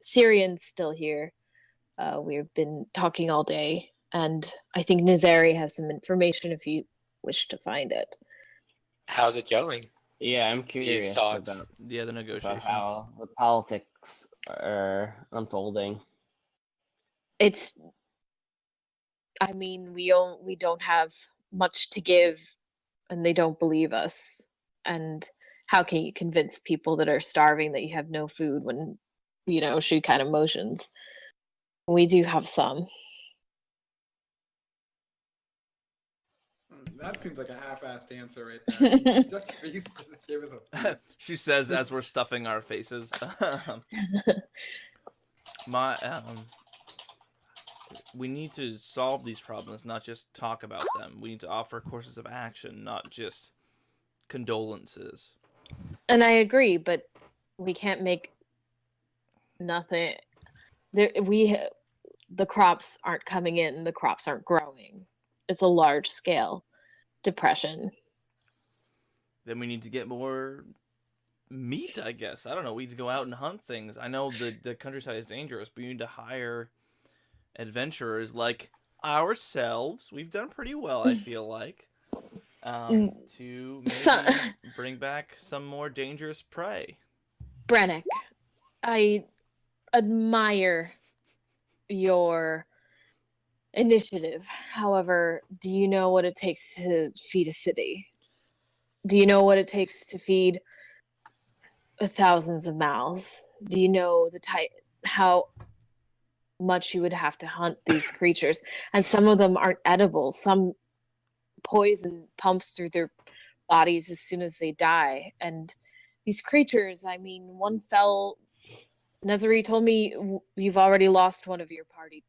B: Syrian's still here. We've been talking all day, and I think Nizari has some information if you wish to find it.
C: How's it going?
F: Yeah, I'm
C: These
F: curious
C: talks.
F: about
A: Yeah, the negotiations.
F: how the politics are unfolding.
B: I mean, we don't have much to give, and they don't believe us. And how can you convince people that are starving that you have no food when, she kind of motions? We do have some.
E: That seems like a half-assed answer right there. Just feast to give us a feast.
A: She says as we're stuffing our faces. We need to solve these problems, not just talk about them. We need to offer courses of action, not just condolences.
B: And I agree, but we can't make nothing. The crops aren't coming in. The crops aren't growing. It's a large scale depression.
A: Then we need to get more meat, I guess. I don't know. We need to go out and hunt things. I know the countryside is dangerous, but you need to hire adventurers like ourselves. We've done pretty well, I feel like. To maybe bring back some more dangerous prey.
B: Brennick, I admire your initiative. However, do you know what it takes to feed a city? Do you know what it takes to feed thousands of mouths? Do you know how much you would have to hunt these creatures? And some of them aren't edible. Some poison pumps through their bodies as soon as they die. And these creatures, I mean, one fell. Nezari told me you've already lost one of your party to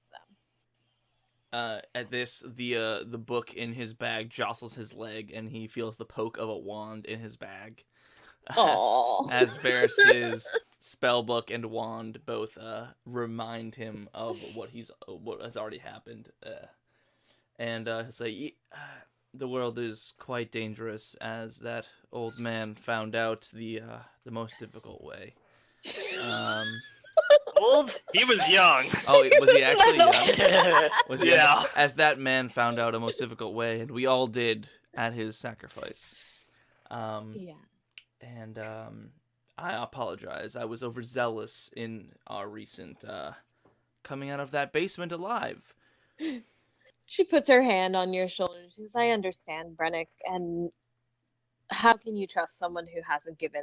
B: them.
A: At this, the book in his bag jostles his leg, and he feels the poke of a wand in his bag.
B: Aww.
A: As Varys's spell book and wand both remind him of what has already happened, and say, the world is quite dangerous, as that old man found out the most difficult way.
D: Old? He was young.
A: Oh, was he actually young? Was he?
D: Yeah.
A: As that man found out a most difficult way, and we all did at his sacrifice.
B: Yeah.
A: And I apologize. I was overzealous in our recent coming out of that basement alive.
B: She puts her hand on your shoulder. She says, I understand, Brennick, and how can you trust someone who hasn't given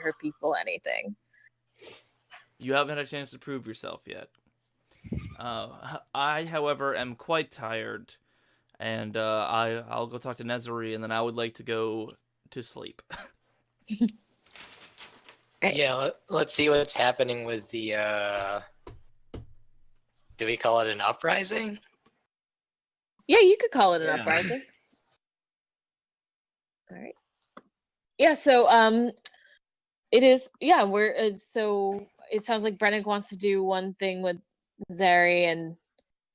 B: her people anything?
A: You haven't had a chance to prove yourself yet. I, however, am quite tired, and I'll go talk to Nezari, and then I would like to go to sleep.
C: Yeah, let's see what's happening with the, do we call it an uprising?
B: Yeah, you could call it an
F: Yeah.
B: uprising. All right. Yeah, so it is. Yeah, so it sounds like Brennick wants to do one thing with Zari, and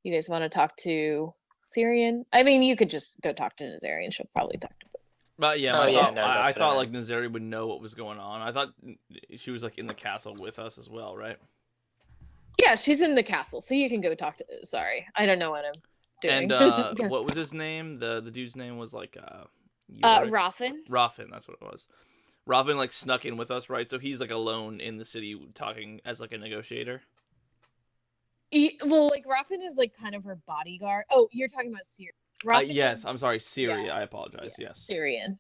B: you guys want to talk to Syrian. I mean, you could just go talk to Nazari, and she'll probably talk to him.
A: But yeah,
C: Oh,
A: I
C: yeah,
A: thought,
C: no,
A: I
C: that's what
A: thought
C: I
A: like Nazari would know what was going on. I thought she was like in the castle with us as well, right?
B: Yeah, she's in the castle, so you can go talk to. Sorry, I don't know what I'm doing.
A: And what was his name? The dude's name was like Yorick?
B: Raffin.
A: Raffin, that's what it was. Raffin like snuck in with us, right? So he's like alone in the city talking as like a negotiator.
B: Well, like Raffin is like kind of her bodyguard. Oh, you're talking about Syrian. Raffin
A: Yes,
B: is-
A: I'm sorry, Syria.
B: yeah.
A: I apologize.
B: Yeah,
A: Yes.
B: Syrian.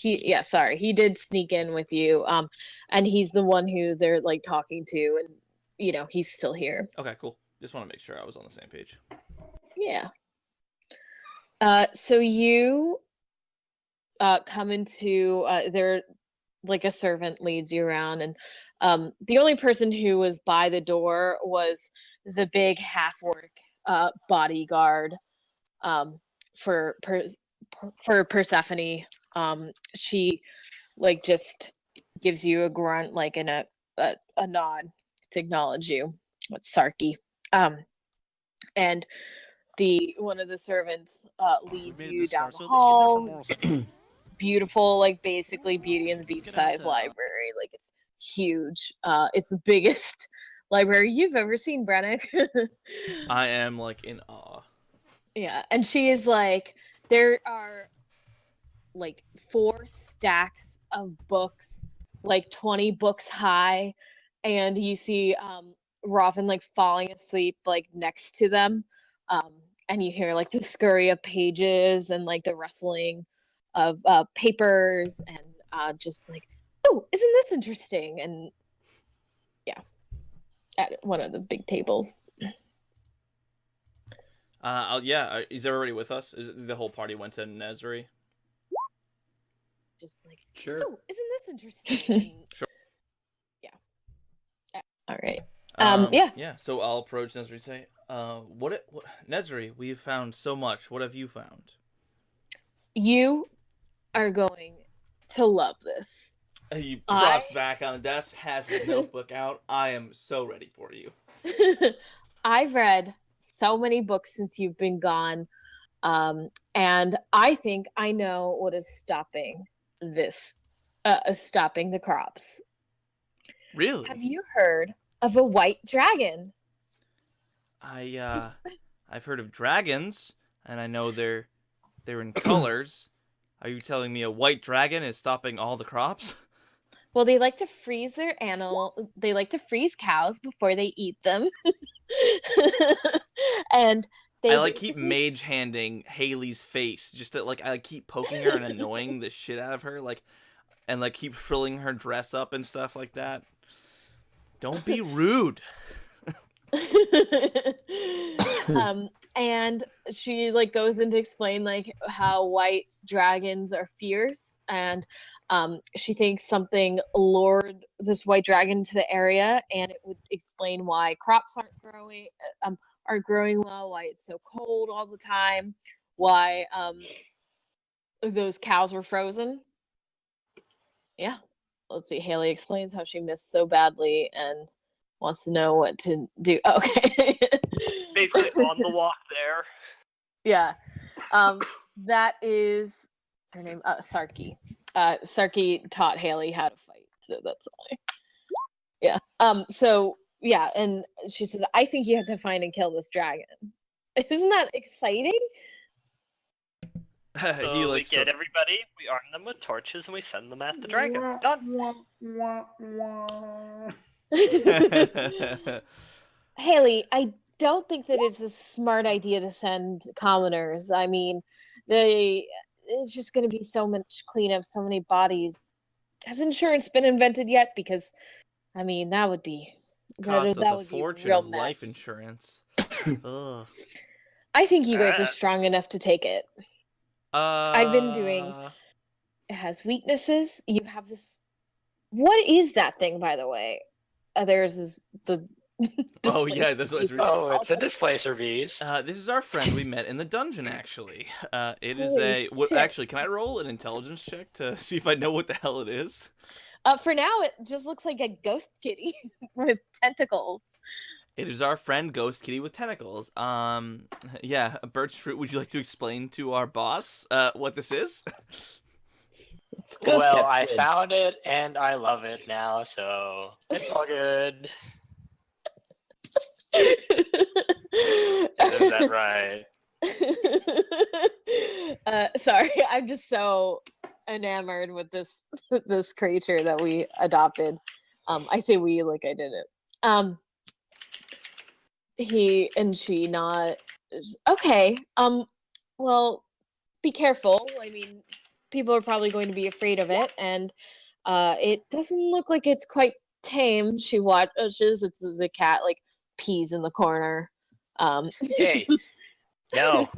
B: Yeah, sorry. He did sneak in with you. And he's the one who they're like talking to, and he's still here.
A: Okay, cool. Just want to make sure I was on the same page.
B: Yeah. So you come into there, like a servant leads you around, and the only person who was by the door was the big half-orc bodyguard for Persephone. She like just gives you a grunt, like in a nod to acknowledge you. It's Sarky. And one of the servants leads you down the hall. Beautiful, like basically Beauty and the Beast size library. Like it's huge. It's the biggest library you've ever seen, Brennick.
A: I am like in awe.
B: Yeah, and she is like, there are like 4 stacks of books, like 20 books high, and you see Robin like falling asleep like next to them, and you hear like the scurry of pages and like the rustling of papers, and just like, oh, isn't this interesting? And yeah, at one of the big tables.
A: Yeah, is everybody with us? Is the whole party went to Nezri?
B: Just like,
E: Sure.
B: oh, isn't this interesting?
A: Sure.
B: Yeah. All right.
A: Yeah.
B: Yeah.
A: So I'll approach Nezri and say, what Nezri, we've found so much. What have you found?
B: You are going to love this.
A: He drops back on the desk, has his notebook out. I am so ready for you.
B: I've read so many books since you've been gone, and I think I know what is stopping this, stopping the crops.
A: Really?
B: Have you heard of a white dragon?
A: I've heard of dragons, and I know they're in colors. Are you telling me a white dragon is stopping all the crops?
B: Well, they like to freeze they like to freeze cows before they eat them. And they
A: I keep mage handing Haley's face, just to I keep poking her and annoying the shit out of her, and keep frilling her dress up and stuff like that. Don't be rude.
B: And she goes in to explain how white dragons are fierce, and she thinks something lured this white dragon to the area, and it would explain why crops aren't growing well, why it's so cold all the time, why those cows were frozen. Yeah, let's see. Haley explains how she missed so badly and wants to know what to do. Okay.
D: Basically on the walk there.
B: Yeah. That is her name, Sarky. Sarky taught Haley how to fight, so that's why. Yeah. So yeah, and she says, I think you have to find and kill this dragon. Isn't that exciting?
D: So we get everybody, we arm them with torches, and we send them at the dragon. Done.
B: Haley, I don't think that it's a smart idea to send commoners. I mean, it's just going to be so much cleanup, so many bodies. Has insurance been invented yet? Because, I mean, that would be
A: cost
B: that
A: us
B: would
A: a
B: be
A: fortune
B: real
A: of
B: mess.
A: life insurance. Ugh.
B: I think you guys are strong enough to take it. I've been doing. It has weaknesses. You have this. What is that thing, by the way? There's the.
A: Oh yeah, that's what it's.
C: Oh, it's a displacer beast.
A: This is our friend we met in the dungeon. Actually, it is
B: Holy shit.
A: Actually, can I roll an intelligence check to see if I know what the hell it is?
B: For now, it just looks like a ghost kitty with tentacles.
A: It is our friend Ghost Kitty with tentacles. Yeah, Birch Fruit. Would you like to explain to our boss what this is?
C: Well, I found it and I love it now, so it's all good. Isn't that right?
B: Sorry, I'm just so enamored with this creature that we adopted. I say we like I did it. He and she not okay. Well, be careful. I mean, people are probably going to be afraid of it, and it doesn't look like it's quite tame. She watches. It's the cat pees in the corner.
C: Hey, no.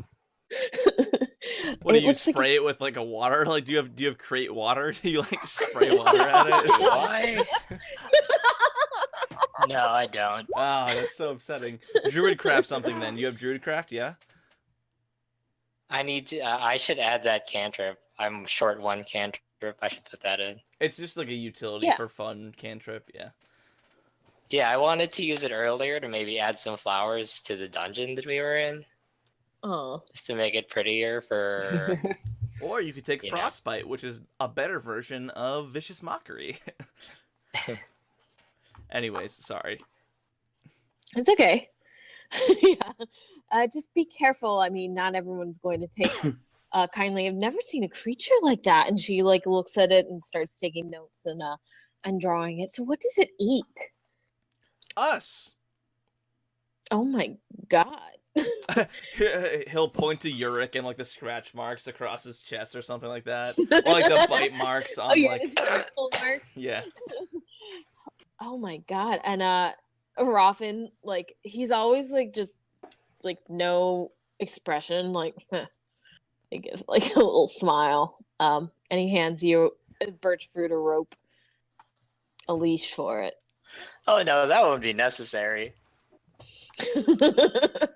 A: What do you spray it with a water? Do you have create water? Do you spray water at it?
C: Why? No, I don't.
A: Ah, that's so upsetting. Druidcraft something then. You have Druidcraft, yeah?
C: I need to. I should add that cantrip. I'm short one cantrip. I should put that in.
A: It's just like a utility
B: Yeah.
A: for fun cantrip, yeah.
C: Yeah, I wanted to use it earlier to maybe add some flowers to the dungeon that we were in,
B: Oh,
C: just to make it prettier for.
A: Or you could take
C: You know.
A: Frostbite, which is a better version of Vicious Mockery. Anyways, sorry.
B: it's okay. Yeah. Just be careful. I mean, not everyone's going to take kindly. I've never seen a creature like that. And she like looks at it and starts taking notes and drawing it. So what does it eat?
A: Us!
B: Oh my god.
A: He'll point to Yurik and like the scratch marks across his chest or something like that. Or like the bite marks on
B: Oh yeah,
A: like
B: it's a full mark.
A: yeah.
B: Oh my god. And Raffin, like he's always like just like no expression, like he gives like a little smile. And he hands you a birch fruit, a rope, a leash for it.
C: Oh no, that won't be necessary.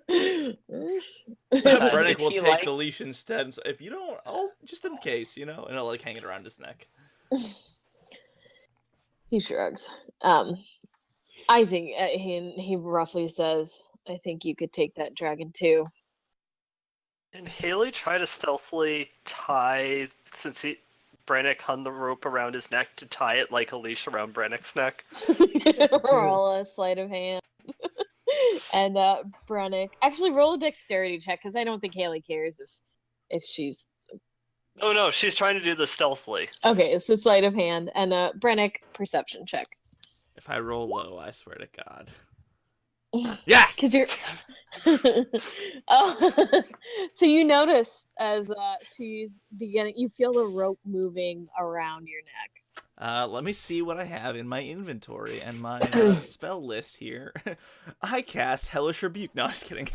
A: Brennick
C: did
A: will
C: he
A: take
C: like-
A: the leash instead. So if you don't, oh, just in case, you know, and he'll like hang it around his neck.
B: He shrugs. I think he roughly says, "I think you could take that dragon too."
D: And Haley try to stealthily tie, since Brennick hung the rope around his neck, to tie it like a leash around Brennick's neck.
B: Roll a sleight of hand. And Brennick, actually roll a dexterity check because I don't think Haley cares if she's
D: Oh no, she's trying to do this stealthily.
B: okay. So sleight of hand and Brennick perception check
A: If I roll low, I swear to God. Yes.
B: because you're. Oh, so you notice as she's beginning, you feel the rope moving around your neck.
A: Let me see what I have in my inventory and my spell list here. I cast Hellish Rebuke. No, I'm just kidding.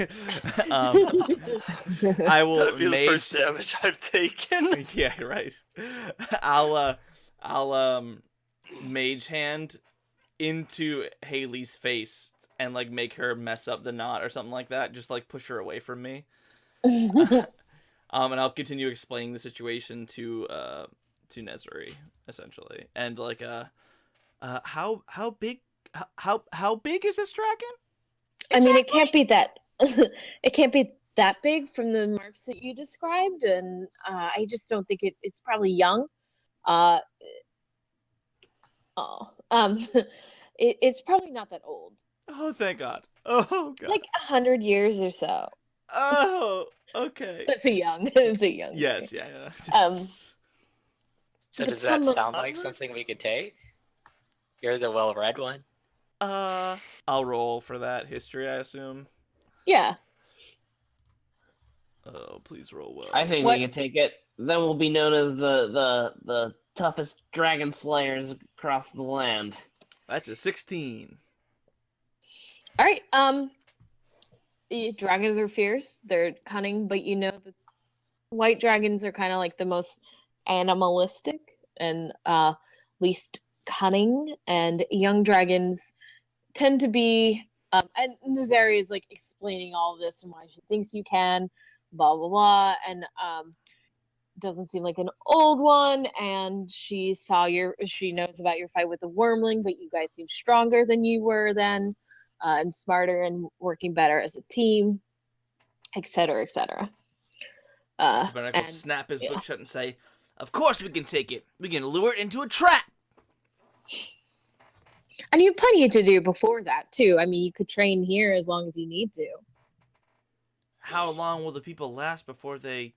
A: I will
D: That'd be the
A: mage.
D: first damage I've taken.
A: Yeah, right. I'll mage hand into Haley's face and like make her mess up the knot or something like that. Just like push her away from me. And I'll continue explaining the situation to Nezuri, essentially, and like how big is this dragon?
B: I mean, it can't be that. It can't be that big from the marks that you described, and I just don't think it's probably young. It's probably not that old.
A: Oh, thank God. Oh God.
B: Like 100 years or so.
A: Oh, okay.
B: It's a young. It's a young.
A: Yes,
B: thing.
A: yeah.
C: So
B: But
C: does that
B: some-
C: sound like something we could take? You're the well-read one.
A: I'll roll for that history, I assume.
B: Yeah.
A: Oh, please roll well.
F: I think
B: What-
F: we can take it. Then we'll be known as the toughest dragon slayers across the land.
A: That's a 16.
B: All right. Dragons are fierce. They're cunning, but you know that white dragons are kind of like the most animalistic and least cunning, and young dragons tend to be. And Nazari is like explaining all of this and why she thinks you can, blah blah blah, and doesn't seem like an old one. And she knows about your fight with the wormling, but you guys seem stronger than you were then. And smarter and working better as a team, etc., etc.
A: Brennick will snap his book shut and say, "Of course we can take it. We can lure it into a trap."
B: And you have plenty to do before that too. I mean, you could train here as long as you need to.
A: How long will the people last before they,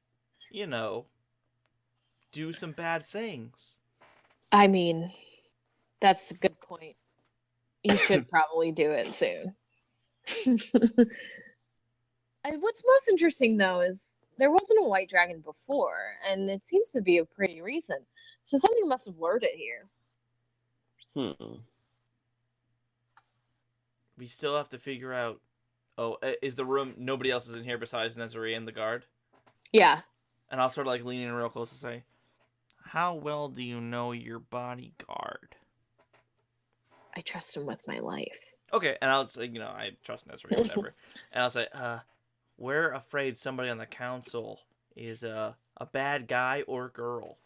A: do some bad things?
B: I mean, that's a good point. You should probably do it soon. And what's most interesting though is there wasn't a white dragon before, and it seems to be a pretty recent. So something must have lured it here.
A: We still have to figure out. Oh, is the room? Nobody else is in here besides Nezuri and the guard.
B: Yeah.
A: And I'll sort of like lean in real close to say, "How well do you know your bodyguard?"
B: I trust him with my life.
A: Okay, and I'll say, I trust Nesri or whatever, and I'll say, we're afraid somebody on the council is a bad guy or girl.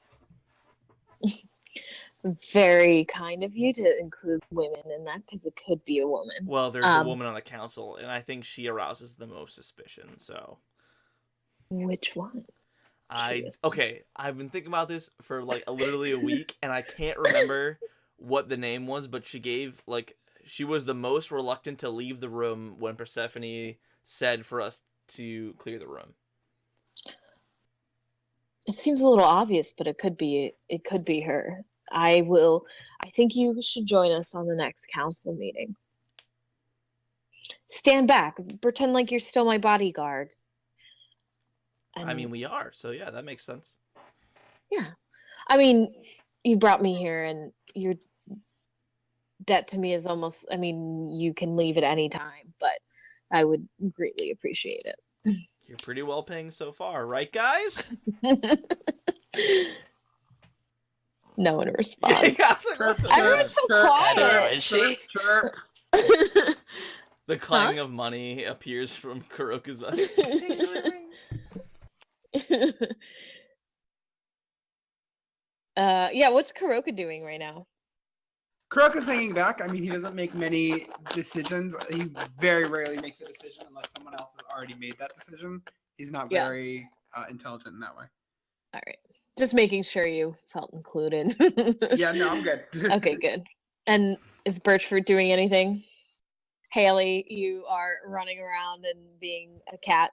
B: Very kind of you to include women in that, because it could be a woman.
A: Well, there's a woman on the council, and I think she arouses the most suspicion. So,
B: Which one?
A: okay, I've been thinking about this for like literally a week, and I can't remember what the name was, but she was the most reluctant to leave the room when Persephone said for us to clear the room.
B: It seems a little obvious, but it could be her. I think you should join us on the next council meeting. Stand back, pretend like you're still my bodyguard.
A: I mean, we are, so yeah, that makes sense.
B: Yeah. I mean, you brought me here, and your debt to me is almost, you can leave at any time, but I would greatly appreciate it.
A: You're pretty well paying so far, right, guys?
B: No one responds.
A: Yeah,
B: Everyone's so quiet.
C: Is she?
A: The clang of money appears from Kuroka's mouth.
B: Yeah, what's Kuroka doing right now?
E: Kuroka's hanging back. I mean, he doesn't make many decisions. He very rarely makes a decision unless someone else has already made that decision. He's not very intelligent in that way.
B: All right. Just making sure you felt included.
E: Yeah, no, I'm good.
B: Okay, good. And is Birchfruit doing anything? Haley, you are running around and being a cat.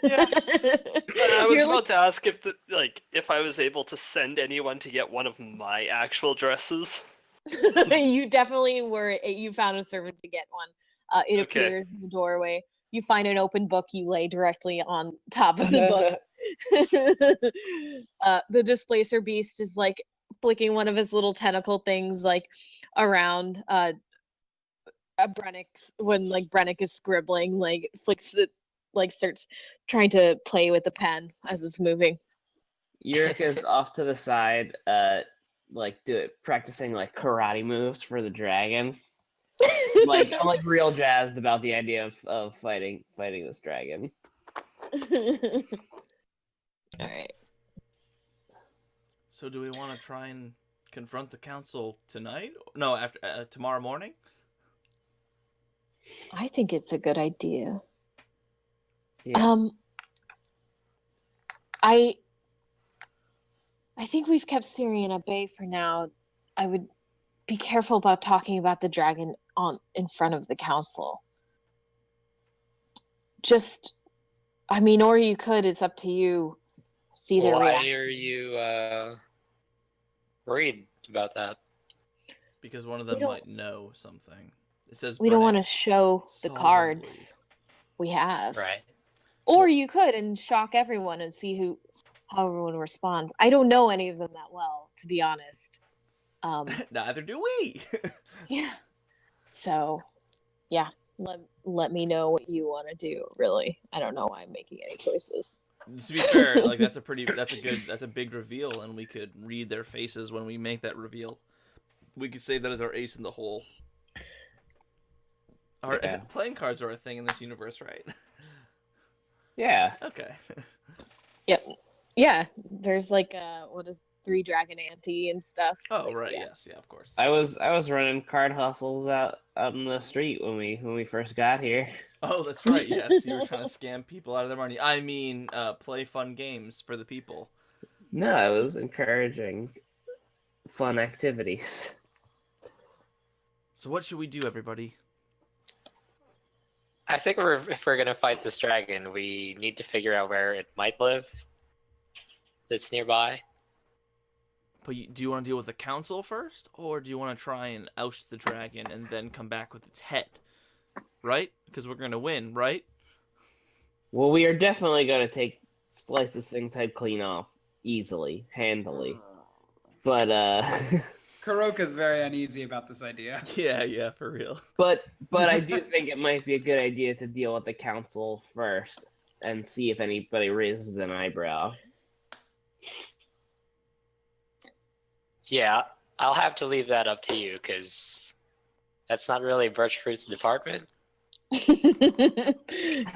D: Yeah. I was about to ask if I was able to send anyone to get one of my actual dresses.
B: You definitely were. You found a servant to get one. It appears in the doorway. You find an open book. You lay directly on top of the book. The displacer beast is like flicking one of his little tentacle things around Brennick's when Brennick is scribbling, flicks it, starts trying to play with the pen as it's moving.
F: Yurika's off to the side, practicing karate moves for the dragon. I'm real jazzed about the idea of fighting this dragon.
B: All right.
A: So, do we want to try and confront the council tonight? No, after tomorrow morning.
B: I think it's a good idea.
F: Yeah.
B: I think we've kept Syrian at bay for now. I would be careful about talking about the dragon in front of the council. Or you could. It's up to you. See their reaction.
C: Why are you worried about that?
A: Because one of them might know something. It says
B: we don't want to show the cards we have.
C: Right.
B: Or you could and shock everyone and see how everyone responds. I don't know any of them that well, to be honest.
A: Neither do we.
B: Yeah. So, yeah. Let me know what you want to do. Really, I don't know why I'm making any choices.
A: To be fair, that's a big reveal, and we could read their faces when we make that reveal. We could save that as our ace in the hole. Playing cards are a thing in this universe, right?
F: Yeah.
A: Okay.
B: Yep. Yeah. There's 3 Dragon Ante and stuff.
A: Oh right, yeah. Yes, yeah, of course.
F: I was running card hustles out in the street when we first got here.
A: Oh, that's right. Yes, you were trying to scam people out of their money. I mean, play fun games for the people.
F: No, I was encouraging fun activities.
A: So what should we do, everybody?
C: I think if we're gonna fight this dragon, we need to figure out where it might live. That's nearby.
A: But do you want to deal with the council first, or do you want to try and oust the dragon and then come back with its head? Right? Because we're gonna win, right?
F: Well, we are definitely gonna slice this thing's head clean off easily, handily. But
E: Kuroka's very uneasy about this idea.
A: Yeah, for real.
F: But I do think it might be a good idea to deal with the council first and see if anybody raises an eyebrow.
C: Yeah, I'll have to leave that up to you, because That's not really Birchfruit's department.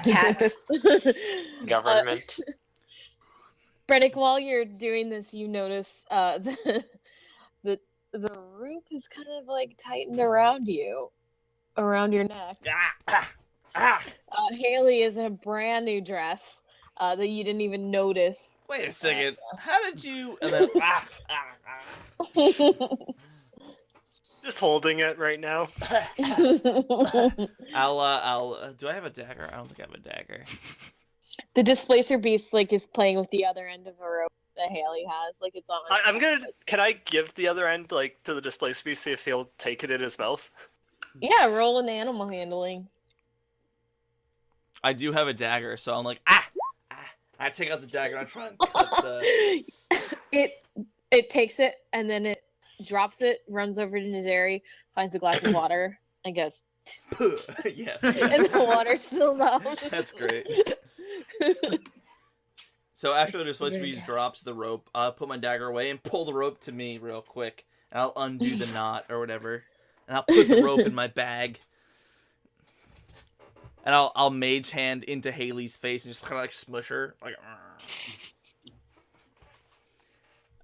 B: Cats.
C: Government.
B: Brennick, while you're doing this, you notice the rope is kind of like tightened around you, around your neck. Haley is in a brand new dress that you didn't even notice.
A: Wait a second. How did you? And then
D: Just holding it right now.
A: I'll. Do I have a dagger? I don't think I have a dagger.
B: The displacer beast like is playing with the other end of a rope that Haley has. Like it's on.
D: I'm gonna. Can I give the other end like to the displaced species, see if he'll take it in his mouth?
B: Yeah, roll an animal handling.
A: I do have a dagger, so I'm like I take out the dagger and I try and cut the.
B: It takes it and then it drops it, runs over to Nazari, finds a glass of water, and goes.
A: Yes.
B: And the water spills off.
A: That's great. So after the displaced beast drops the rope, I'll put my dagger away and pull the rope to me real quick, and I'll undo the knot or whatever, and I'll put the rope in my bag, and I'll mage hand into Haley's face and just kind of like smush her, like.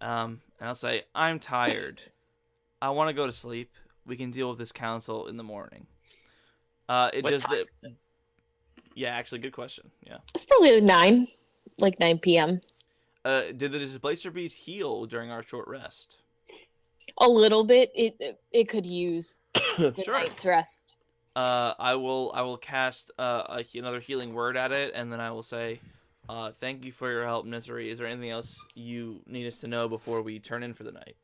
A: And I'll say, "I'm tired. I want to go to sleep. We can deal with this council in the morning." It
C: What
A: does
C: time
A: the.
C: is it?
A: Yeah, actually, good question. Yeah.
B: It's probably like 9 p.m.
A: Did the displacer beast heal during our short rest?
B: A little bit. It could use the
A: Sure.
B: night's rest.
A: I will cast another healing word at it, and then I will say, "Thank you for your help, Misery. Is there anything else you need us to know before we turn in for the night?"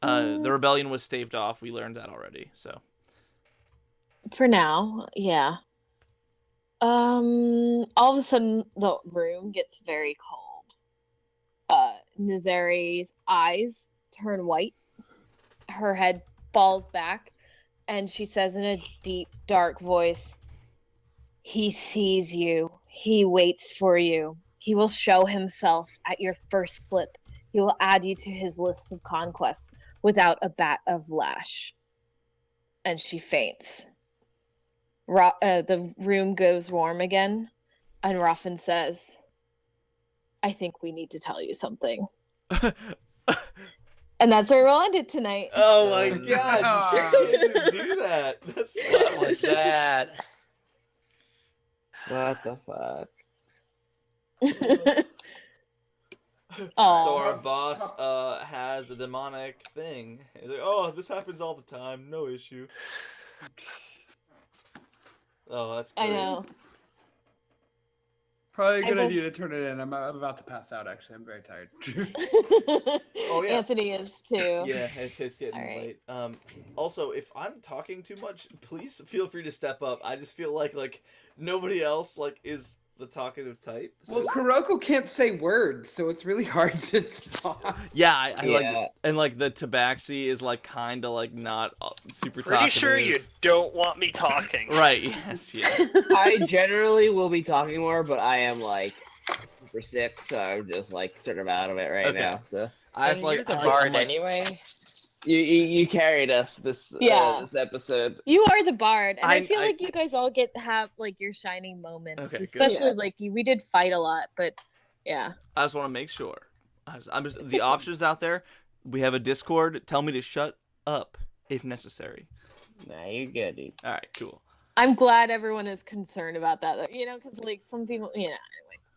A: The rebellion was staved off. We learned that already. So.
B: For now, yeah. All of a sudden, the room gets very cold. Nazari's eyes turn white. Her head falls back, and she says in a deep, dark voice, "He sees you. He waits for you. He will show himself at your first slip. He will add you to his list of conquests without a bat of lash." And she faints. The room goes warm again, and Ruffin says, "I think we need to tell you something." And that's where we'll end it tonight.
A: Oh my god! You can't just do that. That's
C: What was that?
F: What the fuck?
A: So
B: Oh,
A: our boss has a demonic thing. He's like, "Oh, this happens all the time. No issue." Oh, that's great.
B: I know.
E: Probably a good
B: I will-
E: idea to turn it in. I'm about to pass out. Actually, I'm very tired.
A: Oh, yeah.
B: Anthony is too.
A: Yeah, it's getting
B: All right.
A: late. Also, if I'm talking too much, please feel free to step up. I just feel like nobody else is the talkative type. So
E: Well, Kuroko can't say words, so it's really hard to talk.
A: yeah, I
F: Yeah.
A: and the tabaxi is kind of not super
D: Pretty
A: talkative.
D: sure you don't want me talking.
A: Right. Yes. Yeah.
F: I generally will be talking more, but I am super sick, so I'm just sort of out of it right
A: Okay.
F: now. So
A: I
C: And
A: just
C: you're the
A: I'm
C: bard
A: like-
C: anyway.
F: you carried us this
B: Yeah.
F: this episode.
B: You are the bard, and I feel
A: I-
B: like you guys all have your shining moments.
A: Okay, good.
B: Especially we did fight a lot, but yeah.
A: I just want to make sure. I'm just the options out there. We have a Discord. Tell me to shut up if necessary.
F: Nah, you're good, dude.
A: All right. Cool.
B: I'm glad everyone is concerned about that, though. Because some people, anyway.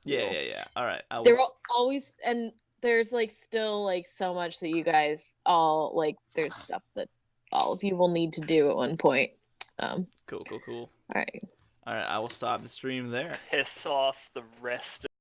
A: Yeah. All right.
B: There will always, and there's still so much that you guys all there's stuff that all of you will need to do at one point. All
A: Cool.
B: right.
A: All right. I will stop the stream there.
D: Piss off the rest